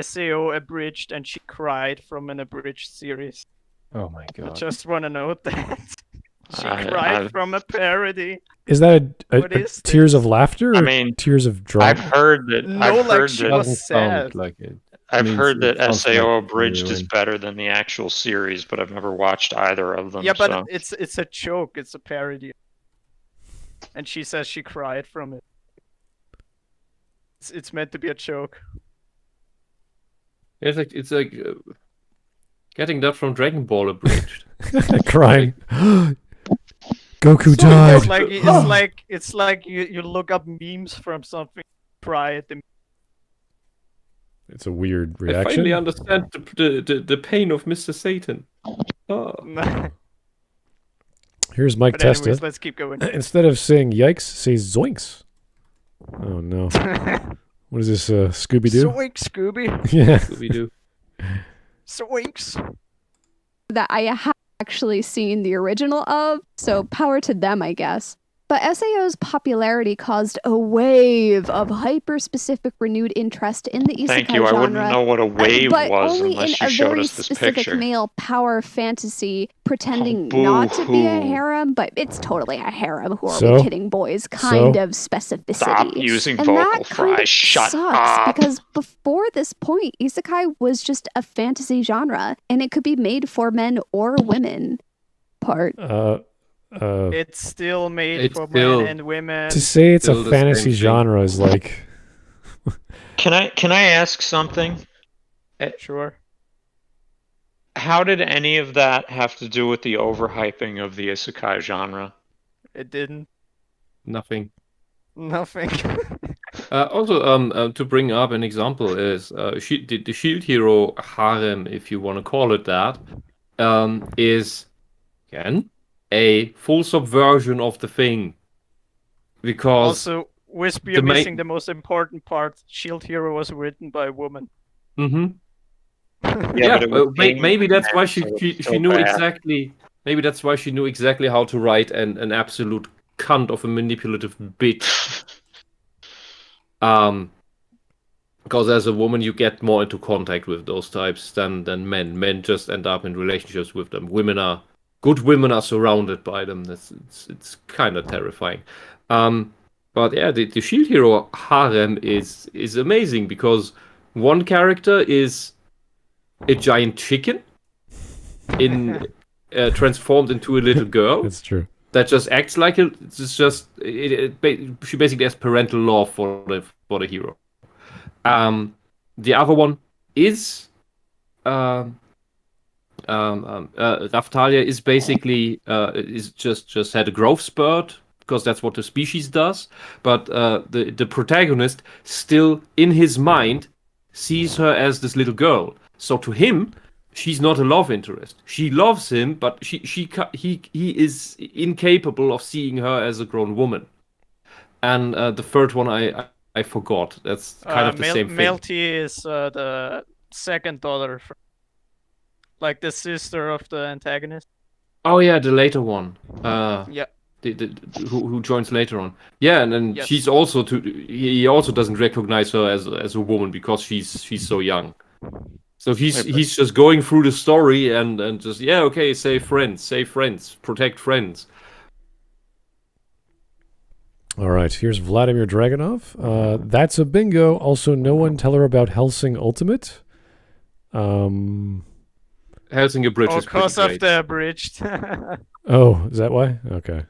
SAO abridged and she cried from an abridged series. Oh my I god. just want to note that. She I- cried I- from a parody. Is that What a is tears this? of laughter? Or I mean, tears of drama. I've heard that. No, I've like heard she that. was Doesn't sound sad. like it. I've means heard it that sounds SAO like abridged is genuine. better than the actual series, but I've never watched either of them. Yeah, but so. it's a joke. It's a parody. And she says she cried from it. It's meant to be a joke. It's like getting that from Dragon Ball abridged. Crying. Goku died. It's like you look up memes from something, cry at the. It's a weird I finally reaction. understand the pain of Mr. Satan. Oh. But Here's Mike anyways, Testa. let's keep going. Instead of saying yikes, say zoinks. Oh no. What is this, Scooby Doo? Zoinks, Scooby. Yeah. Scooby-Doo. Zoinks. That I have actually seen the original of, so power to them, I guess. But SAO's popularity caused a wave of hyper-specific renewed interest in the isekai Thank you. I genre. wouldn't know what a wave but was only in unless you a showed very us this specific picture. male power fantasy, pretending Oh, not to be a boo-hoo. harem, but it's totally a harem. Who are So? we kidding, boys? Kind of specificity. Stop using and vocal that kind fry. of Shut sucks up. because before this point, isekai was just a fantasy genre, and it could be made for men or women. It's still made It's for still- men and women. to say it's Still a the fantasy same thing. genre is like Can I ask something? Sure. How did any of that have to do with the overhyping of the isekai genre? It didn't. Nothing. Nothing. Also, to bring up an example is the Shield Hero harem, if you want to call it that, is again a full subversion of the thing. Because Also, Wispy, the you're main- missing the most important part. Shield Hero was written by a woman. Mhm. Yeah, but it was maybe that's why she so it's she, so she knew bad. exactly. Maybe that's why she knew exactly how to write an absolute cunt of a manipulative bitch. Because as a woman, you get more into contact with those types than men. Men just end up in relationships with them. Good women are surrounded by them. It's kind of terrifying. But yeah, the Shield Hero harem is amazing because one character is a giant chicken transformed into a little girl it's true. that just acts like it. It's just she basically has parental love for the hero. The other one is Raftalia is basically is just had a growth spurt because that's what the species does. But the protagonist still in his mind sees her as this little girl. So to him, she's not a love interest. She loves him, but he is incapable of seeing her as a grown woman. And the third one I forgot. That's kind of the same thing. Melty is the second daughter, like the sister of the antagonist. Oh yeah, the later one. Yeah. Who joins later on. Yeah, and then Yes. she's also he also doesn't recognize her as a woman because she's so young. So he's just going through the story and just okay, save friends, protect friends. All right, here's Vladimir Dragunov. That's a bingo. Also, no one tell her about Helsing Ultimate. Helsing Abridged is pretty Because of great. the abridged. Oh, is that why? Okay.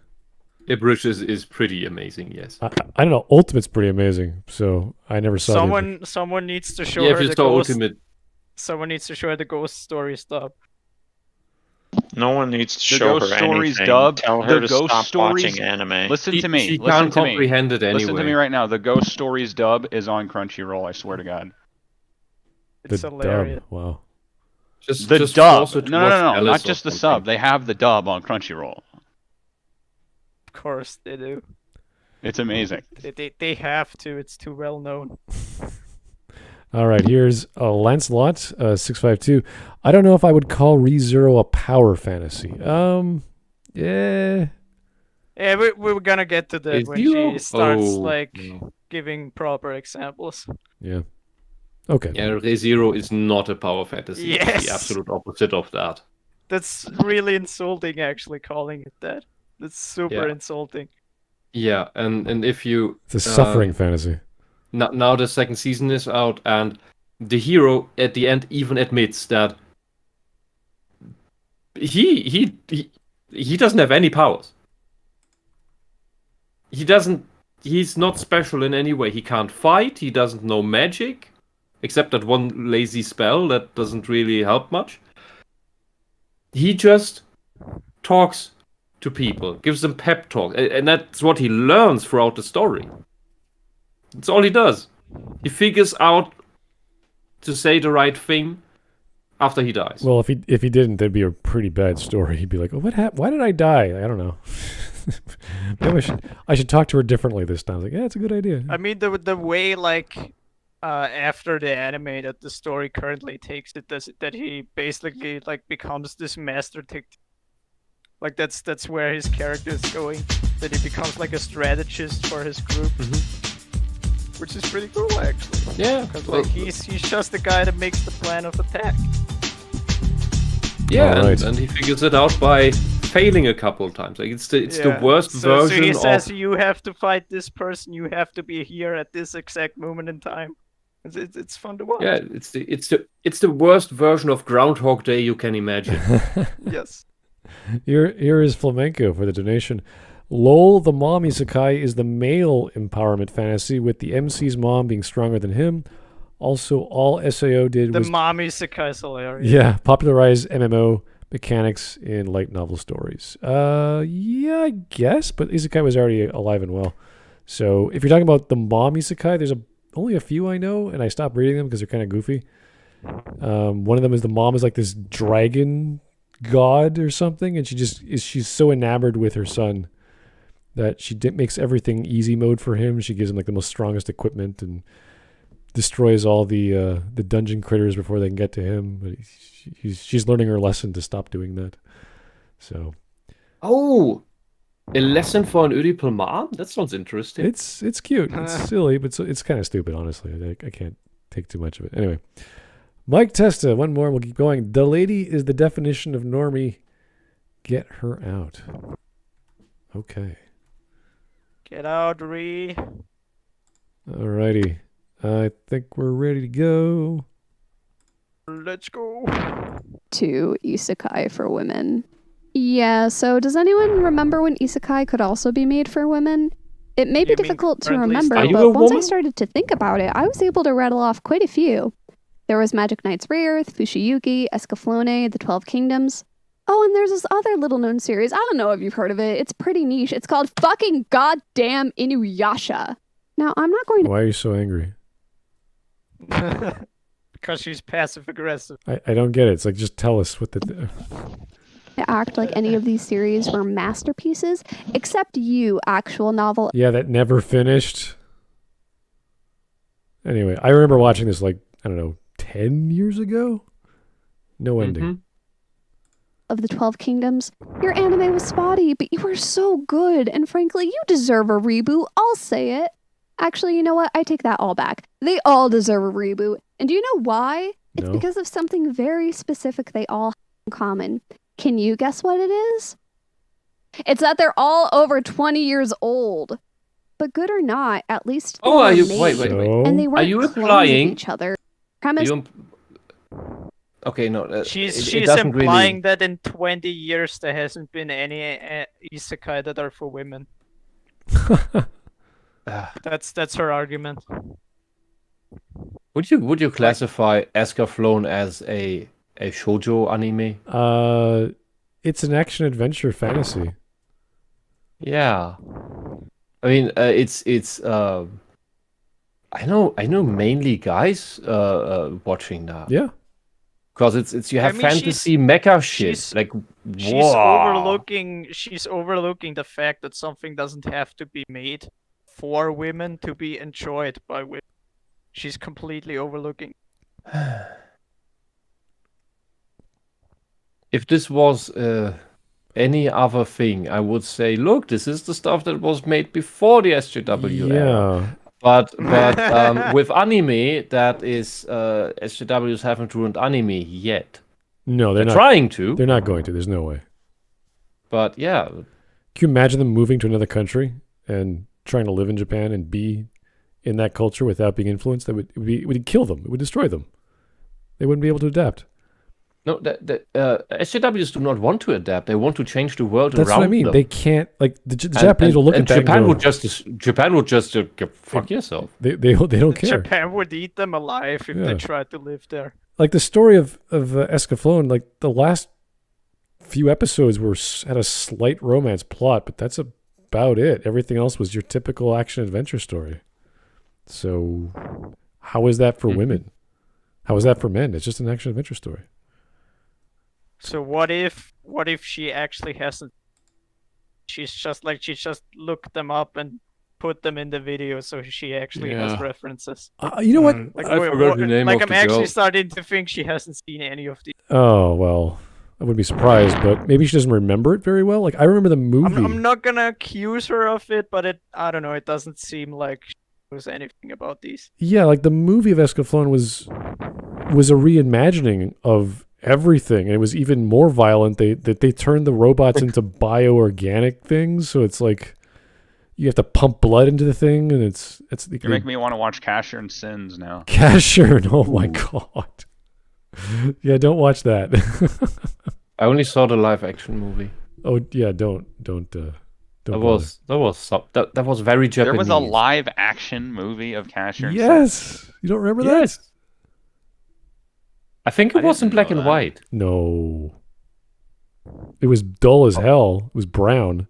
Abridged is pretty amazing, yes. I don't know. Ultimate's pretty amazing, so I never saw the Someone needs to show Yeah, if her you the saw ghost. Ultimate, Someone needs to show her the ghost story stuff. No one needs to The show Ghost her Stories anything. dub, Tell her the to Ghost stop Stories- watching anime. Listen to me. she Listen can't to me. comprehend it anyway. Listen to me right now. The Ghost Stories dub is on Crunchyroll. I swear to God. It's the hilarious. dub. Wow. Just The just dub. force her to No, watch not Alice or just the something. sub. They have the dub on Crunchyroll. Of course they do. It's amazing. They have to. It's too well known. All right, here's Lancelot 652. I don't know if I would call ReZero a power fantasy. Yeah. Yeah, we're gonna get to that Is when Zero? she starts Oh, like no. giving proper examples. Yeah. Okay. Yeah, ReZero is not a power fantasy. It's Yes! the absolute opposite of that. That's really insulting, actually, calling it that. That's super Yeah. insulting. Yeah, and if you It's a suffering fantasy. now the second season is out, and the hero at the end even admits that he doesn't have any powers. He's not special in any way. He can't fight, he doesn't know magic, except that one lazy spell that doesn't really help much. He just talks to people, gives them pep talk, and that's what he learns throughout the story. That's all he does. He figures out to say the right thing after he dies. Well, if he didn't, that'd be a pretty bad story. He'd be like, "Oh, what happened? Why did I die? I don't know. Maybe I should talk to her differently this time." I was like, yeah, it's a good idea. I mean, the way like after the anime that the story currently takes it, that he basically like becomes this master Like that's where his character is going. That he becomes like a strategist for his group, which is pretty cool actually. Yeah. Because like he's just the guy that makes the plan of attack. Yeah, Alright. and he figures it out by failing a couple of times. Like it's the worst So version he says of. you have to fight this person. You have to be here at this exact moment in time. It's fun to watch. Yeah, it's the worst version of Groundhog Day you can imagine. Yes. Here is Flamenco for the donation. LOL, the mom isekai is the male empowerment fantasy with the MC's mom being stronger than him. Also, all SAO did The was mommy Isekai is hilarious. yeah, popularize MMO mechanics in light novel stories. Yeah, I guess, but isekai was already alive and well. So if you're talking about the mom isekai, there's only a few I know, and I stopped reading them because they're kind of goofy. One of them is the mom is like this dragon god or something, and she's so enamored with her son that she makes everything easy mode for him. She gives him like the most strongest equipment and destroys all the dungeon critters before they can get to him. But she's learning her lesson to stop doing that. So Oh, a lesson for an Oedipal mom? That sounds interesting. it's cute. It's silly, but it's kind of stupid, honestly. I can't take too much of it. Anyway, Mike Testa, one more. We'll keep going. The lady is the definition of normie. Get her out. Okay. Get out, Ree. Alrighty. I think we're ready to go. Let's go. To isekai for women. Yeah, so does anyone remember when isekai could also be made for women? It may be You mean difficult to currently remember, Are you but a once I woman? started to think about it, I was able to rattle off quite a few. There was Magic Knights Re-Earth, Fushiyuki, Escaflowne, The 12 Kingdoms. Oh, and there's this other little-known series. I don't know if you've heard of it. It's pretty niche. It's called fucking goddamn Inuyasha. Now, I'm not going to Why are you so angry? Because she's passive aggressive. I don't get it. It's like, just tell us what the... act like any of these series were masterpieces, except you, actual novel. Yeah, that never finished. Anyway, I remember watching this like, I don't know, 10 years ago? No ending. Mhm. Of the 12 Kingdoms. Your anime was spotty, but you were so good, and frankly, you deserve a reboot. I'll say it. Actually, you know what? I take that all back. They all deserve a reboot. And do you know why? It's No. because of something very specific they all have in common. Can you guess what it is? It's that they're all over 20 years old. But good or not, at least Oh, they are were you? made. Wait. So, And they weren't you clones of implying- each other. Are Premise you Okay, no. She's it doesn't implying that in 20 years there hasn't been any isekai that are for women. That's her argument. Would you classify Escaflowne as a shoujo anime? it's an action adventure fantasy. Yeah. I mean, it's I know mainly guys watching that. Yeah. Because it's you have I mean, fantasy mecha shit. she's- Like She's wow. overlooking the fact that something doesn't have to be made for women to be enjoyed by women. She's completely overlooking. If this was any other thing, I would say, look, this is the stuff that was made before the SJW era. Yeah. But with anime, that is SJWs haven't ruined anime yet. No, They're they're not. trying to, They're not going to. There's no way. but yeah, Can you imagine them moving to another country and trying to live in Japan and be in that culture without being influenced? It would kill them. It would destroy them. They wouldn't be able to adapt. no, SJWs do not want to adapt. They want to change the world That's around what I mean. them. They can't. Like the Japanese will look and at that Japan and would go, just fuck yourself. they don't care. Japan would eat them alive if Yeah. they tried to live there. Like the story of Escaflowne, like the last few episodes had a slight romance plot, but that's about it. Everything else was your typical action adventure story. So how is that for women? How is that for men? It's just an action adventure story. So what if she actually hasn't? She just looked them up and put them in the video, so she actually has Yeah. references. You know what? Like, I forgot the name like of I'm the actually girl. starting to think she hasn't seen any of these. Oh, well, I wouldn't be surprised, but maybe she doesn't remember it very well. Like, I remember the movie. I'm not gonna accuse her of it, but I don't know. It doesn't seem like she knows anything about these. Yeah, like the movie of Escaflowne was a reimagining of everything, and it was even more violent. They turned the robots into bioorganic things, so it's like you have to pump blood into the thing, and it's You make me want to watch Casher and Sins now. Casher. Oh my god. Yeah, don't watch that. I only saw the live action movie. Oh yeah, don't. That was very Japanese. There was a live action movie of Casher and Sins. Yes, you don't remember that? Yes. I think it I was in didn't black know and that. white. No. It was dull as hell. It was brown.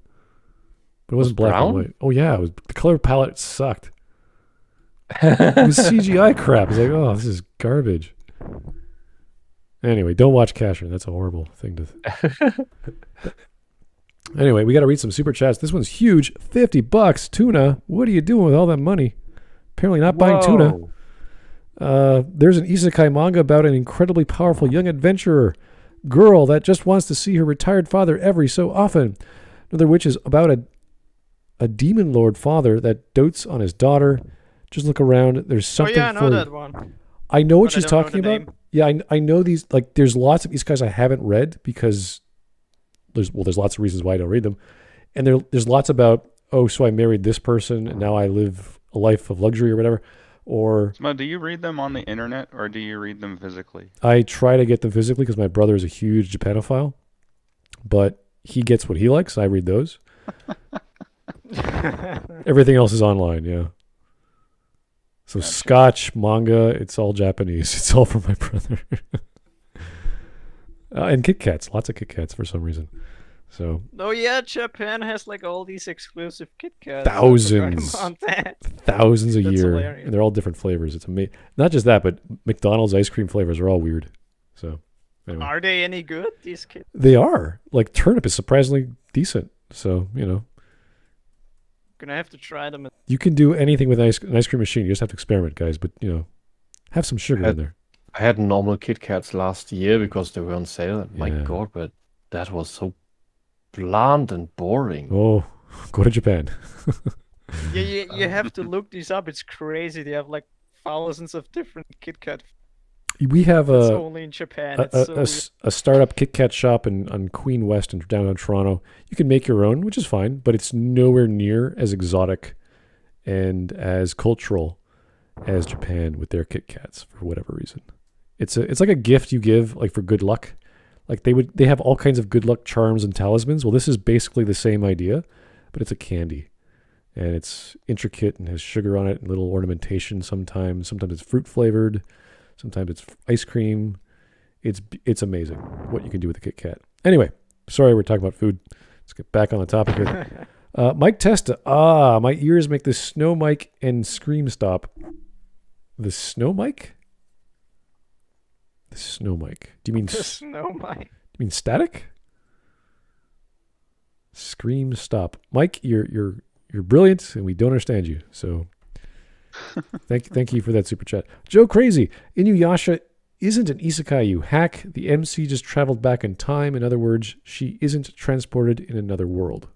But it wasn't black and brown? white. Oh yeah, it was, the color palette sucked. It was CGI crap. It's like, oh, this is garbage. Anyway, don't watch Casher. That's a horrible thing to. Anyway, we got to read some super chats. This one's huge. $50. Tuna. What are you doing with all that money? Apparently not buying tuna. There's an isekai manga about an incredibly powerful young adventurer girl that just wants to see her retired father every so often. Another which is about a demon lord father that dotes on his daughter. Just look around. There's something Oh yeah, I know for that one. I know what but I she's don't know talking the about. name. Yeah, I know these. Like, there's lots of isekais I haven't read because there's lots of reasons why I don't read them, and there's lots about, oh, so I married this person and now I live a life of luxury or whatever. Or Smud, do you read them on the internet or do you read them physically? I try to get them physically because my brother is a huge Japanophile, but he gets what he likes. I read those. Everything else is online. Yeah. So Gotcha. Scotch, manga, it's all Japanese. It's all from my brother. And Kit Kats, lots of Kit Kats for some reason. So Oh yeah, Japan has like all these exclusive Kit Kats. Thousands. I forgot about that. thousands a That's year, hilarious. and they're all different flavors. It's amazing. Not just that, but McDonald's ice cream flavors are all weird. So anyway. Are they any good? These kids? They are. Like turnip is surprisingly decent. So, Gonna have to try them. you can do anything with an ice cream machine. You just have to experiment, guys. But, have some sugar in there. I had normal Kit Kats last year because they were on sale. And my Yeah. god, but that was so bland and boring. Oh, go to Japan. Yeah, you have to look these up. It's crazy. They have like thousands of different Kit Kat. We have It's a only in Japan. It's so weird. a startup Kit Kat shop on Queen West in downtown Toronto. You can make your own, which is fine, but it's nowhere near as exotic and as cultural as Japan with their Kit Kats for whatever reason. It's like a gift you give like for good luck. Like they have all kinds of good luck charms and talismans. Well, this is basically the same idea, but it's a candy. And it's intricate and has sugar on it and little ornamentation sometimes. Sometimes it's fruit flavored. Sometimes it's ice cream. It's amazing what you can do with a Kit Kat. Anyway, sorry we're talking about food. Let's get back on the topic here. Mike Testa. My ears make the snow mic and scream stop. The snow mic? The snow mic. Do you mean The snow mine. you mean static? Scream stop. Mike, you're brilliant and we don't understand you. So thank you for that super chat. Joe Crazy. Inuyasha isn't an isekai you hack. The MC just traveled back in time. In other words, she isn't transported in another world.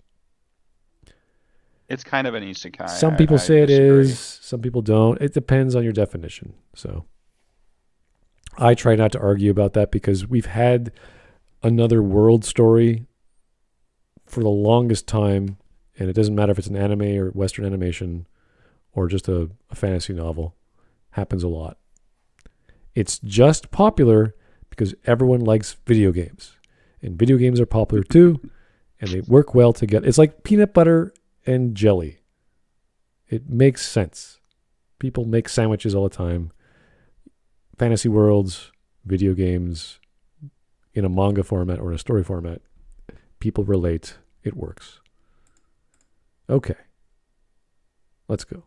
It's kind of an isekai. Some people say it disagree. is. Some people don't. It depends on your definition. So I try not to argue about that because we've had another world story for the longest time, and it doesn't matter if it's an anime or Western animation or just a fantasy novel. Happens a lot. It's just popular because everyone likes video games. And video games are popular too, and they work well together. It's like peanut butter and jelly. It makes sense. People make sandwiches all the time. Fantasy worlds, video games, in a manga format or in a story format, people relate. It works. Okay. Let's go.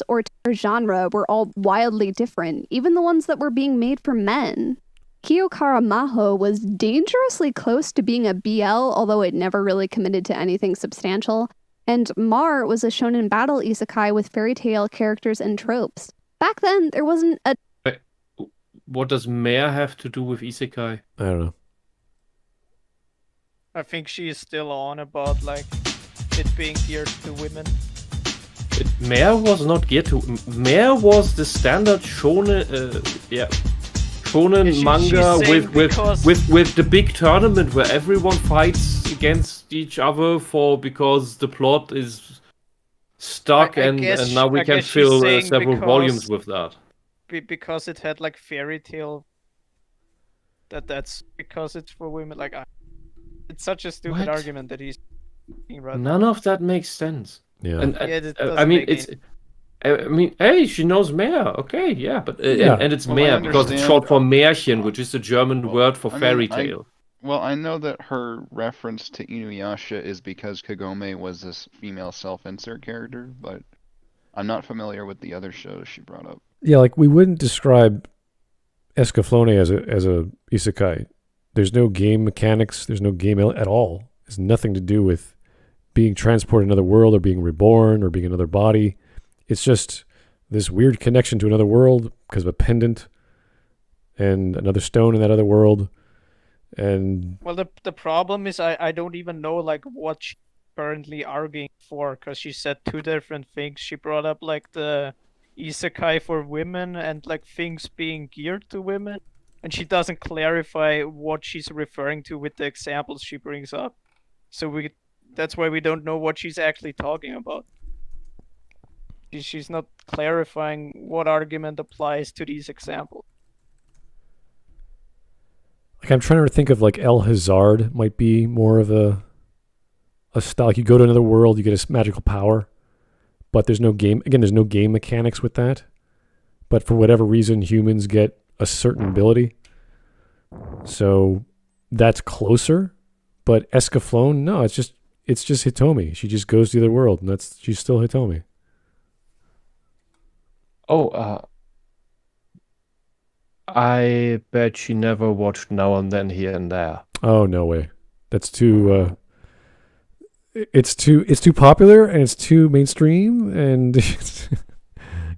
Or genre were all wildly different, even the ones that were being made for men. Kiyokara Maho was dangerously close to being a BL, although it never really committed to anything substantial. And Mar was a shonen battle isekai with fairy tale characters and tropes. Back then, there wasn't a What does Mare have to do with Isekai? I don't know. I think she is still on about like it being geared to women. Mare was not geared to. Mare was the standard shonen, shonen Yeah, manga she's saying because- with the big tournament where everyone fights against each other because the plot is stuck, I and guess- now we I can guess she's fill saying several because- volumes with that. Because it had like fairy tale. That's because it's for women. Like, it's such a stupid What? argument that he's making right None of that makes sense. Yeah. And Yeah, it I doesn't mean, make it's. I mean, hey, she knows Mare. Okay, yeah, but Yeah. and it's Well, I Mare because it's understand, short for Märchen, which is the German word for I mean, fairy I- tale. Well, I know that her reference to Inuyasha is because Kagome was this female self-insert character, but I'm not familiar with the other shows she brought up. Yeah, like we wouldn't describe Escaflowne as a isekai. There's no game mechanics. There's no game at all. It's nothing to do with being transported to another world or being reborn or being another body. It's just this weird connection to another world because of a pendant and another stone in that other world. And Well, the problem is I don't even know like what she's currently arguing for, because she said two different things. She brought up like the isekai for women and like things being geared to women, and she doesn't clarify what she's referring to with the examples she brings up. So that's why we don't know what she's actually talking about. She's not clarifying what argument applies to these examples. like I'm trying to think of like El Hazard might be more of a style. Like you go to another world, you get a magical power, but there's no game. Again, there's no game mechanics with that. But for whatever reason, humans get a certain ability. So that's closer. But Escaflowne, no, it's just Hitomi. She just goes to the other world, and she's still Hitomi. Oh, I bet she never watched Now and Then Here and There. Oh no way. That's too. It's too popular and it's too mainstream and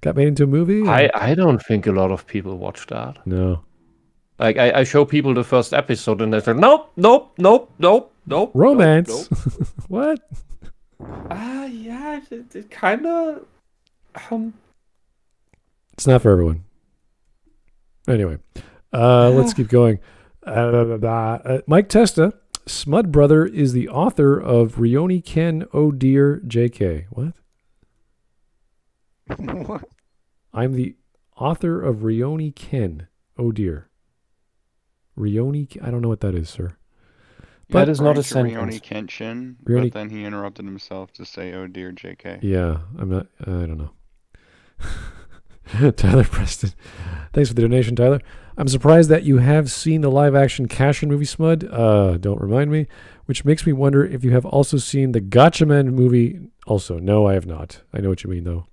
got made into a movie. I don't think a lot of people watch that. No. Like I show people the first episode and they say nope. Romance. Nope. What? Yeah, it kind of. It's not for everyone. Anyway, let's keep going. Mike Testa, Smud Brother is the author of Rioni Ken Oh Dear JK. What? What? I'm the author of Rioni Ken Oh Dear. I don't know what that is, sir. That is not a Referring to sentence. Rioni Kenshin, Rioni- but then he interrupted himself to say, "Oh dear, JK." Yeah, I don't know. Tyler Preston. Thanks for the donation, Tyler. I'm surprised that you have seen the live-action Cashin movie, Smud. Don't remind me. Which makes me wonder if you have also seen the Gatchaman movie. Also, no, I have not. I know what you mean, though.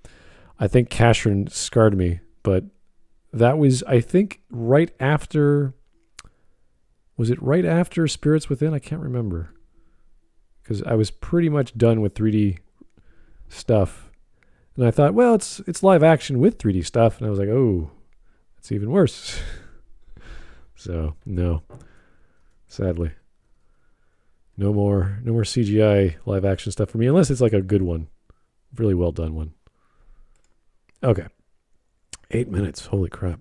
I think Cashin scarred me, but that was, I think, right after... Was it right after Spirits Within? I can't remember. Because I was pretty much done with 3D stuff. And I thought, well, it's live action with 3D stuff. And I was like, oh, that's even worse. So, no. Sadly. No more CGI live action stuff for me, unless it's like a good one. Really well done one. Okay. 8 minutes. Holy crap.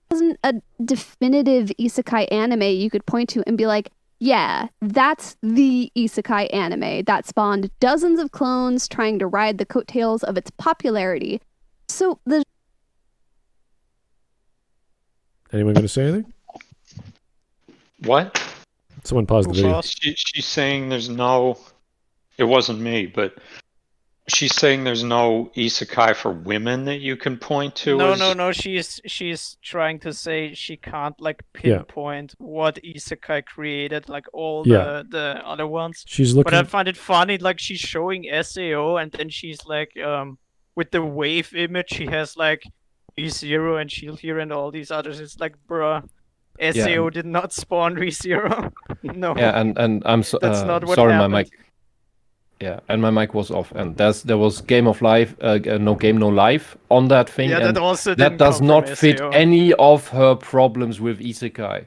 Wasn't a definitive isekai anime you could point to and be like, yeah, that's the isekai anime that spawned dozens of clones trying to ride the coattails of its popularity. So the Anyone going to say anything? What? Someone pause the video. She's saying there's no. It wasn't me, but she's saying there's no isekai for women that you can point to. No. She's trying to say she can't like pinpoint what isekai created, like all the other ones. She's But I looking. find it funny, like she's showing SAO, and then she's like, with the wave image, she has like ReZero and Shield Hero and all these others. It's like, bruh, SAO did not spawn ReZero. No. Yeah, and I'm That's not what sorry, happened. my mic. Yeah, and my mic was off, and there was Game of Life, No Game No Life on that thing, Yeah, and that also that didn't does come not from fit SAO. any of her problems with isekai.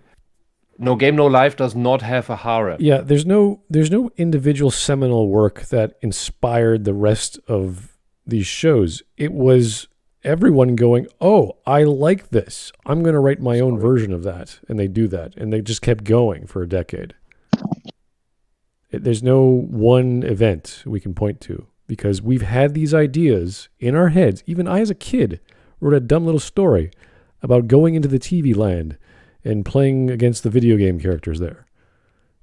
No Game No Life does not have a harem. Yeah, there's no individual seminal work that inspired the rest of these shows. It was everyone going, "Oh, I like this. I'm going to write my own version of that." And they do that, and they just kept going for a decade. There's no one event we can point to because we've had these ideas in our heads. Even I, as a kid, wrote a dumb little story about going into the TV land and playing against the video game characters there.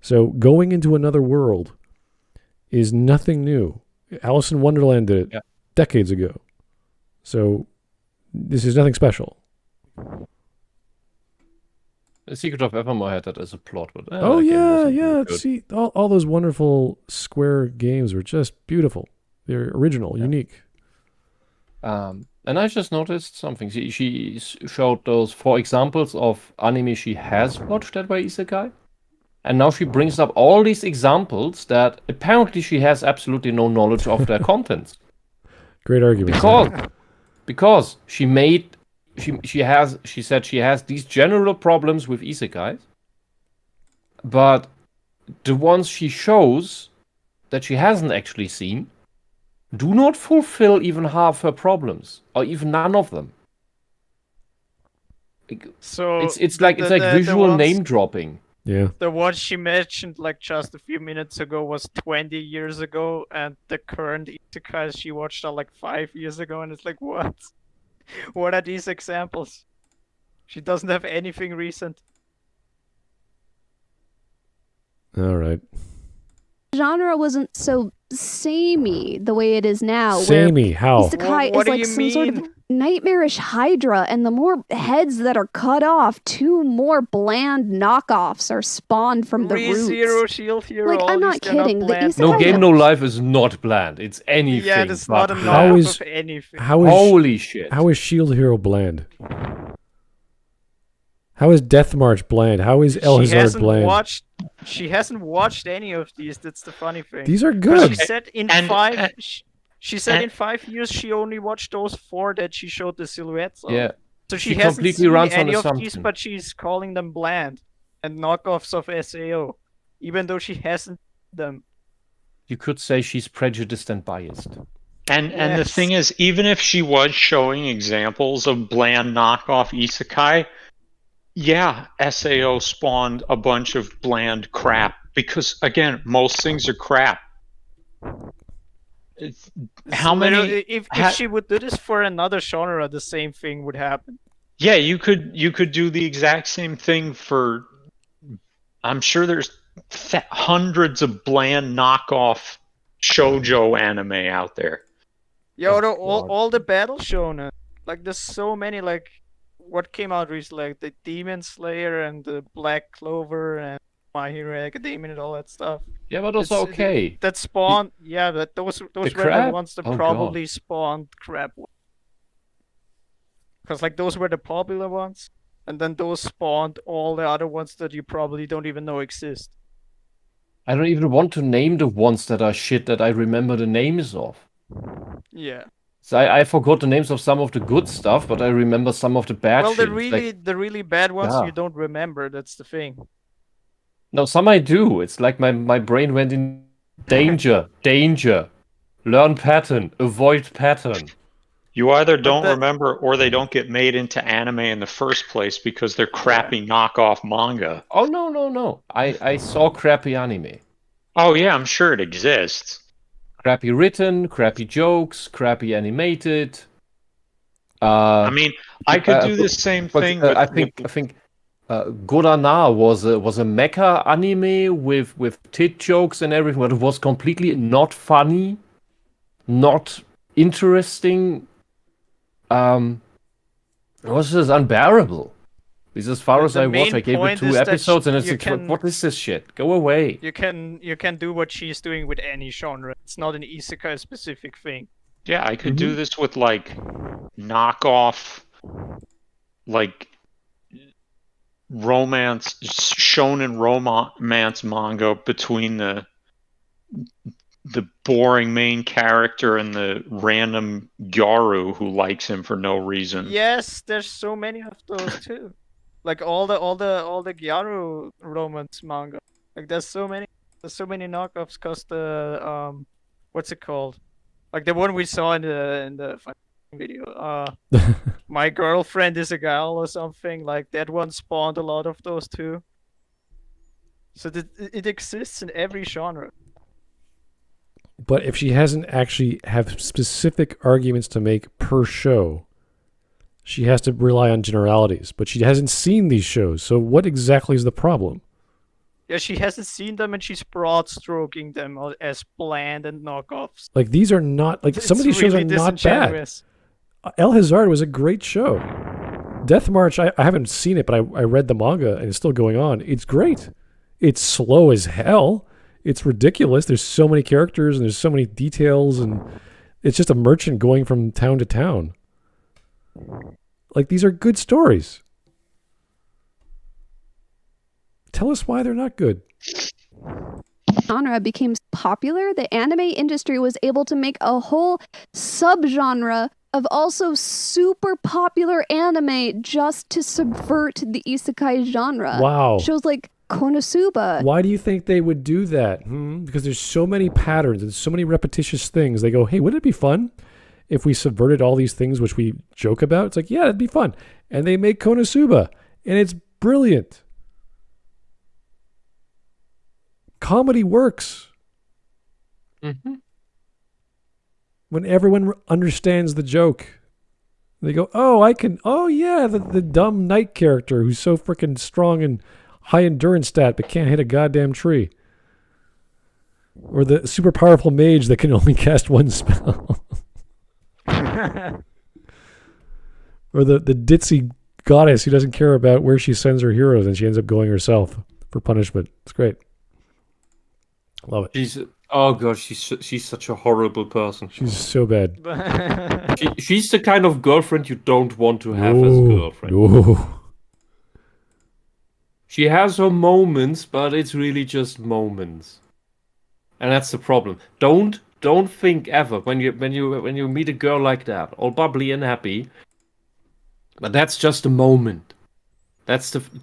So going into another world is nothing new. Alice in Wonderland did it decades ago. So this is nothing special. The Secret of Evermore had that as a plot. But, Oh that game yeah, wasn't yeah. really good. See, all those wonderful Square games were just beautiful. They're original, unique. And I just noticed something. She showed those 4 examples of anime she has watched that were Isekai. And now she brings up all these exampple that apparently she has absolutely no knowledge of their contents. Great argument. Because she said she has these general problems with isekais, but the ones she shows that she hasn't actually seen do not fulfill even half her problems, or even none of them. So It's like visual ones- name dropping. Yeah. The one she mentioned like just a few minutes ago was 20 years ago, and the current isekais she watched are like 5 years ago, and it's like, what? What are these examples? She doesn't have anything recent. All right. Genre wasn't so samey the way it is now. Samey, how? Isekai What is do like you some sort of mean? nightmarish hydra, and the more heads that are cut off, 2 more bland knockoffs are spawned from the roots. ReZero, Shield Hero, Like, all I'm these, not they're not kidding, the bland. isekai- No Kind Game of- No Life is not bland. It's anything. Yeah, it's but not a bland. How knockoff is- of anything. Holy shit. How is Shield Hero bland? How is Death March bland? How is El Hazard bland? She hasn't watched any of these. That's the funny thing. These are 'Cause good. She said in And- 5. and- She said and- in 5 years she only watched those 4 that she showed the silhouettes of. Yeah. So she She hasn't completely seen runs on any of these, assumption. but she's calling them bland and knockoffs of SAO, even though she hasn't them. You could say she's prejudiced and biased. And the Yes. thing is, even if she was showing examples of bland knockoff isekai, yeah, SAO spawned a bunch of bland crap because again, most things are crap. How many? Literally, if ha- she would do this for another genre, the same thing would happen. Yeah, you could do the exact same thing for. I'm sure there's hundreds of bland knockoff shoujo anime out there. Yeah, Oh, all the battle shonen. Like there's so many. Like what came out recently, like the Demon Slayer and the Black Clover and My Hero Academia and all that stuff. Yeah, but also It's- okay. That spawned, yeah, but those were the crap? ones that Oh, God. probably spawned crap. Because like those were the popular ones, and then those spawned all the other ones that you probably don't even know exist. I don't even want to name the ones that are shit that I remember the names of. Yeah. So I forgot the names of some of the good stuff, but I remember some of the bad Well, shit. the It's really like, the really bad ones Yeah. you don't remember. That's the thing. no, some I do. It's like my brain went in danger, danger. Learn pattern, avoid pattern. You either don't that- remember or they don't get made into anime in the first place because they're crappy knockoff manga. Oh no. I saw crappy anime. Oh yeah, I'm sure it exists. Crappy written, crappy jokes, crappy animated. I mean, I could do but- the same But thing. I think Godana was a mecha anime with tit jokes and everything, but it was completely not funny, not interesting. It was just unbearable. Because as far as The I watched, main I gave it point 2 is that episodes, and it's you like, can- what is this shit? Go away. You can do what she's doing with any genre. It's not an isekai specific thing. Yeah, I could do this with like knockoff, like romance, shonen romance manga between the boring main character and the random gyaru who likes him for no reason. Yes, there's so many of those too. Like all the Gyaru romance manga. Like there's so many knockoffs cause the what's it called? Like the one we saw in the fucking video. My girlfriend is a gal or something. Like that one spawned a lot of those too. So it exists in every genre. But if she hasn't actually have specific arguments to make per show, she has to rely on generalities. But she hasn't seen these shows, so what exactly is the problem? Yeah, she hasn't seen them and she's broad stroking them as bland and knockoffs. Like these are not like some of these shows are not bad. El Hazard was a great show. Death March, I haven't seen it, but I read the manga and it's still going on. It's great. It's slow as hell. It's ridiculous. There's so many characters and there's so many details, and it's just a merchant going from town to town. Like, these are good stories. Tell us why they're not good. Genre became popular, the anime industry was able to make a whole subgenre of also super popular anime just to subvert the isekai genre. Wow. Shows like Konosuba. Why do you think they would do that? Because there's so many patterns and so many repetitious things. They go, hey, wouldn't it be fun if we subverted all these things which we joke about? It's like, yeah, it'd be fun. And they make Konosuba, and it's brilliant. Comedy works. Mm-hmm. When everyone understands the joke. They go, oh yeah, the dumb knight character who's so freaking strong and high endurance stat but can't hit a goddamn tree. Or the super powerful mage that can only cast one spell. Or the ditzy goddess who doesn't care about where she sends her heroes and she ends up going herself for punishment. It's great. Love it. She's such a horrible person. She's so bad. She's the kind of girlfriend you don't want to have as a girlfriend. No. She has her moments, but it's really just moments, and that's the problem. Don't think ever when you meet a girl like that, all bubbly and happy. But that's just a moment.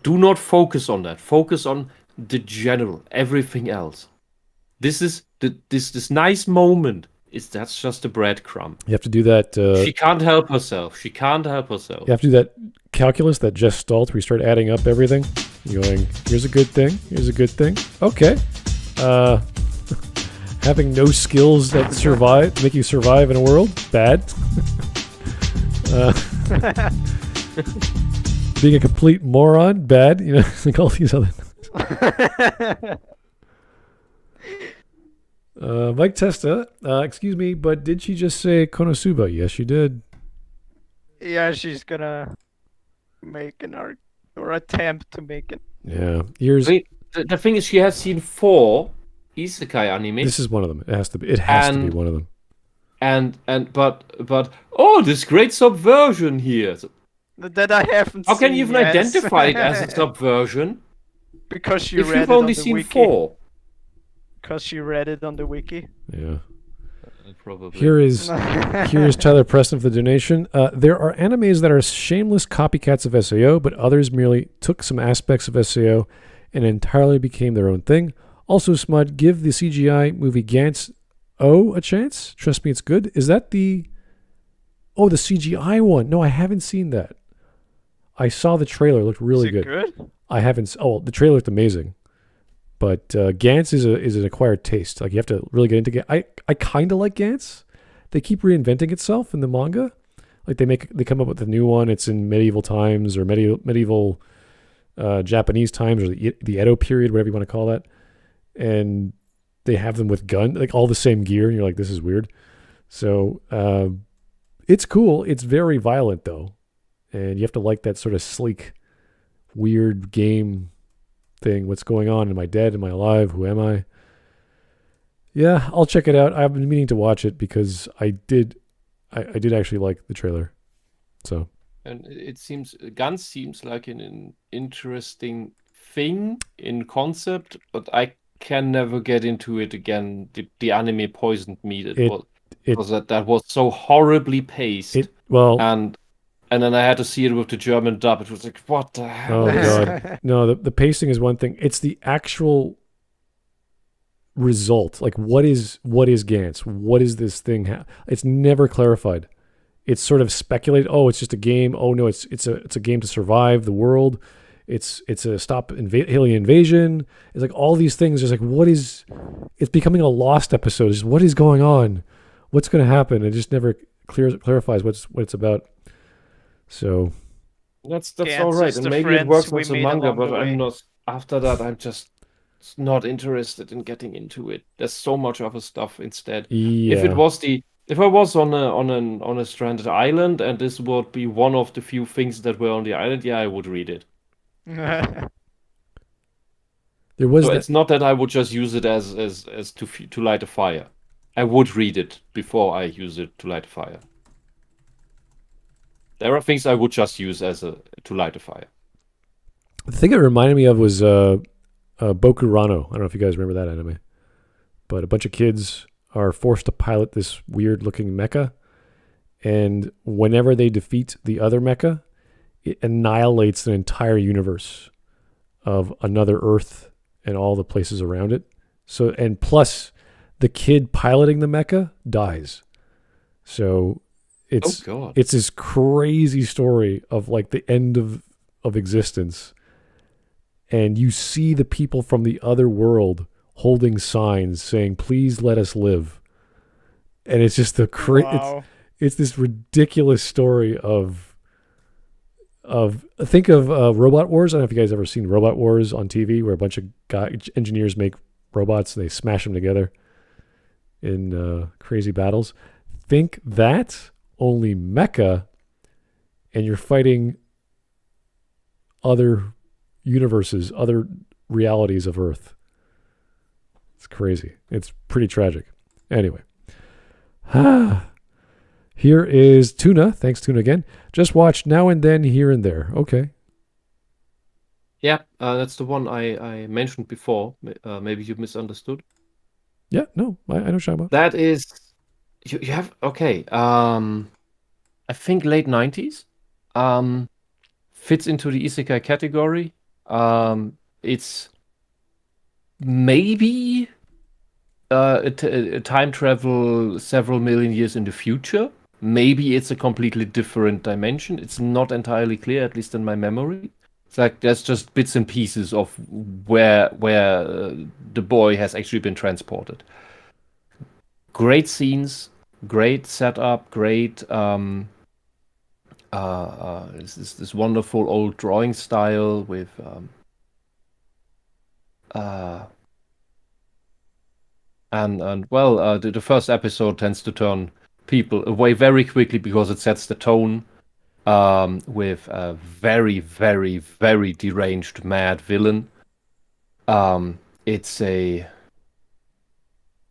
Do not focus on that. Focus on the general, everything else. This is this nice moment. That's just a breadcrumb. You have to do that. She can't help herself. You have to do that calculus, that gestalt, where you start adding up everything. You're going, here's a good thing. Here's a good thing. Okay. Having no skills that make you survive in a world, bad. Being a complete moron, bad. You know, like all these other things. Mike Testa, excuse me, but did she just say Konosuba? Yes, she did. Yeah, she's gonna make an art or attempt to make it. Yeah, the thing is, she has seen 4 isekai anime. This is one of them. It has to be. It has to be one of them. But this great subversion here. That I haven't. How can you even identify it as a subversion? Because if you've only seen 4. Because she read it on the wiki. Yeah. Probably. Here is Tyler Preston for the donation. There are animes that are shameless copycats of SAO, but others merely took some aspects of SAO and entirely became their own thing. Also, Smud, give the CGI movie Gantz a chance. Trust me, it's good. Is that the CGI one? No, I haven't seen that. I saw the trailer. It looked really good. I haven't. Oh, the trailer looked amazing. But Gantz is an acquired taste. Like, you have to really get into Gantz. I kind of like Gantz. They keep reinventing itself in the manga. Like, they come up with a new one. It's in medieval times or medieval Japanese times, or the Edo period, whatever you want to call that. And they have them with like all the same gear, and you're like, this is weird. So it's cool. It's very violent though, and you have to like that sort of sleek, weird game thing. What's going on? Am I dead? Am I alive? Who am I? Yeah, I'll check it out. I've been meaning to watch it because I did actually like the trailer. So, and Gantz seems like an interesting thing in concept, but I can never get into it again. The anime poisoned me. That was so horribly paced. and then I had to see it with the German dub. It was like, what the hell? Oh is god, no. The pacing is one thing. It's the actual result. Like, what is Gantz? What is this thing? It's never clarified. It's sort of speculated. Oh, it's just a game. Oh no, it's a game to survive the world. It's a stop alien invasion. It's like all these things. Just like, what is? It's becoming a Lost episode. It's just, what is going on? What's going to happen? It just never clarifies what it's about. So That's Gantz all right, is and the maybe it friends works we as a made manga, along but the way. I'm not. After that, I'm just not interested in getting into it. There's so much other stuff instead. yeah, If I was on a stranded island and this would be one of the few things that were on the island, yeah, I would read it. there was So that. it's not that I would just use it as to light a fire. I would read it before I use it to light a fire. There are things I would just use to light a fire. The thing it reminded me of was Boku Rano. I don't know if you guys remember that anime, but a bunch of kids are forced to pilot this weird-looking mecha, and whenever they defeat the other mecha, it annihilates an entire universe of another Earth and all the places around it. So, and plus, the kid piloting the mecha dies. So, it's God. it's this crazy story of like the end of existence. And you see the people from the other world holding signs saying, "Please let us live." And it's just Wow. it's this ridiculous story of think of Robot Wars. I don't know if you guys ever seen Robot Wars on TV, where a bunch of engineers make robots and they smash them together in crazy battles. Think that, only mecha, and you're fighting other universes, other realities of Earth. It's crazy. It's pretty tragic. Anyway. Here is Tuna. Thanks, Tuna, again. Just watch Now and Then, Here and There. Okay. Yeah, that's the one I mentioned before. Maybe you misunderstood. Yeah, no, I know Shama. That is, you have, okay. I think late 90s. Fits into the Isekai category. It's maybe a time travel several million years in the future. Maybe it's a completely different dimension. It's not entirely clear, at least in my memory. It's like there's just bits and pieces of where the boy has actually been transported. Great scenes, great setup, great this wonderful old drawing style with the first episode tends to turn people away very quickly because it sets the tone with a very, very, very deranged mad villain. It's a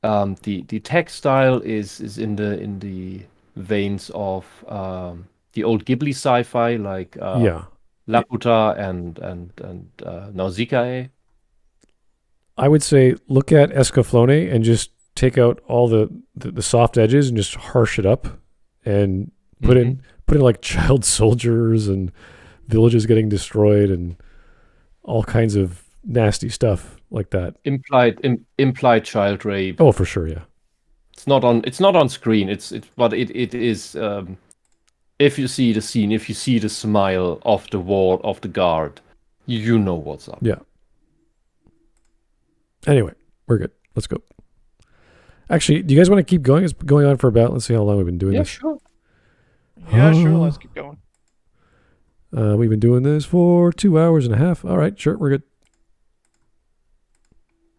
the text style is in the veins of the old Ghibli sci-fi like Laputa and Nausicaa. I would say look at Escaflowne and just take out all the soft edges and just harsh it up and put in like child soldiers and villages getting destroyed and all kinds of nasty stuff like that. Implied child rape. Oh, for sure, yeah. It's not on screen. But it is. If you see the scene, if you see the smile of the wall of the guard, you know what's up. Yeah. Anyway, we're good. Let's go. Actually, do you guys want to keep going? It's going on for about, let's see how long we've been doing this. Sure. Yeah, sure. Let's keep going. We've been doing this for 2 hours and a half. All right, sure, we're good.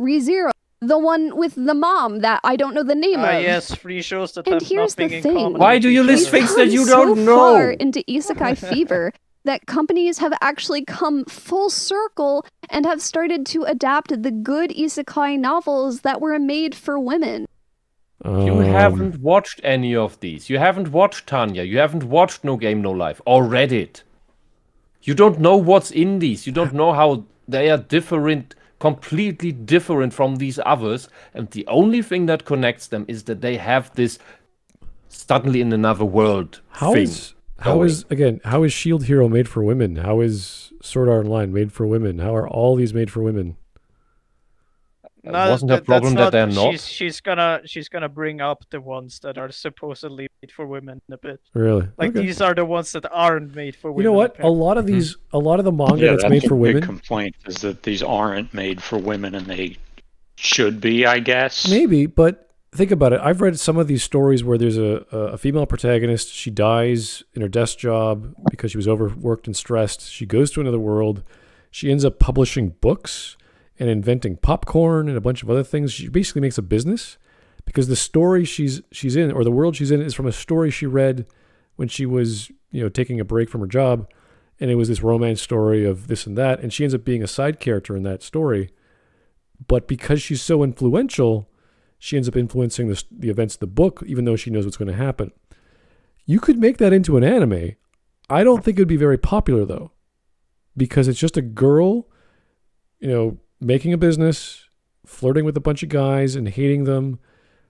ReZero, the one with the mom that I don't know the name of. Yes, free shows that And have here's the nothing in thing. common. Why with do you each list other. things that you We've don't come know? so far into Isekai fever that companies have actually come full circle and have started to adapt the good Isekai novels that were made for women. You haven't watched any of these. You haven't watched Tanya. You haven't watched No Game No Life or read it. You don't know what's in these. You don't know how they are different, completely different from these others. And the only thing that connects them is that they have this suddenly in another world thing. How is Shield Hero made for women? How is Sword Art Online made for women? How are all these made for women? Wasn't a problem that they're not. She's gonna bring up the ones that are supposedly made for women a bit. Really? Like Okay. these are the ones that aren't made for women. You know what? apparently. A lot of the manga Yeah, that's made a for big women. complaint is that these aren't made for women, and they should be, I guess. Maybe, but think about it. I've read some of these stories where there's a female protagonist. She dies in her desk job because she was overworked and stressed. She goes to another world. She ends up publishing books and inventing popcorn and a bunch of other things. She basically makes a business because the story she's in, or the world she's in, is from a story she read when she was, taking a break from her job, and it was this romance story of this and that, and she ends up being a side character in that story. But because she's so influential, she ends up influencing the events of the book, even though she knows what's going to happen. You could make that into an anime. I don't think it would be very popular, though, because it's just a girl, making a business, flirting with a bunch of guys and hating them,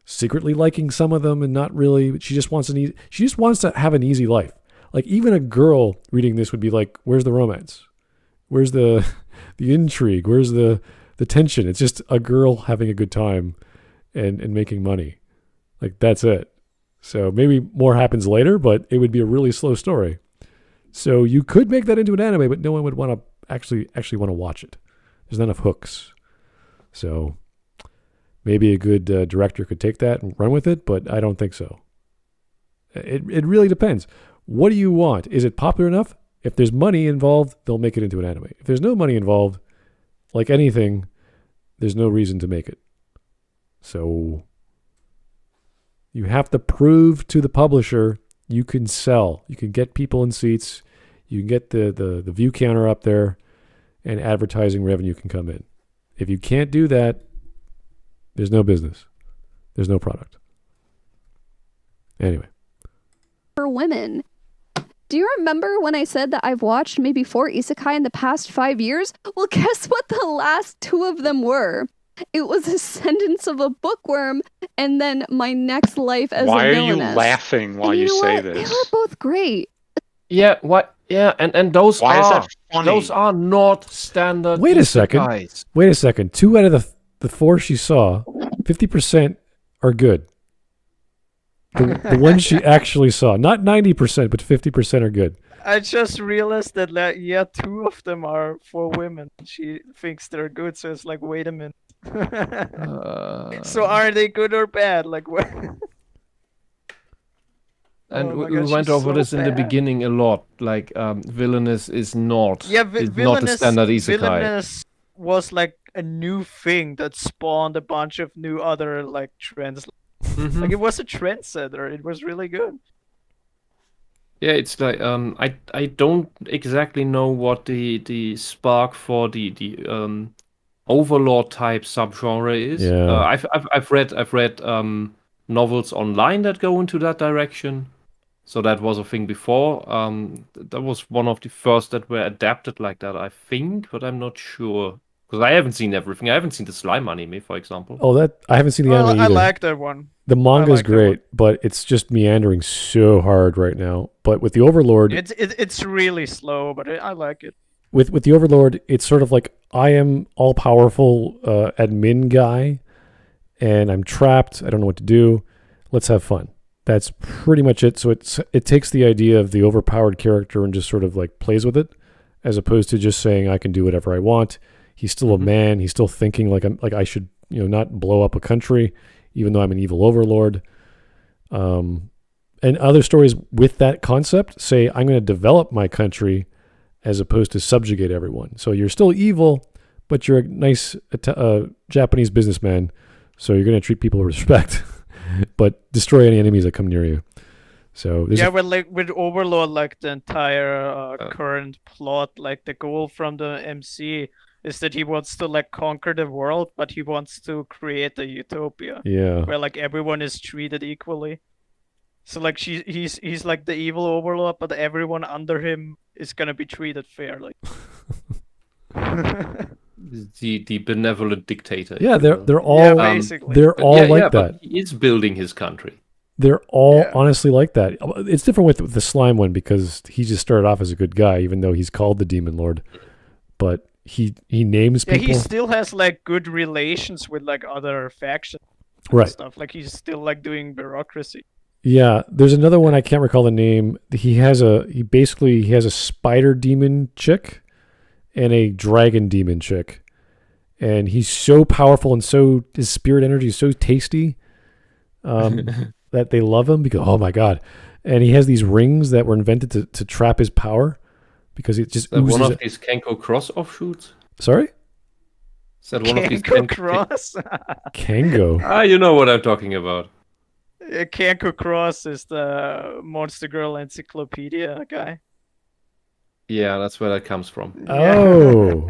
secretly liking some of them and not really. She just wants to have an easy life. Like, even a girl reading this would be like, where's the romance? Where's the intrigue? Where's the tension? It's just a girl having a good time and making money. Like, that's it. So maybe more happens later, but it would be a really slow story. So you could make that into an anime, but no one would want to actually want to watch it. There's not enough hooks. So maybe a good director could take that and run with it, but I don't think so. It really depends. What do you want? Is it popular enough? If there's money involved, they'll make it into an anime. If there's no money involved, like anything, there's no reason to make it. So you have to prove to the publisher you can sell. You can get people in seats. You can get the view counter up there, and advertising revenue can come in. If you can't do that, there's no business. There's no product. Anyway. For women. Do you remember when I said that I've watched maybe 4 isekai in the past 5 years? Well, guess what the last 2 of them were? It was Ascendance of a Bookworm and then My Next Life as Why a are Villainess. you laughing while And you know say what? this? They were both great. Yeah, what? Yeah, and those Why is are that funny? those are not standard. Wait a second. isekais. Wait a second. 2 out of the 4 she saw, 50% are good. The ones she actually saw, not 90%, but 50% are good. I just realized that 2 of them are for women. She thinks they're good, so it's like, wait a minute. So are they good or bad? Like what? And Oh my we God, went she's over so this in the bad. beginning a lot. Like, Villainous is not Yeah, is not a standard isekai. Villainous was like a new thing that spawned a bunch of new other like trends. Mhm. Like it was a trendsetter. It was really good. Yeah, it's like I don't exactly know what the spark for the Overlord type subgenre is. Yeah. I've read novels online that go into that direction. So that was a thing before. That was one of the first that were adapted like that, I think, but I'm not sure. Because I haven't seen everything. I haven't seen the Slime anime, for example. Oh, I haven't seen the anime I either. like that one. The manga is like that great, but it's just meandering so hard right now. But with the Overlord, It's really slow, but I like it. with the Overlord, it's sort of like I am all powerful admin guy, and I'm trapped. I don't know what to do. Let's have fun. That's pretty much it. So it takes the idea of the overpowered character and just sort of like plays with it, as opposed to just saying I can do whatever I want. He's still a man. He's still thinking like I should not blow up a country, even though I'm an evil overlord. And other stories with that concept say I'm going to develop my country as opposed to subjugate everyone. So you're still evil, but you're a nice Japanese businessman. So you're going to treat people with respect, but destroy any enemies that come near you. So with Overlord, like the entire current plot, like the goal from the MC is that he wants to like conquer the world, but he wants to create a utopia where like everyone is treated equally. So like he's like the evil overlord, but everyone under him is gonna be treated fairly. The benevolent dictator. Yeah, they're all basically. they're all like but that. he is building his country. They're all Yeah. honestly like that. It's different with the slime one because he just started off as a good guy, even though he's called the Demon Lord. But he names Yeah, people. he still has like good relations with like other factions and Right. stuff. Like he's still like doing bureaucracy. Yeah, there's another one I can't recall the name. He has a spider demon chick and a dragon demon chick, and he's so powerful and so his spirit energy is so tasty that they love him because oh my god, and he has these rings that were invented to trap his power because it just Is that one oozes. of these Kenko Cross offshoots? Sorry, Is that one of these Kanko Cross. Kango. Ah, you know what I'm talking about. Kanko Cross is the Monster Girl Encyclopedia guy. Yeah, that's where that comes from. Oh,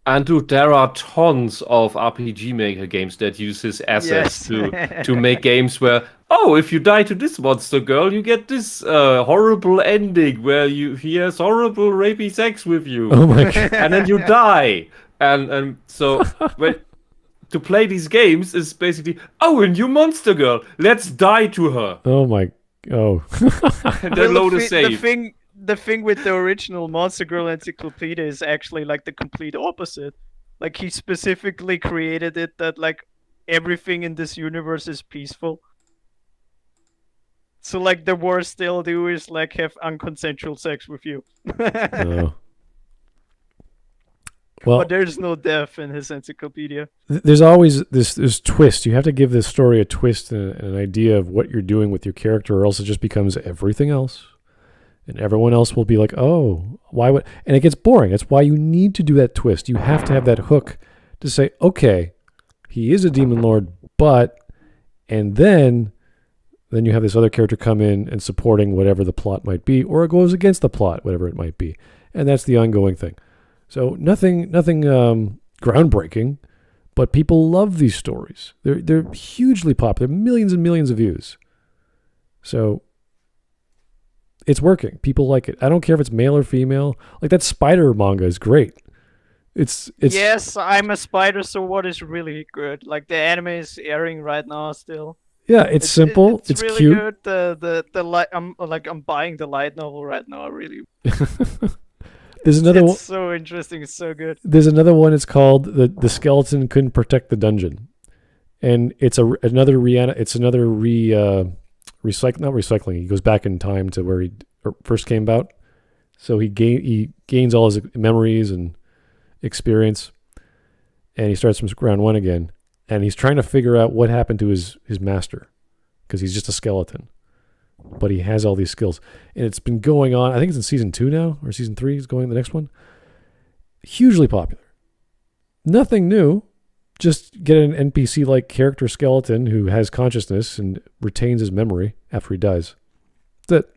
And dude, there are tons of RPG Maker games that use his assets to make games where, oh, if you die to this monster girl, you get this horrible ending where he has horrible rapey sex with you, oh my god. and then you die. And so to play these games is basically, oh, a new monster girl, let's die to her, Oh my. Oh. and then load a save. The thing with the original Monster Girl Encyclopedia is actually like the complete opposite. Like he specifically created it that like everything in this universe is peaceful. So like the worst they'll do is like have unconsensual sex with you. Oh. Well, But there's no death in his encyclopedia. there's always this twist. You have to give this story a twist and an idea of what you're doing with your character, or else it just becomes everything else. And everyone else will be like, oh, why would... And it gets boring. That's why you need to do that twist. You have to have that hook to say, okay, he is a demon lord, but... And then you have this other character come in and supporting whatever the plot might be, or it goes against the plot, whatever it might be. And that's the ongoing thing. So nothing groundbreaking, but people love these stories. They're hugely popular, millions and millions of views. So it's working. People like it. I don't care if it's male or female. Like that spider manga is great. It's Yes, I'm a spider, so what is really good? Like the anime is airing right now still. yeah, it's simple. It's really cute. good. The light. I'm buying the light novel right now. Really, There's another one. it's so interesting. It's so good. There's another one. It's called the skeleton couldn't protect the dungeon, and it's another recycling. He goes back in time to where he first came about, so he gains all his memories and experience, and he starts from ground one again, and he's trying to figure out what happened to his master, because he's just a skeleton, but he has all these skills, and it's been going on. I think it's in season 2 now, or season 3 is going the next one. Hugely popular. Nothing new. Just get an NPC-like character skeleton who has consciousness and retains his memory after he dies. That's it.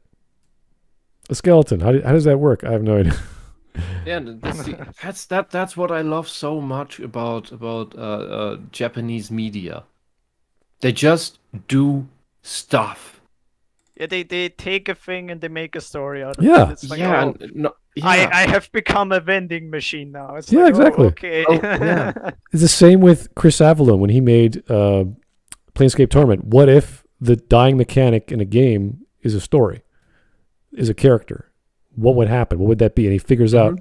A skeleton. How does that work? I have no idea. Yeah, that's what I love so much about Japanese media. They just do stuff. Yeah, they take a thing and they make a story out of Yeah. it. It's like, Yeah, oh, and no, I yeah. have become a vending machine now. It's Yeah, like, exactly. Oh, okay. Oh, yeah. It's the same with Chris Avellone when he made Planescape Torment. What if the dying mechanic in a game is a story, is a character? What would happen? What would that be? And he figures out,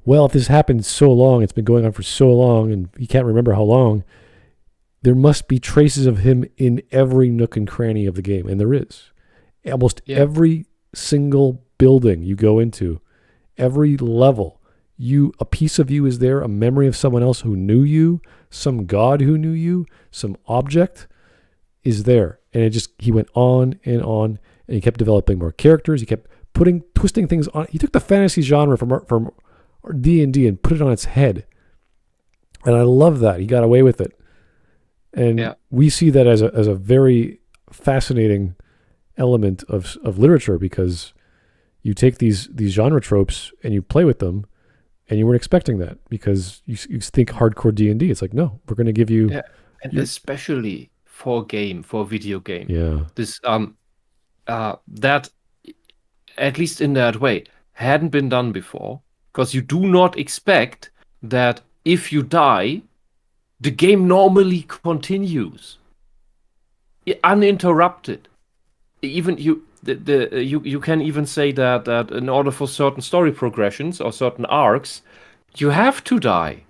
well, if this happened so long, it's been going on for so long, and he can't remember how long, there must be traces of him in every nook and cranny of the game. And there is. Almost every single building you go into, every level, a piece of you is there, a memory of someone else who knew you, some god who knew you, some object is there. And he went on, and he kept developing more characters. He kept twisting things on. He took the fantasy genre from D&D and put it on its head. And I love that. He got away with it. And we see that as a very fascinating element of literature, because you take these genre tropes and you play with them, and you weren't expecting that because you think hardcore D&D. It's like, no, we're going to give you... And especially for video game. This that, at least in that way, hadn't been done before, because you do not expect that if you die, the game normally continues uninterrupted. even you can even say that in order for certain story progressions or certain arcs, you have to die,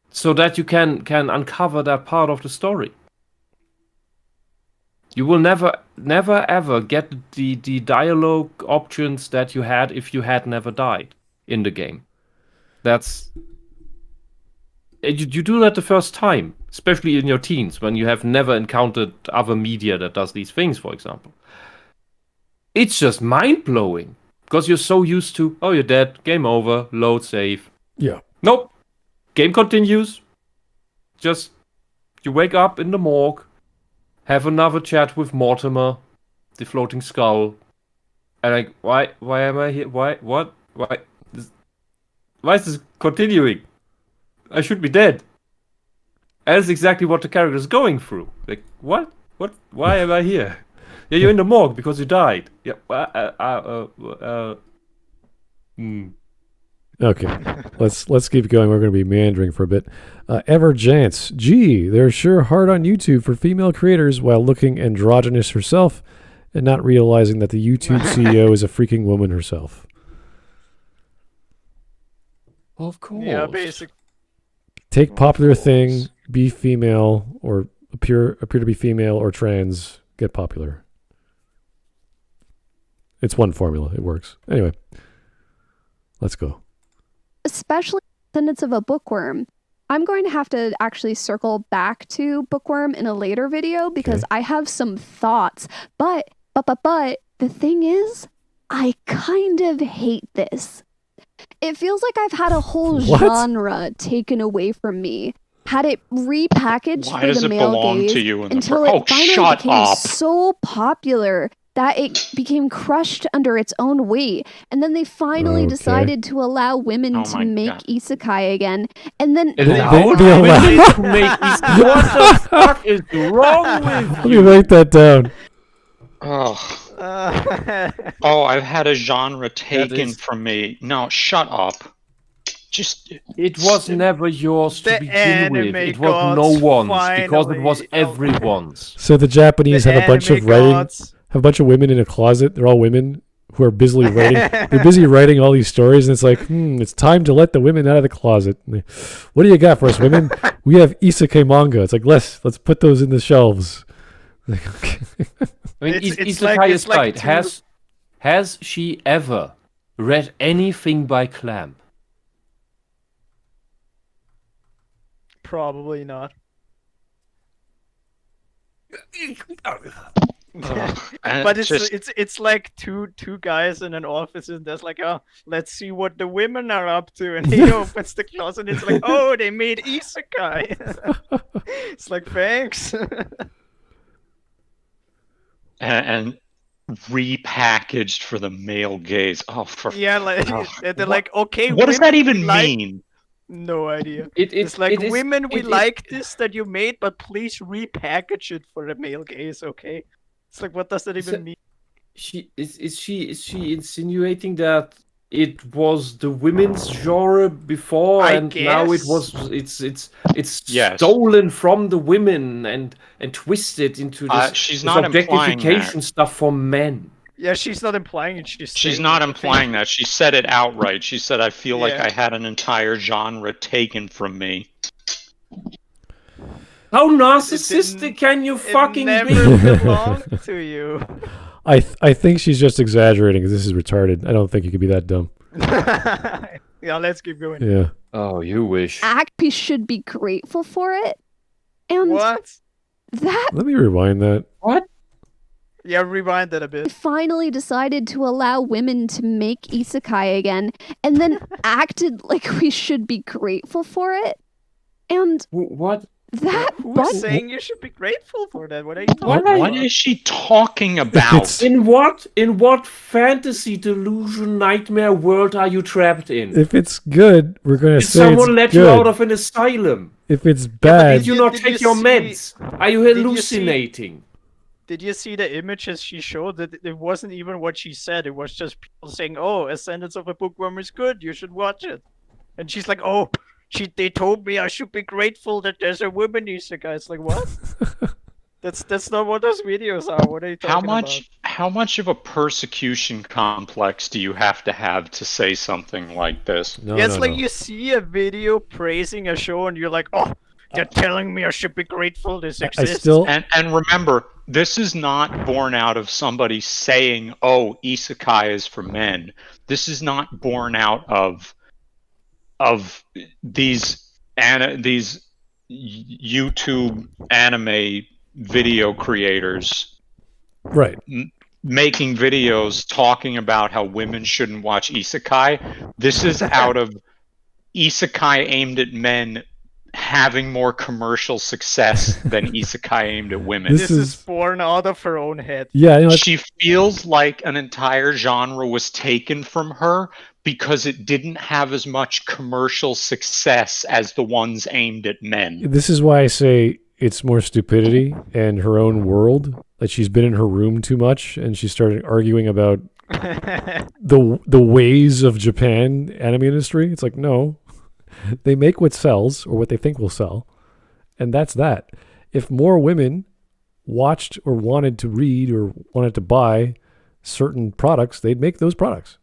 so that you can uncover that part of the story. You will never ever get the dialogue options that you had if you had never died in the game. That's you do that the first time, especially in your teens when you have never encountered other media that does these things, for example. It's just mind-blowing because you're so used to, oh, you're dead, game over, load, save. Yeah. Nope. Game continues. Just you wake up in the morgue, have another chat with Mortimer, the floating skull, and like, why am I here? Why is this continuing? I should be dead. And that's exactly what the character is going through. Like, what? Why am I here? Yeah, you're in the morgue because you died. Yeah. Okay, let's keep going. We're going to be meandering for a bit. Everjance, gee, they're sure hard on YouTube for female creators while looking androgynous herself and not realizing that the YouTube CEO is a freaking woman herself. Of course. Yeah, basically. Take popular thing, be female, or appear to be female or trans, get popular. It's one formula. It works. Anyway, let's go. Especially Descendants of a Bookworm. I'm going to have to actually circle back to Bookworm in a later video because I have some thoughts. But the thing is, I kind of hate this. It feels like I've had a whole genre taken away from me. Had it repackaged Why for does the it male belong gaze to you in the until fir- it finally shut became up. so popular that it became crushed under its own weight. And then they finally decided to allow women to make isekai again. And then They allowed women to make isekai. What the fuck is wrong with Let me you? write that down. Oh, I've had a genre taken from me. No, shut up. Just It was never yours to The begin with. anime It was no gods one's because it was finally- everyone's. So the Japanese have a bunch of have a bunch of women in a closet. They're all women who are busily writing. They're busy writing all these stories, and it's like, it's time to let the women out of the closet. What do you got for us, women? We have isekai manga. It's like let's put those in the shelves. Like, okay. I mean, It's Isekai like aside, two- has she ever read anything by Clamp? Probably not. But it's like two guys in an office, and there's like, oh, let's see what the women are up to, and he opens the closet, and it's like, oh, they made isekai. It's like, thanks. and repackaged for the male gaze. Oh, for Yeah, like they're like, okay, what does that women, even we like- mean? No idea. It's It's like, it is- women, we it- like this that you made, but please repackage it for the male gaze, okay? It's like, what does that even mean? Is she insinuating that it was the women's genre before, I and now guess. it's Yes. stolen from the women and twisted into this, She's this not implying objectification that. stuff for men. Yeah, she's not implying it. She's She's saying not it. implying that. She said it outright. She said, I feel like Yeah. I had an entire genre taken from me. How narcissistic can you It fucking never be? belonged to you. I think she's just exaggerating. This is retarded. I don't think you could be that dumb. Yeah, let's keep going. Yeah. Oh, you wish. Acme should be grateful for it. And What? that Let me rewind that. What? Yeah, rewind that a bit. finally decided to allow women to make isekai again and then acted like we should be grateful for it. And What? that Who's saying you should be grateful for that? What are you talking What about? is she talking about? In what fantasy delusion nightmare world are you trapped in? If it's good, we're gonna Did say someone it's let good. you out of an asylum? If it's But bad, did you not Did take you your see- meds? Are you you see- hallucinating? Did you see the images she showed? That it wasn't even what she said. It was just people saying, "Oh, Ascendance of a Bookworm is good. You should watch it." And she's like, "Oh, they told me I should be grateful that there's a woman isekai." It's like, what? That's not what those videos are. What are you talking How much of a persecution complex do you have to say something like this? No, Yeah, it's no, like no. you see a video praising a show and you're like, oh, they're telling me I should be grateful this I exists. still, And remember, this is not born out of somebody saying, "Oh, isekai is for men." This is not born out of these YouTube anime video creators right. making videos talking about how women shouldn't watch isekai. This is out of isekai aimed at men having more commercial success than isekai aimed at women. This This is- is born out of her own head. Yeah, you know, She feels like an entire genre was taken from her because it didn't have as much commercial success as the ones aimed at men. this is why I say it's more stupidity and her own world, that she's been in her room too much and she started arguing about the ways of Japan anime industry. It's like, no, they make what sells or what they think will sell, and that's that. If more women watched or wanted to read or wanted to buy certain products, they'd make those products.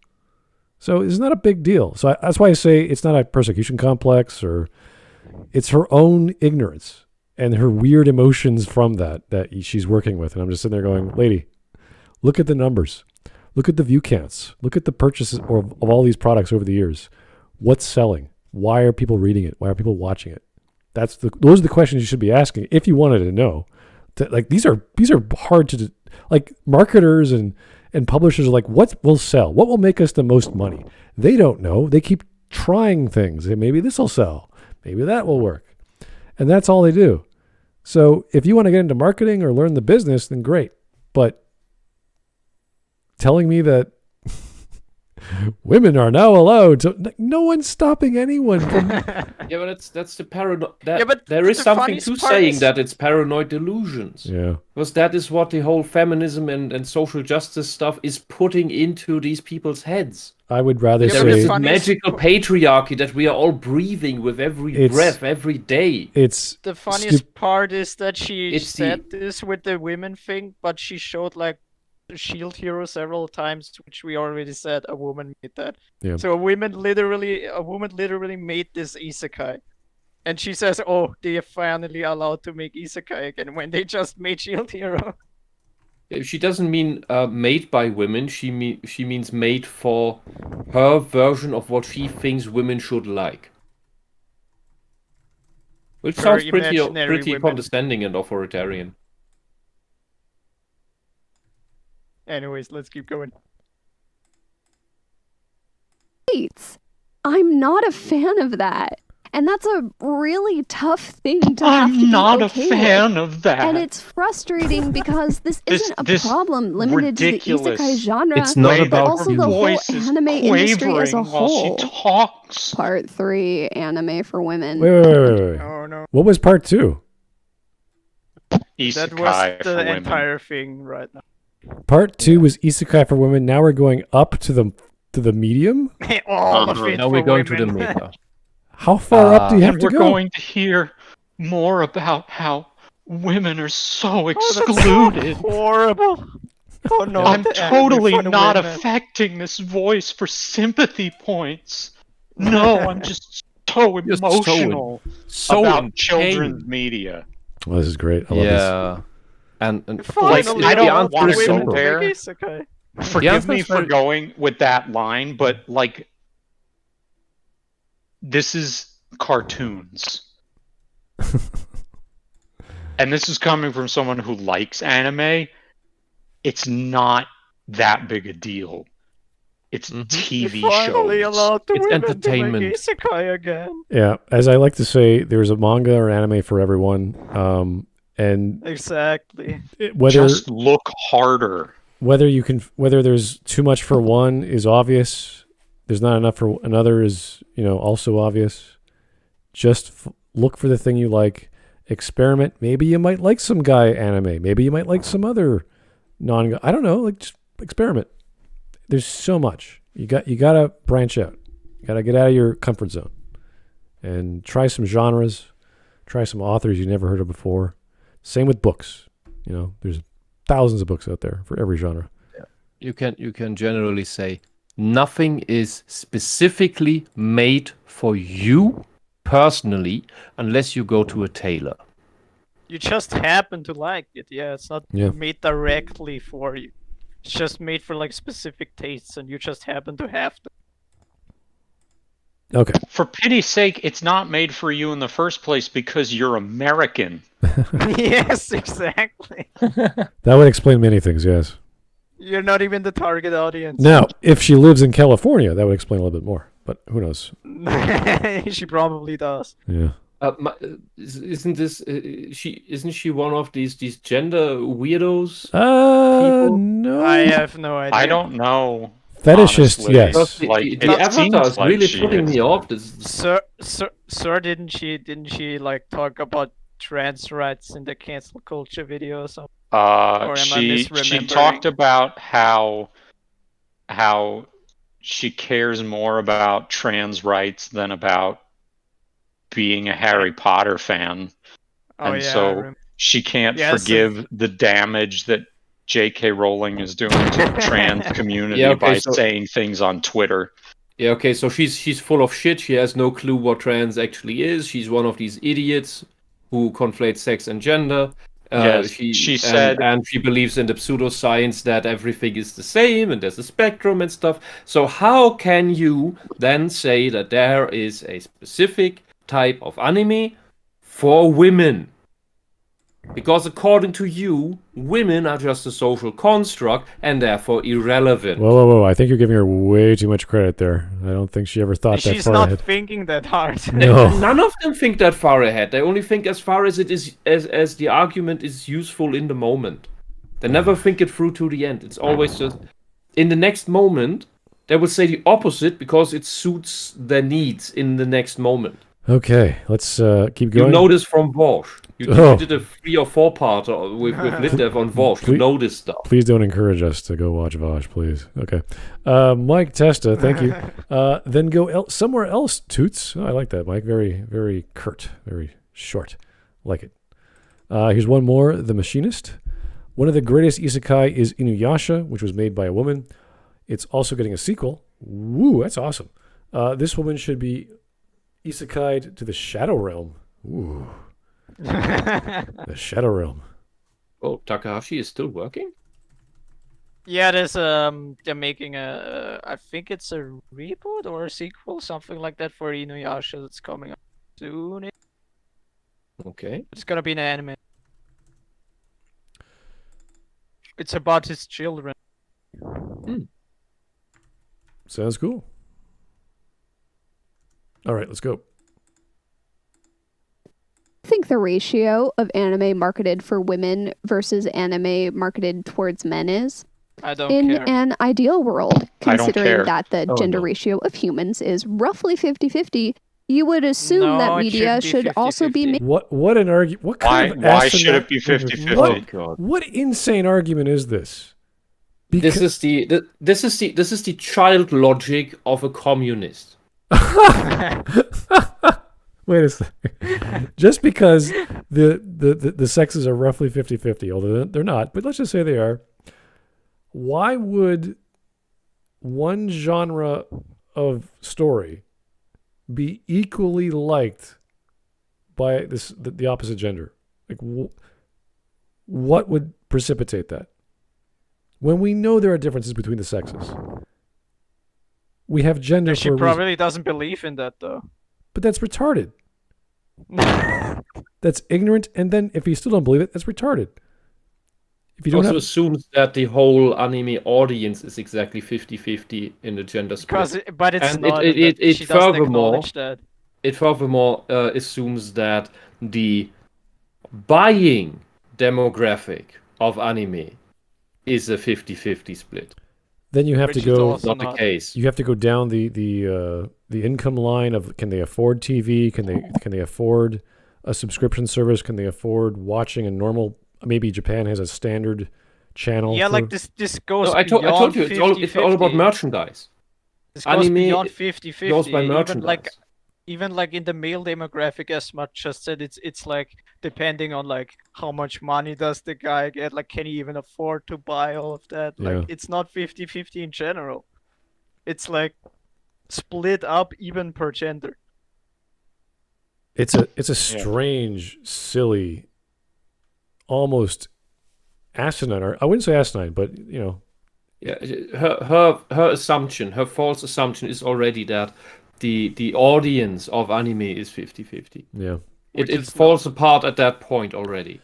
So it's not a big deal. So that's why I say it's not a persecution complex, or it's her own ignorance and her weird emotions from that she's working with. And I'm just sitting there going, lady, look at the numbers. Look at the view counts. Look at the purchases of all these products over the years. What's selling? Why are people reading it? Why are people watching it? Those are the questions you should be asking if you wanted to know. Like these are hard to, like, marketers and publishers are like, what will sell? What will make us the most money? They don't know. They keep trying things. Maybe this will sell. Maybe that will work. And that's all they do. So if you want to get into marketing or learn the business, then great. But telling me that women are now allowed to, no one's stopping anyone from. Yeah, but that's the paranoid. Yeah, but There is the something funniest to part saying is- that it's paranoid delusions. Yeah. Because that is what the whole feminism and social justice stuff is putting into these people's heads. I would rather Yeah, but There the is say a funniest- magical patriarchy that we are all breathing with every It's- breath, every day. it's The funniest part is that she It's said this with the women thing, but she showed like Shield Hero several times, which we already said a woman made that. Yeah. So a woman literally made this isekai. And she says, oh, they are finally allowed to make isekai again when they just made Shield Hero. She doesn't mean made by women. She means made for her version of what she thinks women should like. Which Her sounds imaginary pretty women. condescending and authoritarian. Anyways, let's keep going. States. I'm not a fan of that. And that's a really tough thing to have to I'm be not okay a fan with. of that. And it's frustrating because this isn't a this problem limited to the ridiculous- isekai genre, It's not Way about but also her the whole voice is anime industry as a quavering while whole. she talks. Part 3, anime for women. wait. Oh no. What was part 2? That Isekai was for the women. entire thing right now. Part 2 was isekai for women. Now we're going up to the medium. All of it Now for we're going to the women. meta. How far up do you have And to we're go? going to hear more about how women are so Oh, that's so excluded. horrible. Oh no. I'm the anime totally for the not women. affecting this voice for sympathy points. No, I'm just so Just emotional So about in children's pain. media. Oh, this is great. I love this. Yeah. And Finally, I don't the want to women go make there. isekai. Forgive answer me is for very- going with that line, but like, this is cartoons. And this is coming from someone who likes anime. It's not that big a deal. It's Mhm. TV Finally shows. allowed the It's women entertainment. to make isekai again. Yeah, as I like to say, there's a manga or anime for everyone. And Exactly. whether Just look harder. whether there's too much for one is obvious, there's not enough for another is, also obvious. Just look for the thing you like, experiment. Maybe you might like some guy anime. Maybe you might like some other non-guy. I don't know. Like, just experiment. There's so much. You gotta branch out. You gotta get out of your comfort zone and try some genres. Try some authors you never heard of before. Same with books. You know, there's thousands of books out there for every genre. You can generally say nothing is specifically made for you personally unless you go to a tailor. You just happen to like it. Yeah, it's not Yeah. made directly for you. It's just made for like specific tastes, and you just happen to have them. Okay. For pity's sake, it's not made for you in the first place because you're American. Yes, exactly. That would explain many things, yes. You're not even the target audience. Now, if she lives in California, that would explain a little bit more. But who knows? She probably does. Yeah. Isn't she one of these gender weirdos? No. I have no idea. I don't know. Fetishist, honestly. yes. Because Like, the it avatar seems is like really she putting is. me off. Sir, didn't she like talk about trans rights in the cancel culture video or something? am I She misremembering? talked about how she cares more about trans rights than about being a Harry Potter fan, Oh and yeah, I so remember. she can't Yes, forgive the damage that J.K. Rowling is doing to the trans community Yeah, okay, by so- saying things on Twitter. Yeah, okay, so she's full of shit. She has no clue what trans actually is. She's one of these idiots who conflate sex and gender. Yes, she said- and she believes in the pseudoscience that everything is the same and there's a spectrum and stuff. So how can you then say that there is a specific type of anime for women? Because according to you, women are just a social construct and therefore irrelevant. Whoa. I think you're giving her way too much credit there. I don't think she ever thought that She's far not ahead. thinking that hard. No. None of them think that far ahead. They only think as far as it is as the argument is useful in the moment. They never think it through to the end. It's always just in the next moment. They will say the opposite because it suits their needs in the next moment. Okay, let's keep You going. know this from Vosh. You Oh. did a 3 or 4 parter with LitDev on Vosh. You Please- know this stuff. Please don't encourage us to go watch Vosh, please. Okay. Mike Testa, thank you. Then go somewhere else, Toots. Oh, I like that, Mike. Very, very curt, very short. Like it. Here's one more. The Machinist. One of the greatest isekai is Inuyasha, which was made by a woman. It's also getting a sequel. Woo, that's awesome. This woman should be isekai'd to the Shadow Realm. Ooh, the Shadow Realm. Oh, Takahashi is still working? Yeah, there's they're making I think it's a reboot or a sequel, something like that for Inuyasha that's coming up soon. Okay. It's gonna be an anime. It's about his children. Sounds cool. All right, let's go. I think the ratio of anime marketed for women versus anime marketed towards men is I don't in care. an ideal world, I don't considering care. that the Oh, gender no. ratio of humans is roughly 50-50, you would assume No, that it media shouldn't be should also be 50-50. made. What an argument? What kind of Why should it be asinine- 50-50? What, Oh god. what insane argument is this? This is the child logic of a communist. Wait a second. Just because the sexes are roughly 50-50, although they're not, but let's just say they are, why would one genre of story be equally liked by the opposite gender? Like, what would precipitate that? When we know there are differences between the sexes. We have gender She for a reason. probably doesn't believe in that though. But that's retarded. That's ignorant, and then if you still don't believe it, that's retarded. If you It don't also have, assumes that the whole anime audience is exactly 50-50 in the gender split. But it's And not. it She doesn't furthermore- acknowledge that. It furthermore assumes that the buying demographic of anime is a 50-50 split. then you have Which to is go. also Not the not. case. You have to go down the income line of, can they afford TV? Can they afford a subscription service? Can they afford watching a normal? Maybe Japan has a standard channel. Yeah, for- like this goes No, I told beyond you, it's all about 50-50. merchandise. This goes Anime beyond 50-50. goes by Even like merchandise. even like in the male demographic, as much as said, it's like depending on like how much money does the guy get, like can he even afford to buy all of that? Yeah. Like it's not 50-50 in general. It's like split up even per gender. It's a strange, silly, almost asinine. Or I wouldn't say asinine, but Yeah, her assumption, her false assumption is already that the audience of anime is 50-50. yeah. It falls apart at that point already.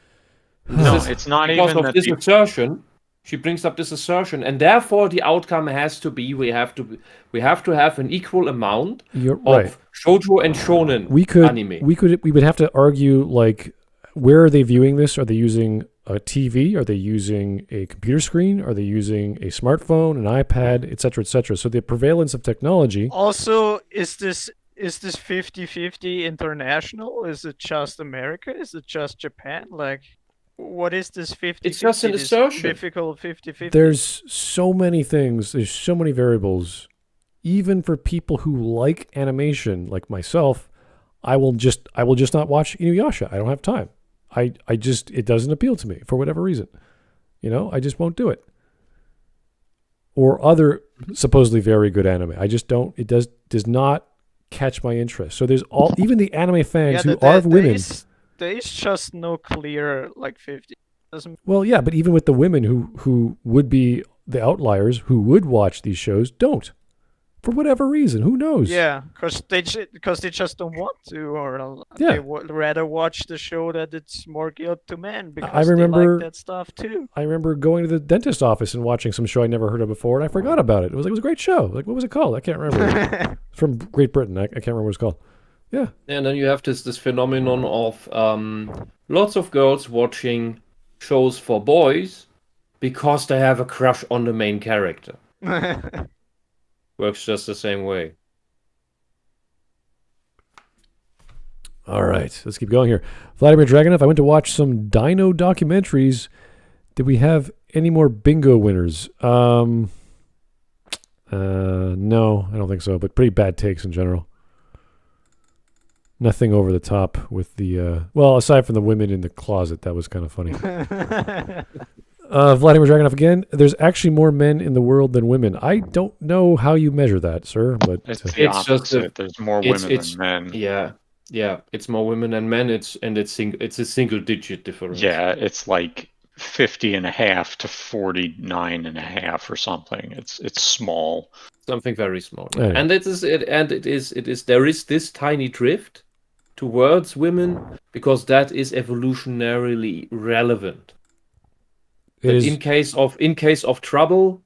No, it's not Because even of that. this assertion. She brings up this assertion, and therefore the outcome has to be we have to have an equal amount You're of right. shoujo and shonen anime. We would have to argue, like, where are they viewing this? Are they using a TV? Are they using a computer screen? Are they using a smartphone, an iPad, et cetera, et cetera? So the prevalence of technology. Also, is this 50-50 international? Is it just America? Is it just Japan? Like, what is this 50-50? It's just an this assertion. difficult 50-50. There's so many things. There's so many variables. Even for people who like animation, like myself, I will just not watch Inuyasha. I don't have time. It doesn't appeal to me for whatever reason. I just won't do it. Or other supposedly very good anime. I just don't. It does not catch my interest. So there's even the anime fans who are women. There is just no clear like 50. Well, yeah, but even with the women who would be the outliers who would watch these shows, don't. For whatever reason, who knows? Yeah, because they just don't want to, or Yeah. they would rather watch the show that it's more geared to men because I remember- they like that stuff too. I remember going to the dentist office and watching some show I never heard of before, and I forgot about it. It was a great show. Like, what was it called? I can't remember. From Great Britain. I can't remember what it's called. Yeah. And then you have this phenomenon of lots of girls watching shows for boys because they have a crush on the main character. Works just the same way. All right, let's keep going here. Vladimir Dragunov, I went to watch some dino documentaries. Did we have any more bingo winners? No, I don't think so, but pretty bad takes in general. Nothing over the top with the, well, aside from the women in the closet, that was kind of funny. Vladimir Dragunov again. There's actually more men in the world than women. I don't know how you measure that, sir, but It's the It's just opposite. There's more women than men. Yeah, it's more women than men. It's a single digit difference. Yeah, it's like 50.5 to 49.5 or something. It's small. Something very small. Yeah. And it is there is this tiny drift towards women because that is evolutionarily relevant. it That is. in case of trouble,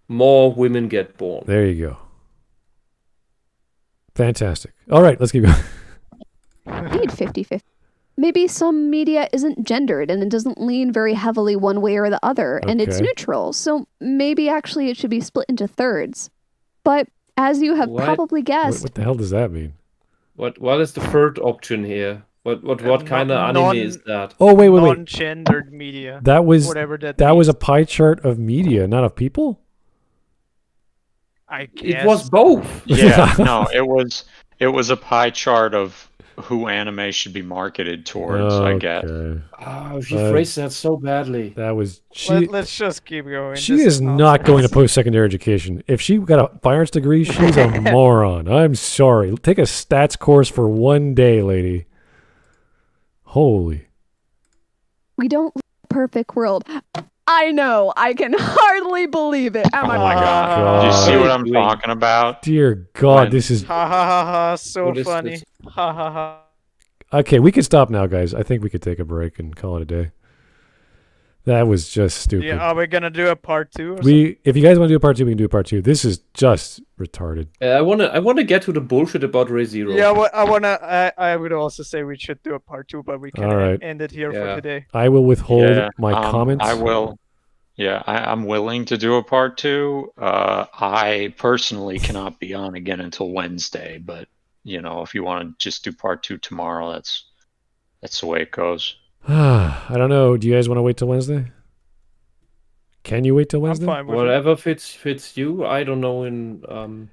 more women get born. There you go. Fantastic. All right, let's keep going. Need 50-50. Maybe some media isn't gendered and it doesn't lean very heavily one way or the other, and it's Okay. neutral, so maybe actually it should be split into thirds. But as you have What? probably What, guessed, what the hell does that mean? What is the third option here? What kind of anime is that? Oh, wait. Non-gendered media. That was Whatever that was a means. pie chart of media, not of people? I guess. It was both. Yeah, no, it was a pie chart of who anime should be marketed towards, I guess. Okay. Oh, she Uh, phrased that so badly. That was she. Let's just keep going. She This is not going to post-secondary education. If she got a fine arts degree, she's a moron. I'm sorry. Take a stats course for one day, lady. Holy. we don't live in a perfect world. I know. I can hardly believe it. Am Oh I my wrong? god. Do you see what I'm Wait. talking about? Dear God, When- this is... Ha ha ha ha! So What is funny. this? Ha ha ha. Okay, we can stop now, guys. I think we could take a break and call it a day. That was just stupid. Yeah, are we gonna do a part 2 or something? If you guys want to do a part 2, we can do a part 2. This is just retarded. I wanna get to the bullshit about ReZero. Yeah, I would also say we should do a part 2, but we can All right. end it here Yeah. for today. I will withhold Yeah, my comments. I will. Yeah, I'm willing to do a part 2. I personally cannot be on again until Wednesday, but if you want to just do part 2 tomorrow, that's the way it goes. I don't know. Do you guys want to wait till Wednesday? Can you wait till I'm Wednesday? fine with it. Whatever fits you. I don't know.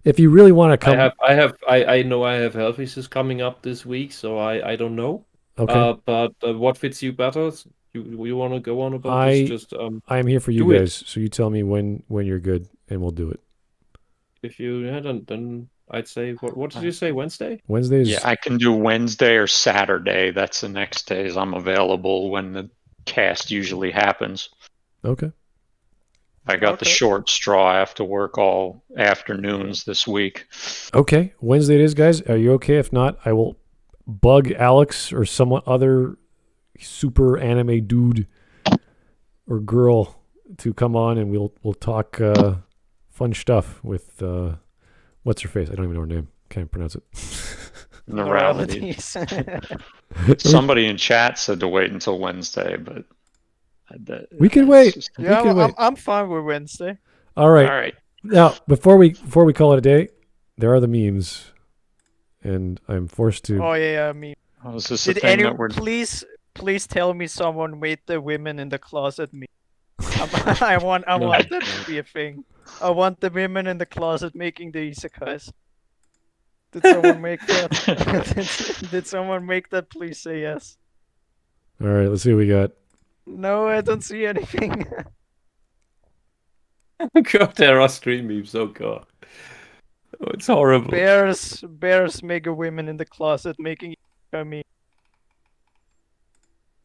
If you really want to come, I know I have Hellfeasters coming up this week, so I don't know. okay. But what fits you better? You want to go on about I this? Just I am here for you do it. guys, so you tell me when you're good, and we'll do it. If you hadn't, then I'd say what did you say? Wednesday? Wednesdays. Yeah, I can do Wednesday or Saturday. That's the next days I'm available when the cast usually happens. Okay. I got the Okay. short straw. I have to work all afternoons this week. Okay. Wednesday it is, guys. Are you okay? If not, I will bug Alex or someone other super anime dude or girl to come on, and we'll talk fun stuff with what's her face? I don't even know her name. Can't pronounce it. Noralities. Noralities. Somebody in chat said to wait until Wednesday, but We can it's wait. just- We Yeah, can wait. I'm fine with Wednesday. All right. All right. Now, before we call it a day, there are the memes, and I'm forced to. Oh yeah, me. Oh, is this a Did thing any that we're? please tell me someone made the women in the closet me. I want that to be a thing. I want the women in the closet making the isekais. Did someone make that? Did someone make that? Please say yes. All right. Let's see what we got. No, I don't see anything. God, there are stream memes. Oh god, it's horrible. Bears make a women in the closet making me.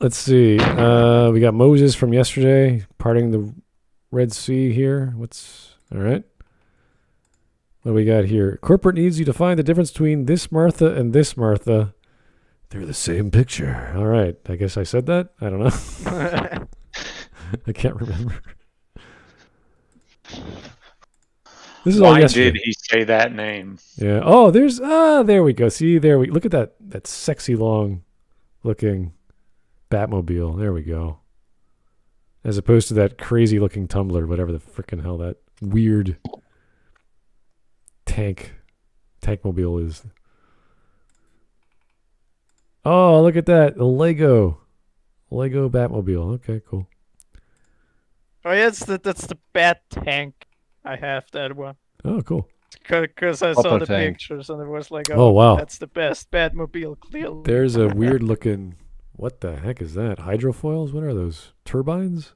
Let's see. We got Moses from yesterday parting the Red Sea here. All right. What do we got here? Corporate needs you to find the difference between this Martha and this Martha. They're the same picture. All right. I guess I said that. I don't know. I can't remember. This is all Why yesterday. did he say that name? Yeah. Oh, there we go. See, look at that sexy long looking Batmobile. There we go. As opposed to that crazy looking Tumbler, whatever the frickin' hell that weird tankmobile is. Oh, look at that. The Lego Batmobile. Okay, cool. Oh yeah, that's the bat tank. I have that one. Oh, cool. Because I saw Upper the tank. pictures and it was like, Oh, wow. that's the best Batmobile, clearly. There's a weird looking, what the heck is that? Hydrofoils? What are those? Turbines?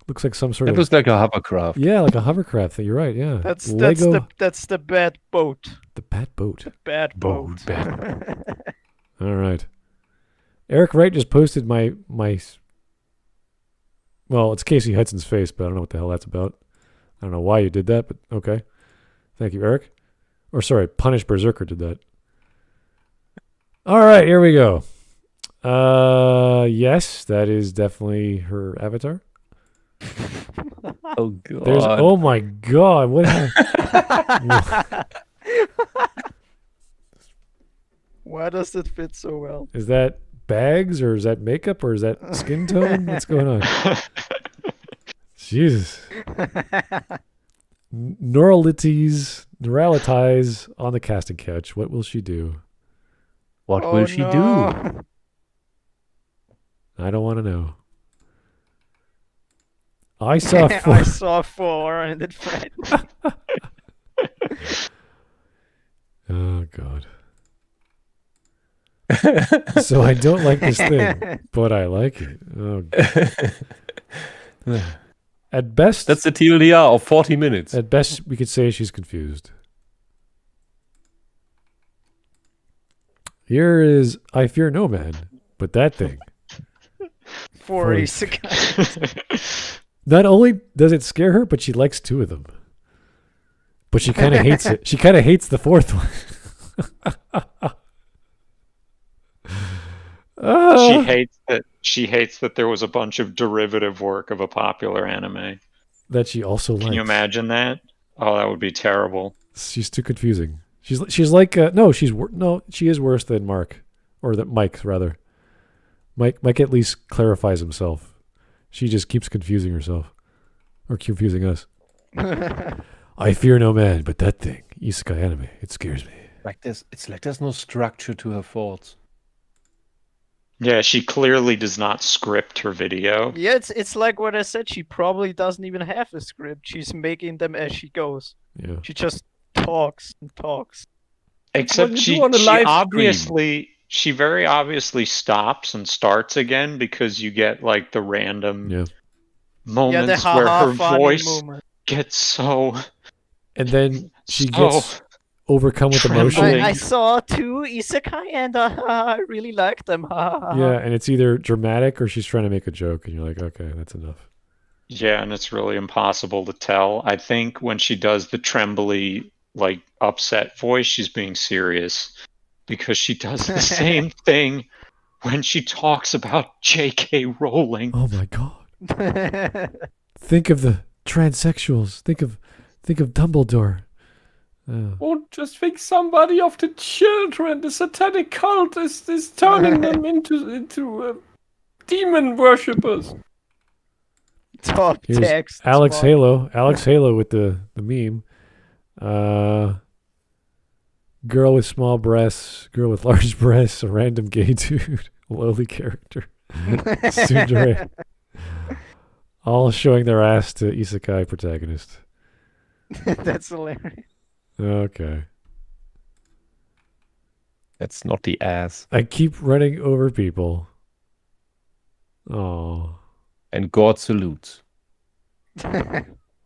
Looks like some sort It of, was like a hovercraft. yeah, like a hovercraft thing. You're right, yeah. That's Lego, that's the bat boat. the Bat Boat. Bat boat. All right. Eric Wright just posted my well, it's Casey Hudson's face, but I don't know what the hell that's about. I don't know why you did that, but okay. Thank you, Eric. Or sorry, Punished Bearserker did that. All right, here we go. Yes, that is definitely her avatar. Oh god. Oh my god, what happened? Why does it fit so well? Is that bags or is that makeup or is that skin tone? What's going on? Jesus. Noralities on the casting couch. What will she do? What Oh, will she do? no. I don't want to know. I saw four. I saw 4 and it frightened me. Oh god. So I don't like this thing, but I like it. Oh, God. At best, That's the TLDR of 40 minutes. at best, we could say she's confused. Here is I fear no man, but that thing. 4 isekai. Not only does it scare her, but she likes 2 of them. But she kind of hates it. She kind of hates the 4th one. She hates that there was a bunch of derivative work of a popular anime. That she also likes. Can you imagine that? Oh, that would be terrible. She's too confusing. She's like she is worse than Mark, or that Mike rather. Mike at least clarifies himself. She just keeps confusing herself, or confusing us. I fear no man, but that thing, isekai anime, it scares me. It's like there's no structure to her thoughts. Yeah, she clearly does not script her video. Yeah, it's like what I said. She probably doesn't even have a script. She's making them as she goes. Yeah. She just talks and talks. Except you she do on a live she very obviously stops and starts again because you get like the random Yeah. moments yeah, the where haha her funny voice moment. gets so And then she so gets overcome with emotion. trembling. I saw 2 isekai and I really like them. Yeah, and it's either dramatic or she's trying to make a joke, and you're like, okay, that's enough. Yeah, and it's really impossible to tell. I think when she does the trembly, like upset voice, she's being serious because she does the same thing when she talks about J.K. Rowling. Oh my god. Think of the transsexuals. Think of Dumbledore. Or just think somebody of the children, the satanic cult is turning them into demon worshippers. Top Here's text. Alex Smart. Halo. Alex Halo with the meme. Girl with small breasts, girl with large breasts, a random gay dude, lowly character. Tsundere. All showing their ass to isekai protagonist. That's hilarious. Okay. That's not the ass. I keep running over people. Oh. And God salutes.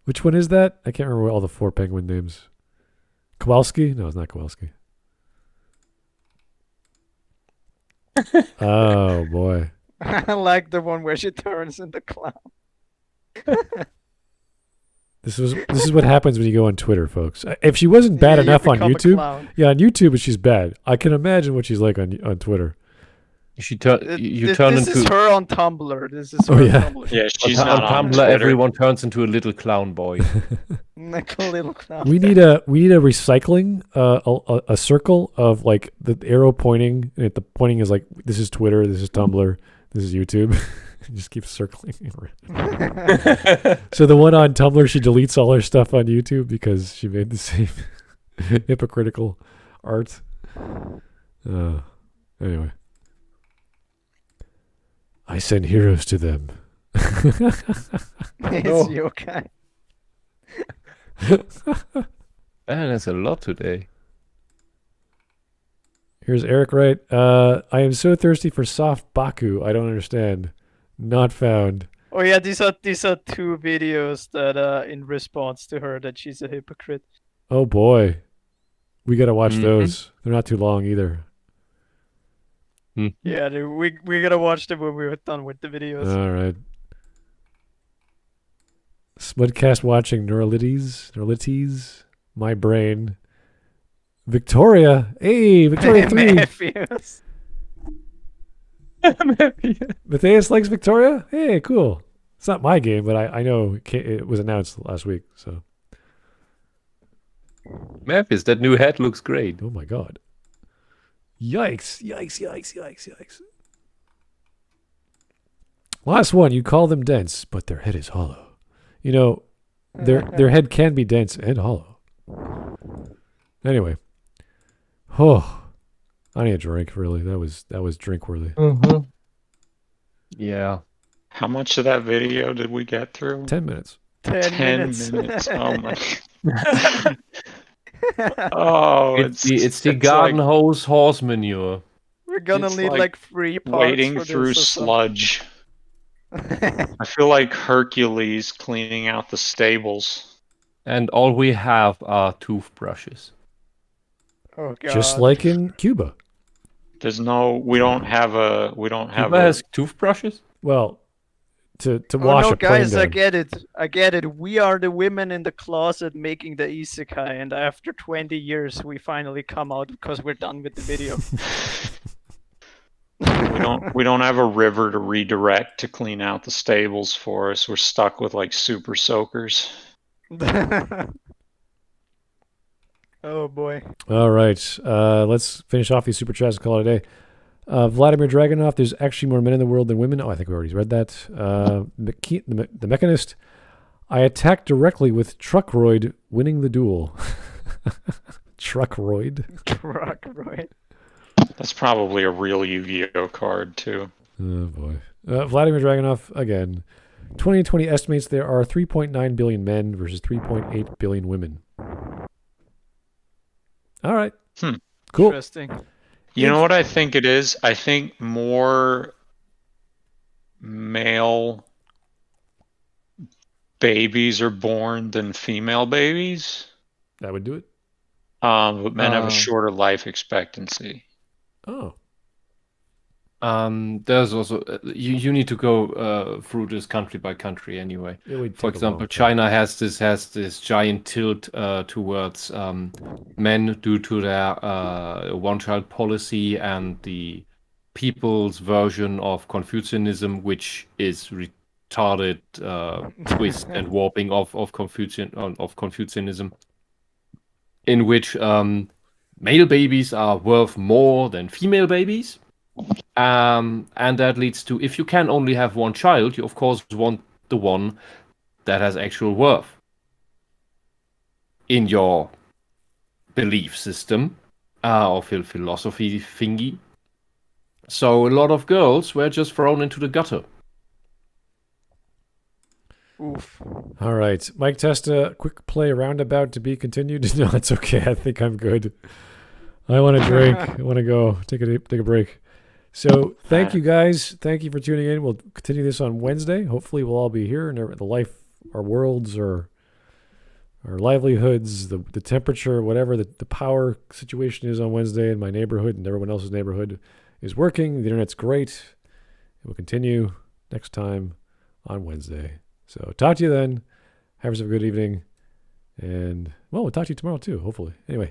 Which one is that? I can't remember all the 4 penguin names. Kowalski? No, it's not Kowalski. Oh, boy. I like the one where she turns into clown. This is what happens when you go on Twitter, folks. If she wasn't bad You enough on become a YouTube, clown. yeah, on YouTube she's bad. I can imagine what she's like on Twitter. You This turn is into her on Tumblr. This is her Oh, yeah. on Tumblr. Yeah, she's on not on Tumblr. Twitter. Everyone turns into a little clown boy. Like a little clown. We need a recycling a circle of like the arrow pointing, and the pointing is like this is Twitter, this is Tumblr, this is YouTube. Just keep circling around. So the one on Tumblr, she deletes all her stuff on YouTube because she made the same hypocritical art. Anyway. I send heroes to them. It's yokai. There's a lot today. Here's Eric Wright. I am so thirsty for soft Baku. I don't understand. Not found. Oh yeah, these are 2 videos that in response to her that she's a hypocrite. Oh boy. We gotta watch Mhm. those. They're not too long either. Yeah, we gotta watch them when we're done with the videos. All right. Smudcast watching Noralities. My brain. Victoria. Hey, Victoria 3. Matthews. Matthias likes Victoria. Hey, cool. It's not my game, but I know it was announced last week. So. Memphis, that new hat looks great. Oh my god. Yikes. Yikes. Last one. You call them dense, but their head is hollow. You know, their head can be dense and hollow. Anyway. Oh. I need a drink, really. That was drink worthy. Mm-hmm. Yeah. How much of that video did we get through? 10 minutes. 10 minutes. Oh my. Oh, It's the garden like hose horse manure. We're gonna It's need like like 3 parts wading for through this or something. sludge. I feel like Hercules cleaning out the stables. And all we have are toothbrushes. Oh god. Just like in Cuba. We don't have a Cuba has toothbrushes? Well, to Oh wash no, a plane guys, I down. get it. We are the women in the closet making the isekai, and after 20 years, we finally come out because we're done with the video. we don't have a river to redirect to clean out the stables for us. We're stuck with like super soakers. Oh boy. All right. Let's finish off these super chats and call it a day. Vladimir Dragunov, there's actually more men in the world than women. Oh, I think we already read that. The Mechanist, I attacked directly with Truckroid, winning the duel. Truckroid. Truck, right? That's probably a real Yu-Gi-Oh card too. Oh boy. Vladimir Dragunov again. 2020 estimates there are 3.9 billion men versus 3.8 billion women. All right. Cool. Interesting. You know what I think it is? I think more male babies are born than female babies. That would do it. But men have a shorter life expectancy. Oh. There's also you need to go through this country by country anyway. It would For take a long example, time. China has this giant tilt towards men due to their one-child policy and the people's version of Confucianism, which is retarded twist and warping of Confucianism, in which male babies are worth more than female babies. And that leads to, if you can only have one child, you of course want the one that has actual worth in your belief system or philosophy thingy. So a lot of girls were just thrown into the gutter. Oof. All right. Mike Testa, quick play roundabout to be continued. No, it's okay. I think I'm good. I want to drink. I want to go take a break. So thank you guys. Thank you for tuning in. We'll continue this on Wednesday. Hopefully we'll all be here and the life, our worlds, our livelihoods, the temperature, whatever the power situation is on Wednesday in my neighborhood and everyone else's neighborhood is working. The internet's great. It will continue next time on Wednesday. So talk to you then. Have yourself a good evening. And, well, we'll talk to you tomorrow too, hopefully. Anyway.